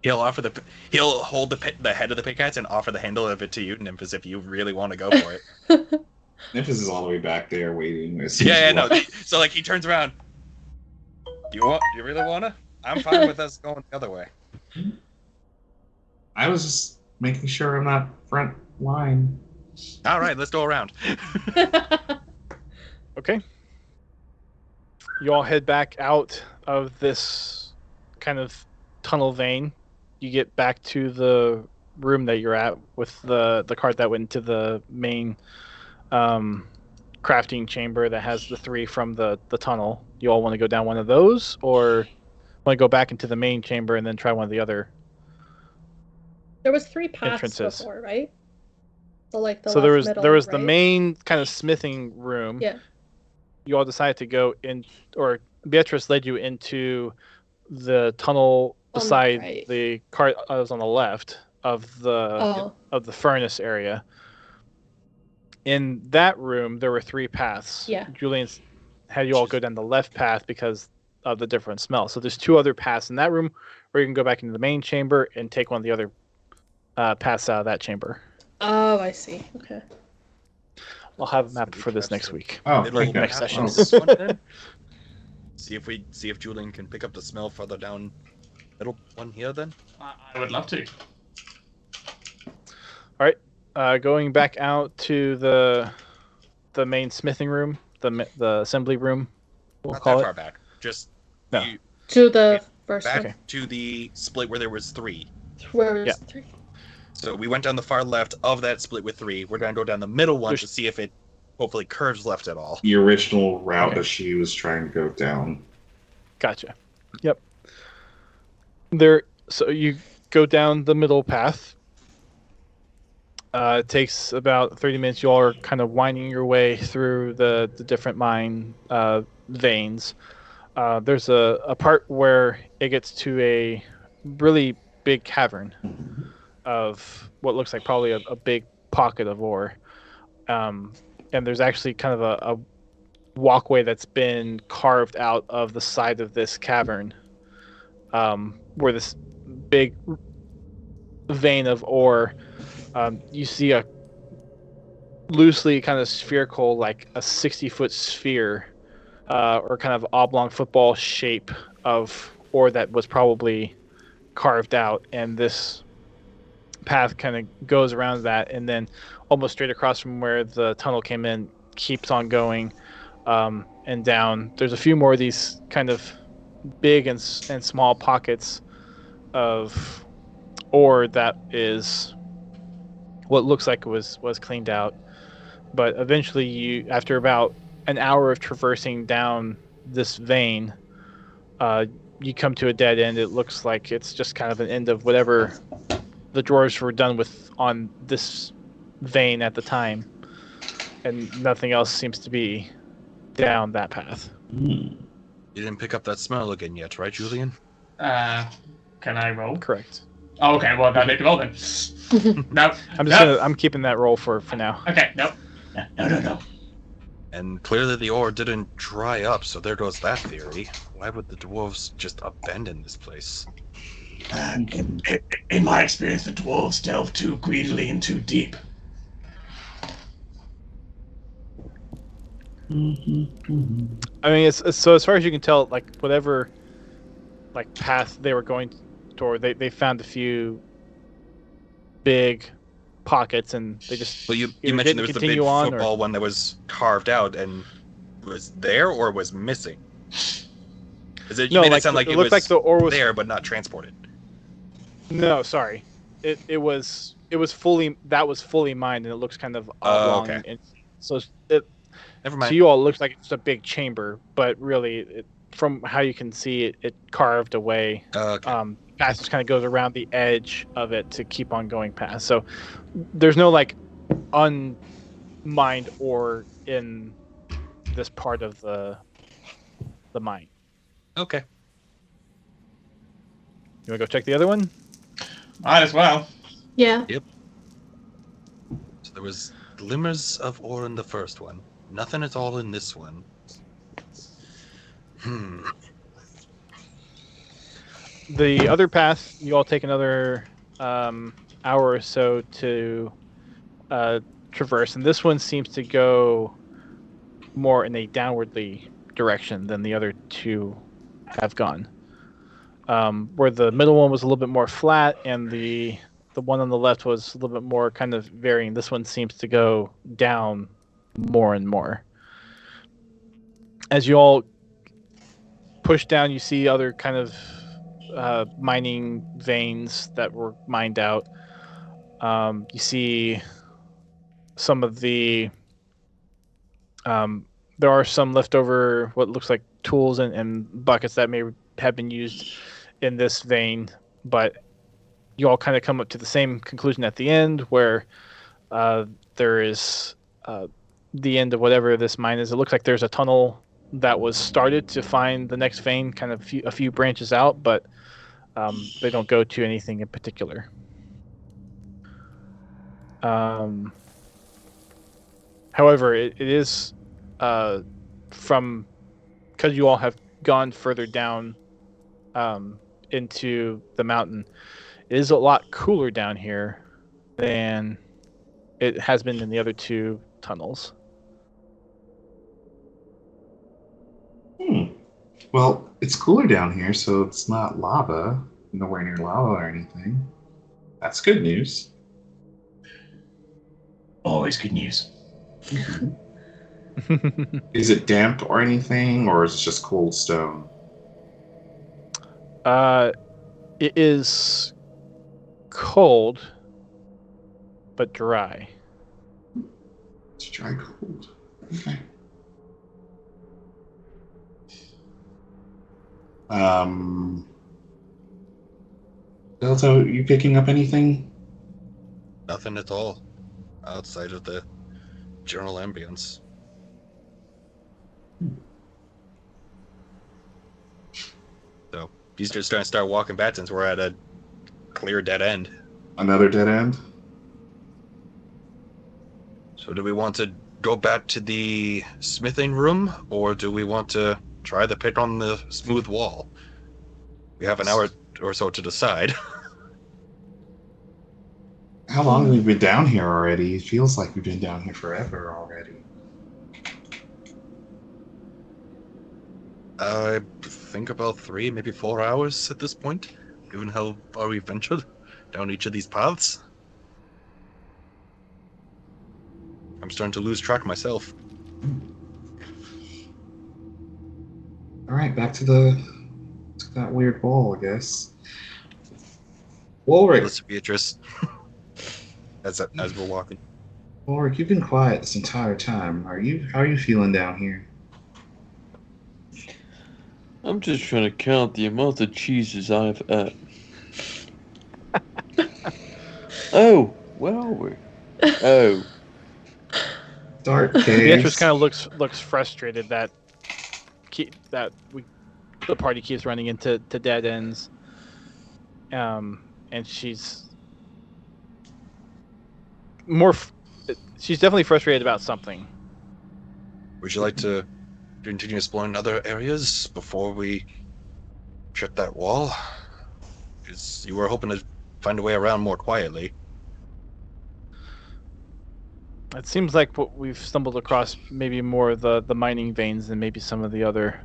He'll hold the head of the pickaxe and offer the handle of it to you, Nymphis, if you really want to go for it. Nymphis is all the way back there waiting. Yeah, no. So like he turns around. Do you really wanna? I'm fine with us going the other way. I was just making sure I'm not front line. All right, let's go around. Okay. You all head back out of this kind of tunnel vein. You get back to the room that you're at with the cart that went into the main crafting chamber that has the 3 from the tunnel. You all want to go down one of those, or want to go back into the main chamber and then try one of the other? There was 3 paths Entrances. before, right? So like the So there left, was middle, the right? main kind of smithing room. Yeah. You all decided to go in, or Bietress led you into the tunnel On the beside right. the cart. Was on the left of the furnace area. In that room, there were 3 paths. Yeah. Julian had you all go down the left path because of the different smell. So there's 2 other paths in that room, or you can go back into the main chamber and take one of the other paths out of that chamber. Oh, I see. Okay. I'll have a map for this next week. Oh, Middle okay. next path session. on this one, then. See if Julian can pick up the smell further down middle one here then. I would love to. Going back out to the main smithing room, the assembly room, we'll Not call that it. far back. Just No. To the first back one. to the split where there was 3. Where was Yeah. 3? So we went down the far left of that split with 3. We're gonna go down the middle one to see if it hopefully curves left at all. The original route Okay. that she was trying to go down. Gotcha. Yep. So you go down the middle path. It takes about 30 minutes. You all are kind of winding your way through the different mine veins. There's a part where it gets to a really big cavern of what looks like probably a big pocket of ore. And there's actually kind of a walkway that's been carved out of the side of this cavern, where this big vein of ore, you see a loosely kind of spherical, like a 60-foot sphere, or kind of oblong football shape of ore that was probably carved out, and this path kind of goes around that, and then almost straight across from where the tunnel came in keeps on going, and down. There's a few more of these kind of big and small pockets of ore that is what looks like it was cleaned out, but eventually you, after about an hour of traversing down this vein, you come to a dead end. It looks like it's just kind of an end of whatever the drawers were done with on this vein at the time, and nothing else seems to be down that path. You didn't pick up that smell again yet, right, Julian? Can I roll? Correct. Oh, okay. Well, then make the roll then. No. I'm keeping that roll for now. Okay. Nope. No. And clearly the ore didn't dry up, so there goes that theory. Why would the dwarves just abandon this place? In my experience, the dwarves delve too greedily and too deep. I mean, it's so as far as you can tell, like whatever, like path they were going toward, they found a few big pockets, and they just. Well, you either mentioned there didn't was the big continue on, or- football one that was carved out and was there or was missing. You No, made like, it sound like it it looked was like the ore was there but not transported. No, sorry. It was fully mined, and it looks kind of oblong. Okay. And so it. Never So mind. you all look like it's a big chamber, but really, from how you can see it carved away. Okay. Passage kind of goes around the edge of it to keep on going past. So there's no like unmined ore in this part of the mine. Okay. You want to go check the other one? Might as well. Yeah. So there was glimmers of ore in the first one. Nothing at all in this one. The other path, you all take another hour or so to traverse, and this one seems to go more in a downwardly direction than the other two have gone. Where the middle one was a little bit more flat, and the one on the left was a little bit more kind of varying. This one seems to go down more and more. As you all push down, you see other kind of mining veins that were mined out. You see some of the there are some leftover what looks like tools and buckets that may have been used in this vein, but you all kind of come up to the same conclusion at the end, where there is the end of whatever this mine is. It looks like there's a tunnel that was started to find the next vein, kind of a few branches out, but they don't go to anything in particular. However, it is from, because you all have gone further down into the mountain, it is a lot cooler down here than it has been in the other two tunnels. Well, it's cooler down here, so it's not lava. Nowhere near lava or anything. That's good news. Always good news. Is it damp or anything, or is it just cold stone? It is cold, but dry. It's dry cold. Okay. Delta, are you picking up anything? Nothing at all outside of the general ambience. So he's just trying to start walking back since we're at a clear dead end. Another dead end? So do we want to go back to the smithing room, or do we want to try the pit on the smooth wall? We have an hour or so to decide. How long have we been down here already? It feels like we've been down here forever already. I think about 3, maybe 4 hours at this point, given how far we've ventured down each of these paths. I'm starting to lose track myself. All right, back to that weird wall, I guess. Ulrich, Listen, Bietress, as we're walking. Ulrich, you've been quiet this entire time. How are you feeling down here? I'm just trying to count the amount of cheeses I've ate. Oh, where are we? Oh. Dark Beatrice caves. kind of looks frustrated that the party keeps running into dead ends, and she's definitely frustrated about something. Would you like to continue exploring other areas before we shut that wall? Because you were hoping to find a way around more quietly. It seems like what we've stumbled across maybe more of the mining veins than maybe some of the other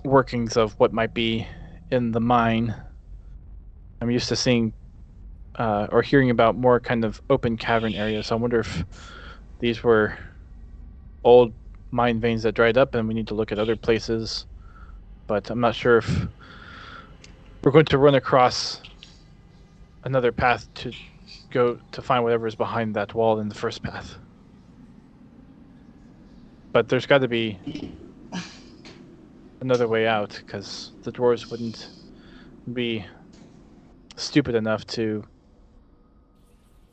workings of what might be in the mine. I'm used to seeing or hearing about more kind of open cavern areas. So I wonder if these were old mine veins that dried up and we need to look at other places. But I'm not sure if we're going to run across another path to go to find whatever is behind that wall in the first path. But there's got to be another way out, because the dwarves wouldn't be stupid enough to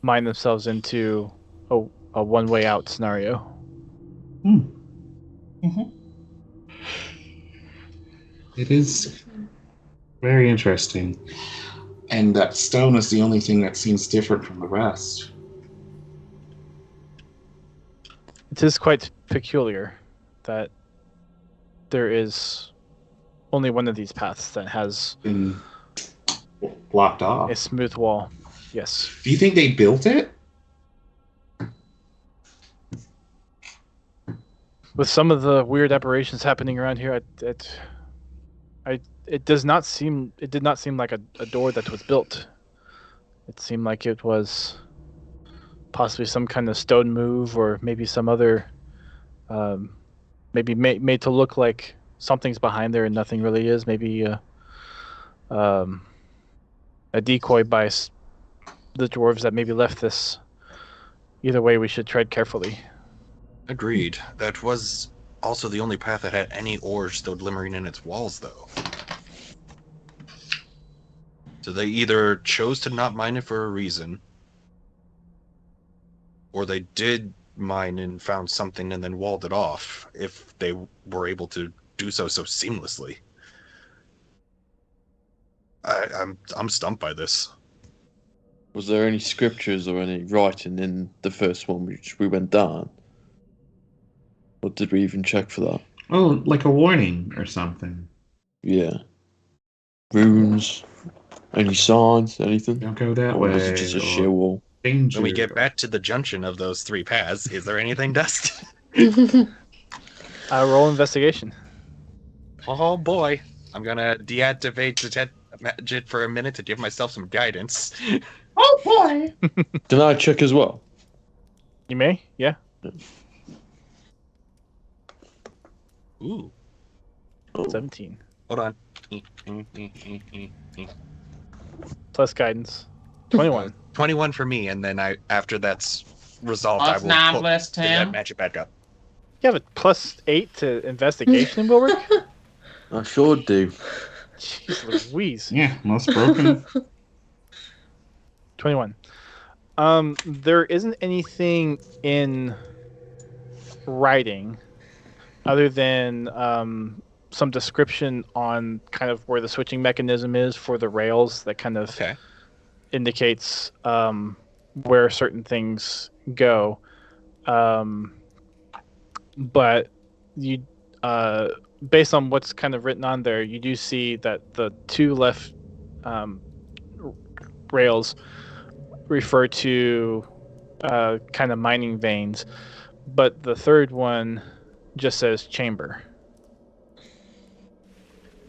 mine themselves into a one-way out scenario. It is very interesting. And that stone is the only thing that seems different from the rest. It is quite peculiar that there is only one of these paths that has Been blocked off. a smooth wall. Yes. Do you think they built it? With some of the weird aberrations happening around here, it did not seem like a door that was built. It seemed like it was possibly some kind of stone move, or maybe some other, maybe made to look like something's behind there and nothing really is. Maybe a decoy by the dwarves that maybe left this. Either way, we should tread carefully. Agreed. That was also the only path that had any ores still glimmering in its walls, though. So they either chose to not mine it for a reason, or they did mine and found something and then walled it off, if they were able to do so seamlessly. I'm stumped by this. Was there any scriptures or any writing in the first one which we went down? Or did we even check for that? Oh, like a warning or something. Yeah. Runes? Any signs? Anything? Don't go that Or way. was it just a or sheer wall? Danger. When we get back to the junction of those three paths, is there anything, Dust? Roll investigation. Oh boy. I'm gonna deactivate the magic for a minute to give myself some guidance. Oh boy! Can I check as well? You may, yeah. Ooh. 17 Hold on. plus guidance. 21. 21 for me, and then after that's resolved, That's I will pull numberless, the Tim. magic back up. You have a +8 to investigation, Wilbur? I sure do. Jeez Louise. Yeah, most broken. 21. There isn't anything in writing other than some description on kind of where the switching mechanism is for the rails that kind of Okay. indicates where certain things go. But you, based on what's kind of written on there, you do see that the two left rails refer to kind of mining veins, but the third one just says chamber.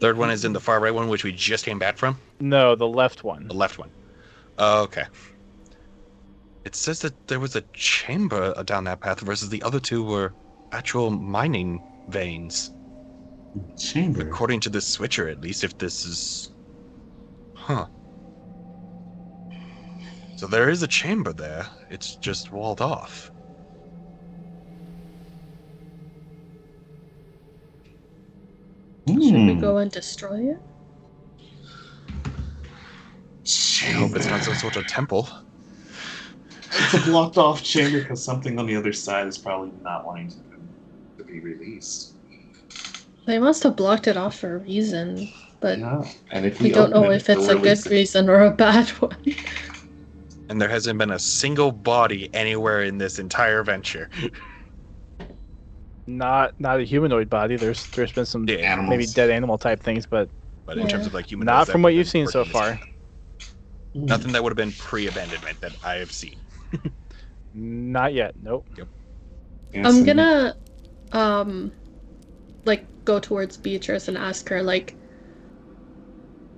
Third one is in the far right one, which we just came back from. No, the left one. The left one. Oh, okay. It says that there was a chamber down that path versus the other two were actual mining veins. Chamber. According to the switcher, at least, if this is... Huh. So there is a chamber there. It's just walled off. Should we go and destroy it? I hope it's not some sort of temple. It's a blocked off chamber because something on the other side is probably not wanting to be released. They must have blocked it off for a reason, but Yeah. And if we don't know open it, if it's they'll a good release it. reason or a bad one. And there hasn't been a single body anywhere in this entire venture. Not a humanoid body. There's been some Yeah, animals. maybe dead animal type things, but But in Yeah. terms of like human, not that from what would've you've been seen so pretty far. easy. Nothing that would have been pre-abandonment that I have seen. Not yet. Nope. Yeah, I'm so- gonna like go towards Beatrice and ask her like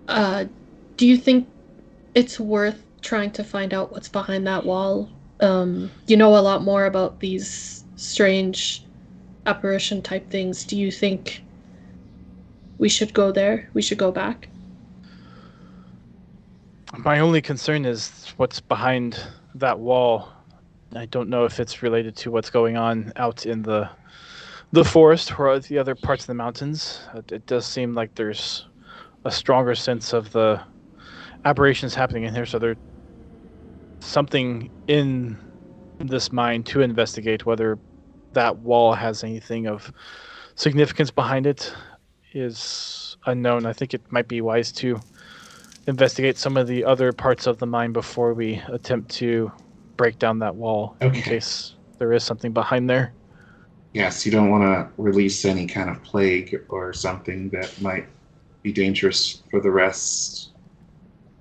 do you think it's worth trying to find out what's behind that wall? You know a lot more about these strange apparition type things. Do you think we should go there? We should go back? My only concern is what's behind that wall. I don't know if it's related to what's going on out in the forest or the other parts of the mountains. It does seem like there's a stronger sense of the aberrations happening in here, so there's something in this mine to investigate. Whether that wall has anything of significance behind it is unknown. I think it might be wise to investigate some of the other parts of the mine before we attempt to break down that wall in Okay. case there is something behind there. Yes, you don't want to release any kind of plague or something that might be dangerous for the rest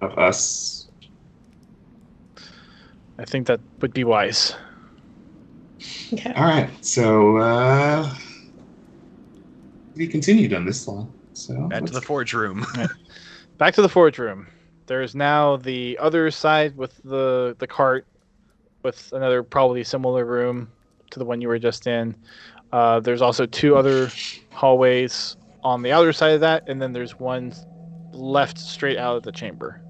of us. I think that would be wise. Okay. All right, so we continued on this one. So Back to the forge room. Back to the forge room. There's now the other side with the cart, with another probably similar room to the one you were just in. There's also two other hallways on the outer side of that, and then there's one left straight out of the chamber.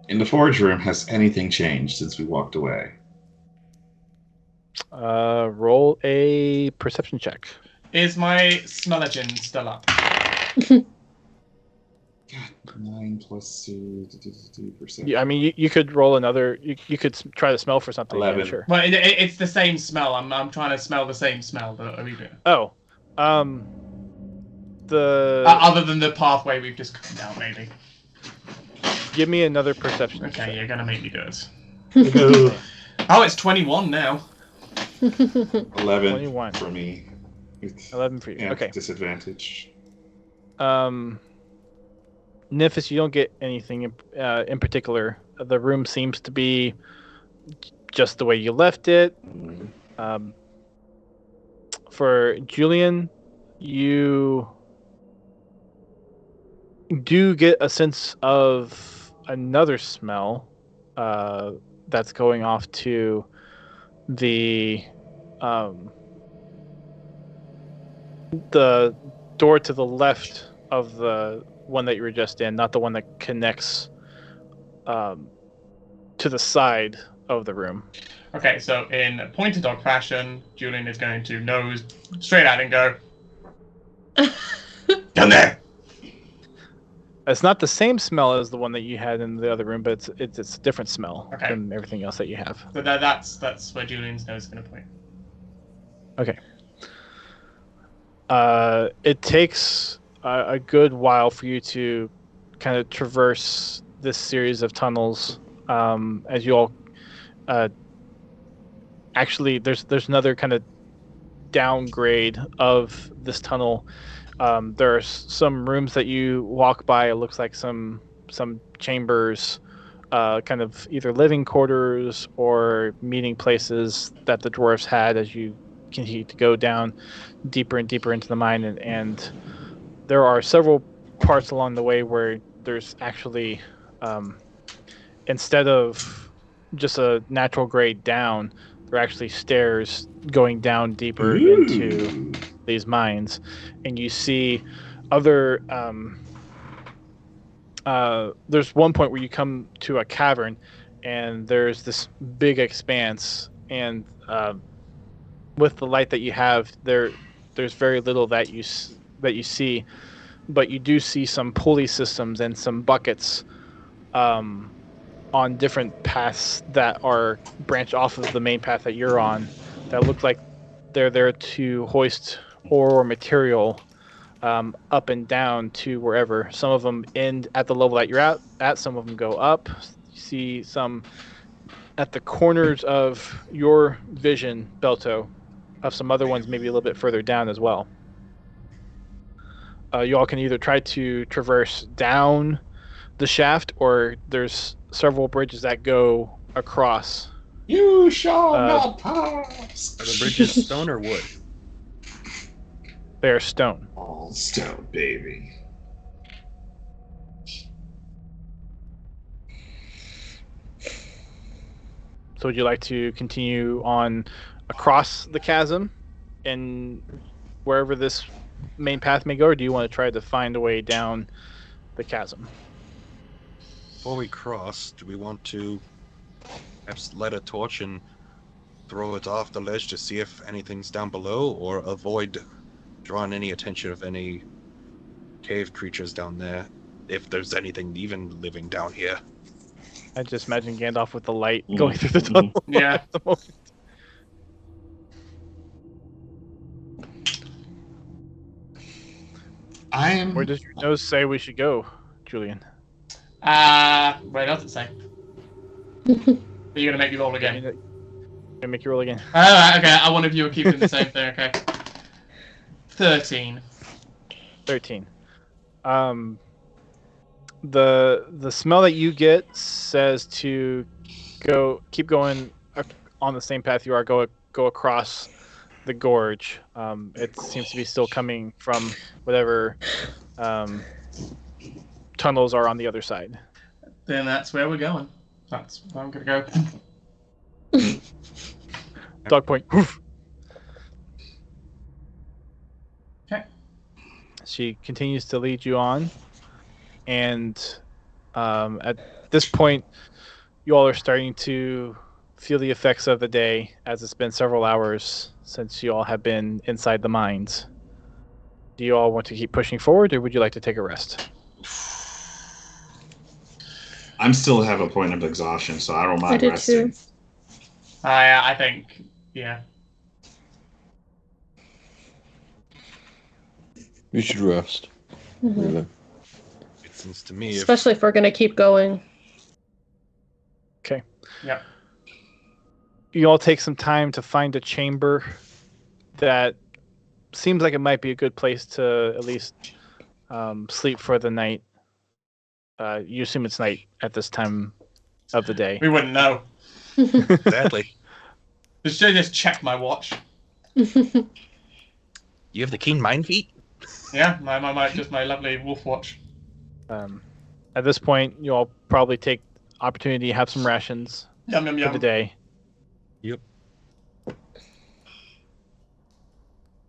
In the forge room, has anything changed since we walked away? Roll a perception check. Is my smell-agent still up? God, 9 plus 2%. Yeah, I mean, you could roll another. You could try to smell for something. 11. Yeah, sure. Well, it's the same smell. I'm trying to smell the same smell. Oh, the Other than the pathway we've just come down, maybe. give me another perception. Okay, check. you're gonna make me do it. Ugh. Oh, it's 21 now. 11 21. for me. With, 11 for you. yeah, Okay. disadvantage. Nifis, you don't get anything in particular. The room seems to be just the way you left it. For Julian, you do get a sense of another smell that's going off to the door to the left of the one that you were just in, not the one that connects to the side of the room. Okay, so in pointer dog fashion, Julian is going to nose straight out and go, Down there! It's not the same smell as the one that you had in the other room, but it's a different smell Okay. than everything else that you have. so that's where Julian's nose is going to point. Okay. It takes a good while for you to kind of traverse this series of tunnels as you all actually there's another kind of downgrade of this tunnel. There are some rooms that you walk by. It looks like some chambers, kind of either living quarters or meeting places that the dwarves had as you continue to go down deeper and deeper into the mine. And there are several parts along the way where there's actually, instead of just a natural grade down, there are actually stairs going down deeper into these mines. And you see other there's one point where you come to a cavern and there's this big expanse, and with the light that you have there's very little that you see, but you do see some pulley systems and some buckets on different paths that are branched off of the main path that you're on that look like they're there to hoist ore or material up and down to wherever. Some of them end at the level that you're at, some of them go up. You see some at the corners of your vision, Belto, of some other ones maybe a little bit further down as well. You all can either try to traverse down the shaft, or there's several bridges that go across. You shall not pass. Are the bridges stone or wood? They're stone. All stone, baby. So would you like to continue on across the chasm and wherever this main path may go, or do you want to try to find a way down the chasm? Before we cross, do we want to perhaps light a torch and throw it off the ledge to see if anything's down below, or avoid drawing any attention of any cave creatures down there, if there's anything even living down here? I just imagine Gandalf with the light going through the tunnel. Yeah. At the moment. Where does your nose say we should go, Julian? Where does it say? Are you gonna make me roll again? Gonna make you roll again. Oh, okay. I one of you are keeping the same thing. Okay. 13. 13. the smell that you get says to keep going on the same path you are. Go across the gorge. It seems to be still coming from whatever tunnels are on the other side. Then that's where we're going. That's where I'm gonna go. Dog point. Woof. Okay. She continues to lead you on, and at this point, you all are starting to feel the effects of the day, as it's been several hours since you all have been inside the mines. Do you all want to keep pushing forward, or would you like to take a rest? I'm still have a point of exhaustion, so I don't mind do resting. too. I think, yeah. You should rest. Mhm. Really. It seems to me if Especially if we're gonna keep going. Okay. Yep. You all take some time to find a chamber that seems like it might be a good place to at least sleep for the night. You assume it's night at this time of the day. We wouldn't know. exactly. Just check my watch. You have the keen mind feet? Yeah, my lovely wolf watch. At this point, you all probably take opportunity to have some rations Yum yum for the yum. day. Yep.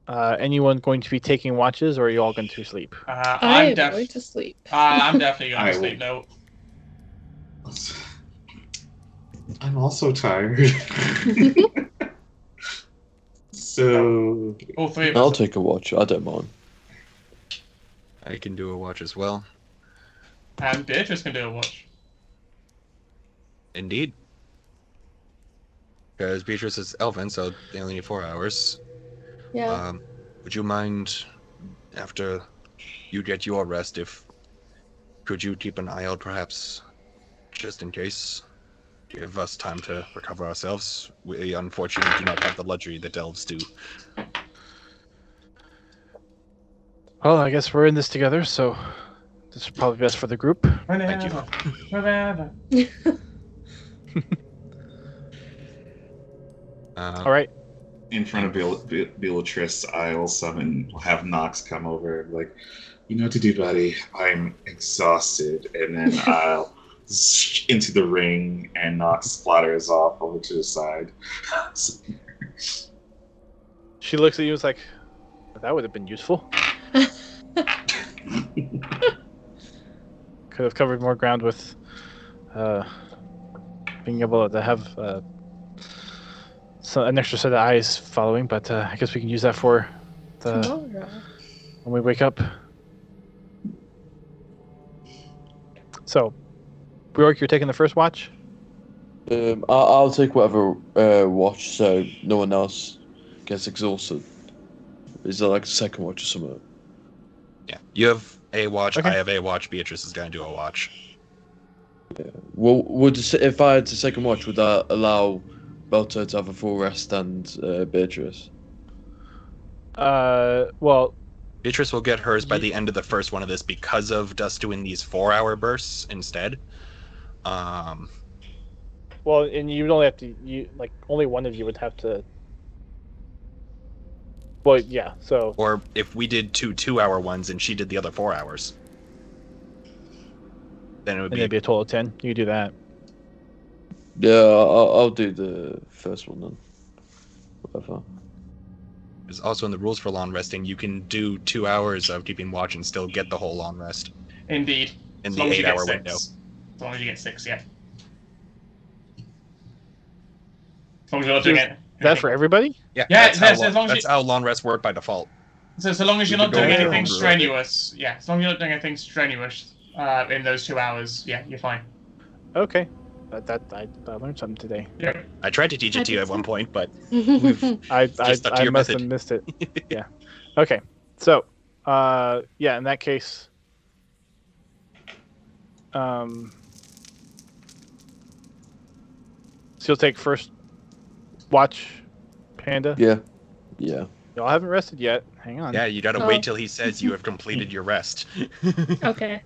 Anyone going to be taking watches, or are you all going to sleep? I'm going to sleep. I'm definitely going I to sleep. will. No. I'm also tired. So All three of I'll us. take a watch. I don't mind. I can do a watch as well. And Beatrice can do a watch. Indeed. Because Beatrice is elven, so they only need 4 hours. Yeah. Would you mind, after you get your rest, could you keep an eye out, perhaps, just in case? Give us time to recover ourselves. We unfortunately do not have the luxury that elves do. Well, I guess we're in this together, so this is probably best for the group. Thank you. Whenever. All right. in front of Bietress, I'll have Nox come over and like, you know what to do, buddy. I'm exhausted, and then I'll into the ring, and Nox splatters off over to the side. She looks at you and is like, that would have been useful. Could have covered more ground with being able to have an extra set of eyes following, but I guess we can use that for Tomorrow. when we wake up. So, Bjork, you're taking the first watch? I'll take whatever watch, so no one else gets exhausted. Is there like a second watch or something? Yeah, you have a watch. Okay. I have a watch. Beatrice is going to do a watch. Well, if I had the second watch, would that allow Belter to have a full rest and Beatrice? Well, Beatrice will get hers by the end of the first one of this because of us doing these 4-hour bursts instead. and you would only have to, only one of you would have to. Well, yeah. So. Or if we did 2-hour ones and she did the other 4 hours, then it would And it'd be a total of 10. You could do that. Yeah, I'll do the first one then. Whatever. There's also in the rules for long resting, you can do 2 hours of keeping watch and still get the whole long rest Indeed. in As the long as you get 8-hour 6. window. As long as you get 6, yeah. As long as you're not doing it. Is that for everybody? Yeah, Yeah, that's, as long as that's you- how long rests work by default. So long as you're You not can go doing with your anything own rule. strenuous, yeah. As long as you're not doing anything strenuous in those 2 hours, yeah, you're fine. Okay. I learned something today. Yeah. I tried to teach I it to you did at one too. point, but I stuck to your must method. have missed it. Yeah. Okay. So, yeah. In that case, so you'll take first watch, Panda. Yeah. Y'all haven't rested yet. Hang on. yeah, you gotta Oh. wait till he says you have completed your rest. Okay.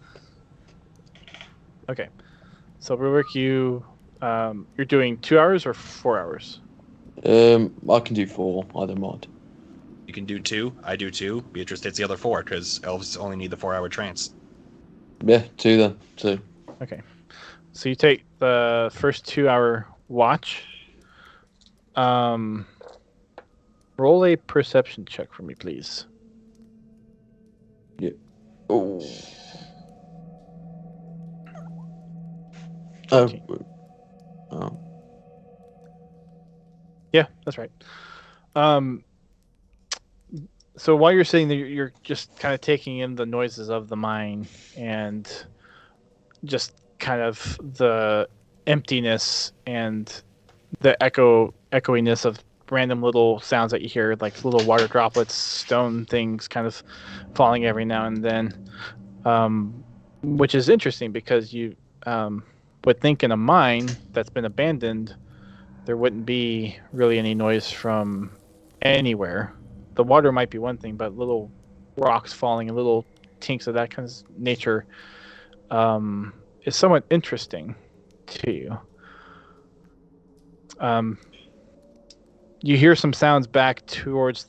Okay. So Rurik, you're doing 2 hours or 4 hours? I can do 4. I don't mind. You can do 2. I do 2. Beatrice takes the other 4 because elves only need the 4-hour trance. Yeah, 2 then. 2. Okay. So you take the first 2-hour watch. Roll a perception check for me, please. Oh. 14. Oh. Yeah, that's right. So while you're sitting there, you're just kind of taking in the noises of the mine and just kind of the emptiness and the echoiness of random little sounds that you hear, like little water droplets, stone things kind of falling every now and then, which is interesting because you would think in a mine that's been abandoned, there wouldn't be really any noise from anywhere. The water might be one thing, but little rocks falling and little tinks of that kind of nature is somewhat interesting to you. You hear some sounds back towards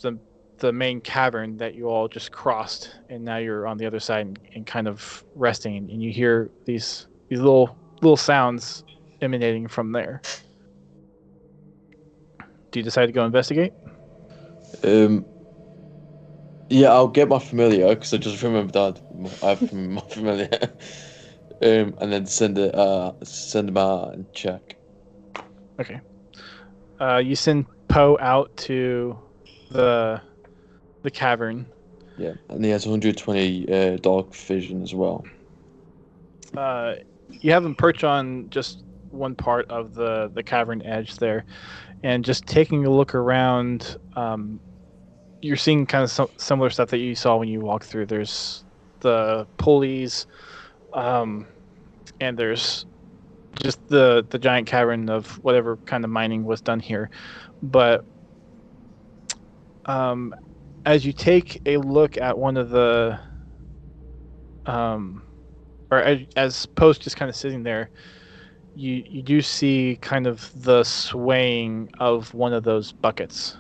the main cavern that you all just crossed, and now you're on the other side and kind of resting, and you hear these little sounds emanating from there. Do you decide to go investigate? Yeah, I'll get my familiar because I just remembered that I have my familiar. And then send them out and check. Okay. You send Poe out to the cavern. Yeah, and he has 120 dark vision as well. You have him perch on just one part of the cavern edge there, and just taking a look around. You're seeing kind of similar stuff that you saw when you walked through. There's the pulleys, and there's just the giant cavern of whatever kind of mining was done here. But as you take a look at one of the as Post just kind of sitting there, you do see kind of the swaying of one of those buckets,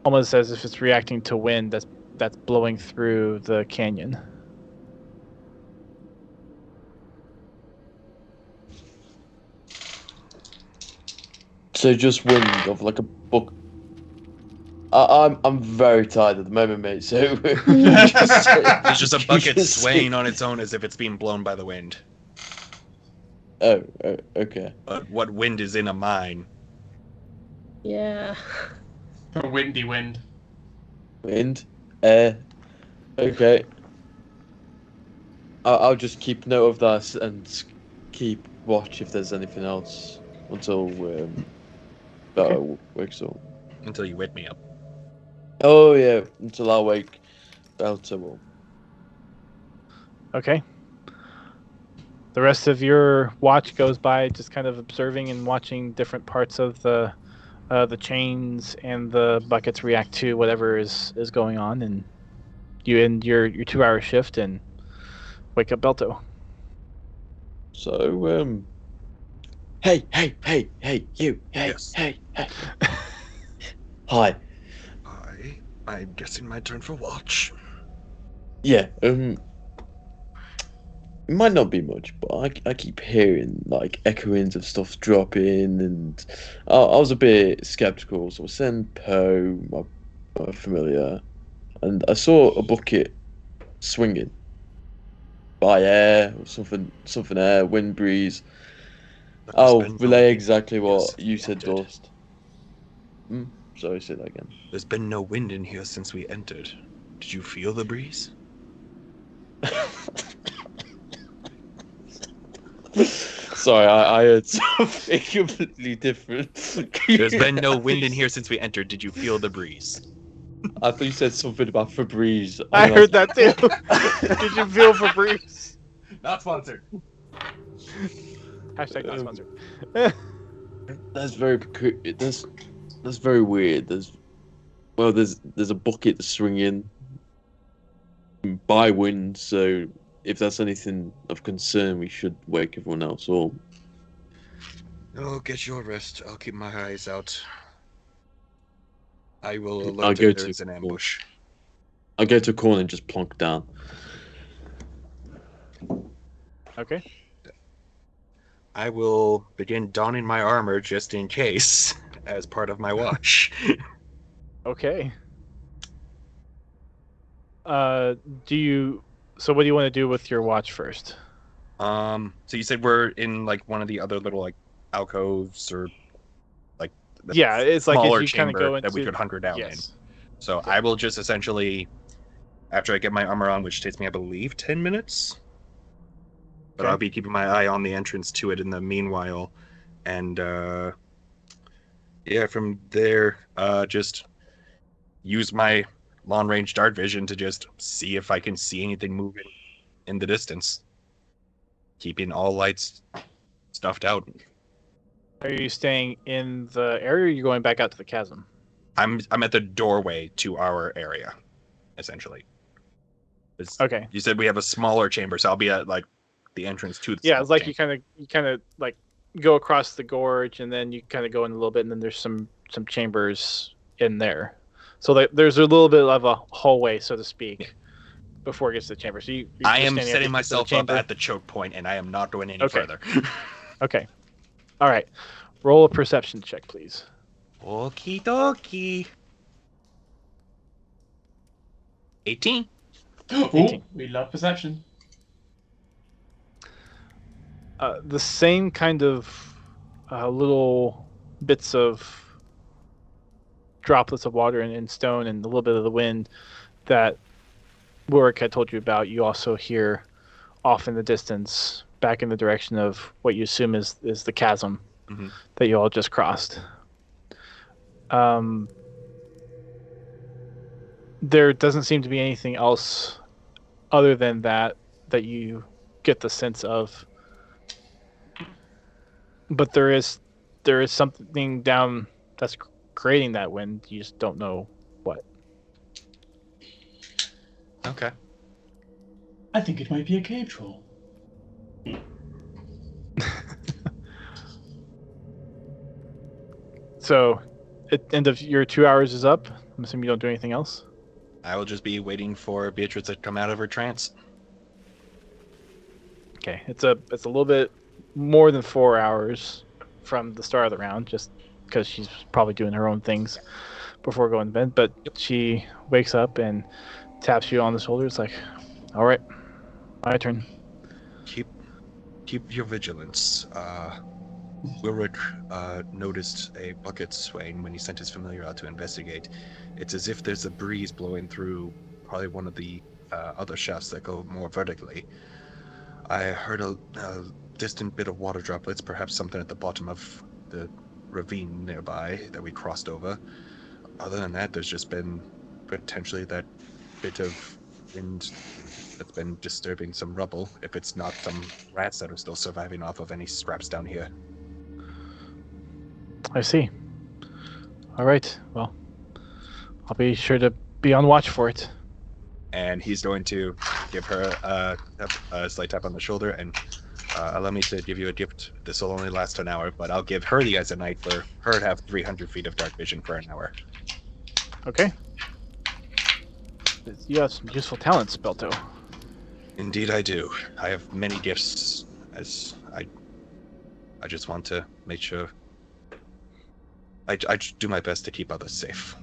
almost as if it's reacting to wind that's blowing through the canyon. So just wind of like a book. I'm very tired at the moment, mate. So It's just a bucket just- swaying on its own as if it's being blown by the wind. Oh, okay. But what wind is in a mine? Yeah. A windy wind. Wind, air. Okay. I'll just keep note of that and keep watch if there's anything else until Belto wakes up. Until you wake me up. Oh yeah, until I wake Belto up. Okay. The rest of your watch goes by just kind of observing and watching different parts of the chains and the buckets react to whatever is going on, and you end your 2-hour shift and wake up Belto. So hey, you, Yes. hey. Hi. I'm guessing my turn for watch. Yeah, it might not be much, but I keep hearing like echoings of stuff dropping, and I was a bit skeptical, so I sent Poe, my familiar, and I saw a bucket swinging by air or something air, wind breeze. But there's I'll been no relay wind exactly what since you we said, entered. Dust. Sorry, say that again. There's been no wind in here since we entered. Did you feel the breeze? Sorry, I heard something completely different. There's been no wind in here since we entered. Did you feel the breeze? I thought you said something about Febreze. I I'm heard like, that too. Did you feel Febreze? Not sponsored. Hashtag not sponsored. That's very that's very weird. There's a bucket swinging by wind, so if there's anything of concern, we should wake everyone else up. Oh, get your rest. I'll keep my eyes out. I will I'll alert go if to there's an ambush. I'll go to a corner and just plonk down. Okay. I will begin donning my armor just in case, as part of my watch. Okay. Do you? So what do you want to do with your watch first? So you said we're in like one of the other little like alcoves or like the Yeah, it's like smaller if you kind of chamber go into that we could hunker down in. yes. So I will just essentially, after I get my armor on, which takes me, I believe, 10 minutes. But Okay. I'll be keeping my eye on the entrance to it in the meanwhile. And yeah, from there, just use my long-range dart vision to just see if I can see anything moving in the distance. Keeping all lights stuffed out. Are you staying in the area, or are you going back out to the chasm? I'm at the doorway to our area, essentially. Okay. You said we have a smaller chamber, so I'll be at like the entrance to the Yeah, smaller it's like chamber. you kind of like go across the gorge, and then you kind of go in a little bit, and then there's some chambers in there. So there's a little bit of a hallway, so to speak, before it gets to the chamber. So you're I am standing at the setting entrance of the myself up chamber. at the choke point, and I am not going any Okay. further. Okay. All right. Roll a perception check, please. Okie dokie. 18. Ooh, we love perception. The same kind of little bits of droplets of water and stone and a little bit of the wind that Warwick had told you about, you also hear off in the distance, back in the direction of what you assume is the chasm Mhm. that you all just crossed. There doesn't seem to be anything else other than that you get the sense of. But there is something down that's creating that wind. You just don't know what. Okay. I think it might be a cave troll. So, end of your 2 hours is up. I'm assuming you don't do anything else. I will just be waiting for Beatress to come out of her trance. Okay, it's a little bit more than 4 hours from the start of the round, just because she's probably doing her own things before going to bed. But she wakes up and taps you on the shoulder. It's like, all right, my turn. Keep your vigilance. Wilrick noticed a bucket swaying when he sent his familiar out to investigate. It's as if there's a breeze blowing through probably one of the other shafts that go more vertically. I heard a distant bit of water droplets, perhaps something at the bottom of the ravine nearby that we crossed over. Other than that, there's just been potentially that bit of wind that's been disturbing some rubble, if it's not some rats that are still surviving off of any scraps down here. I see. All right. Well, I'll be sure to be on watch for it. And he's going to give her a slight tap on the shoulder and allow me to give you a gift. This will only last an hour, but I'll give her the eyes at night for her to have 300 feet of dark vision for an hour. Okay. You have some useful talents, Belto. Indeed I do. I have many gifts, as I just want to make sure I do my best to keep others safe.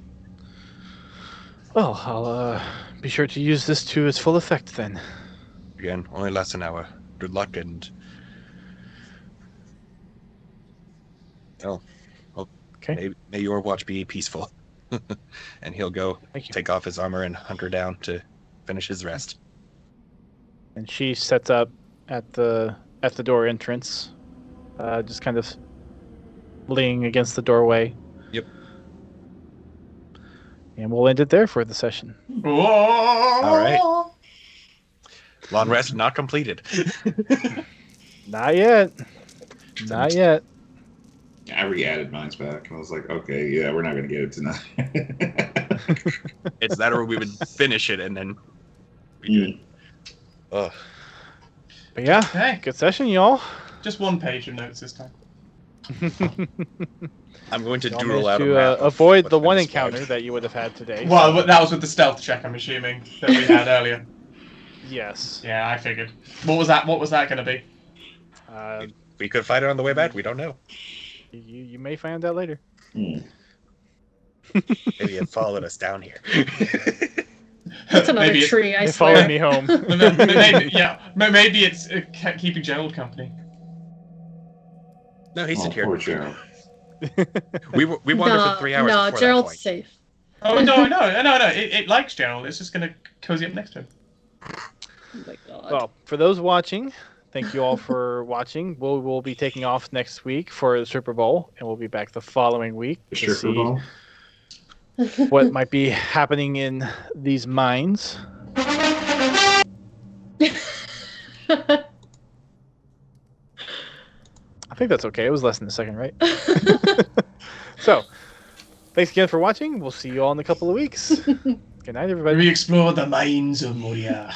Well, I'll be sure to use this to its full effect then. Again, only lasts an hour. Good luck and... Oh, well, Okay. may your watch be peaceful. And he'll go Thank you. take off his armor and hunker down to finish his rest. And she sets up at the door entrance, just kind of leaning against the doorway. Yep. And we'll end it there for the session. All right. Long rest not completed. Not yet. Not yet. I re-added mine's back. I was like, okay, yeah, we're not gonna get it tonight. It's that or we would finish it and then we do it. Ugh. But yeah, Okay. good session, y'all. Just 1 page of notes this time. I'm going to Y'all doodle managed out a to map. of avoid what's the been one described. encounter that you would have had today. Well, so- that was with the stealth check, I'm assuming, that we had earlier. yes. Yeah, I figured. What was that going to be? We could fight it on the way back. We don't know. You may find out later. Hmm. Maybe it followed us down here. That's another Maybe tree, I They followed swear. me home. Maybe it's keeping Gerald company. No, he's Oh, in here. poor Gerald. We wandered for 3 hours no, before Gerald's that point. safe. Oh, no. It likes Gerald. It's just going to cozy up next to him. Oh my god. Well, for those watching, thank you all for watching. We'll be taking off next week for the Super Bowl, and we'll be back the following week The to stripper see ball. what might be happening in these mines. I think that's okay. It was less than a second, right? So, thanks again for watching. We'll see you all in a couple of weeks. Good night, everybody. We explore the mines of Moria.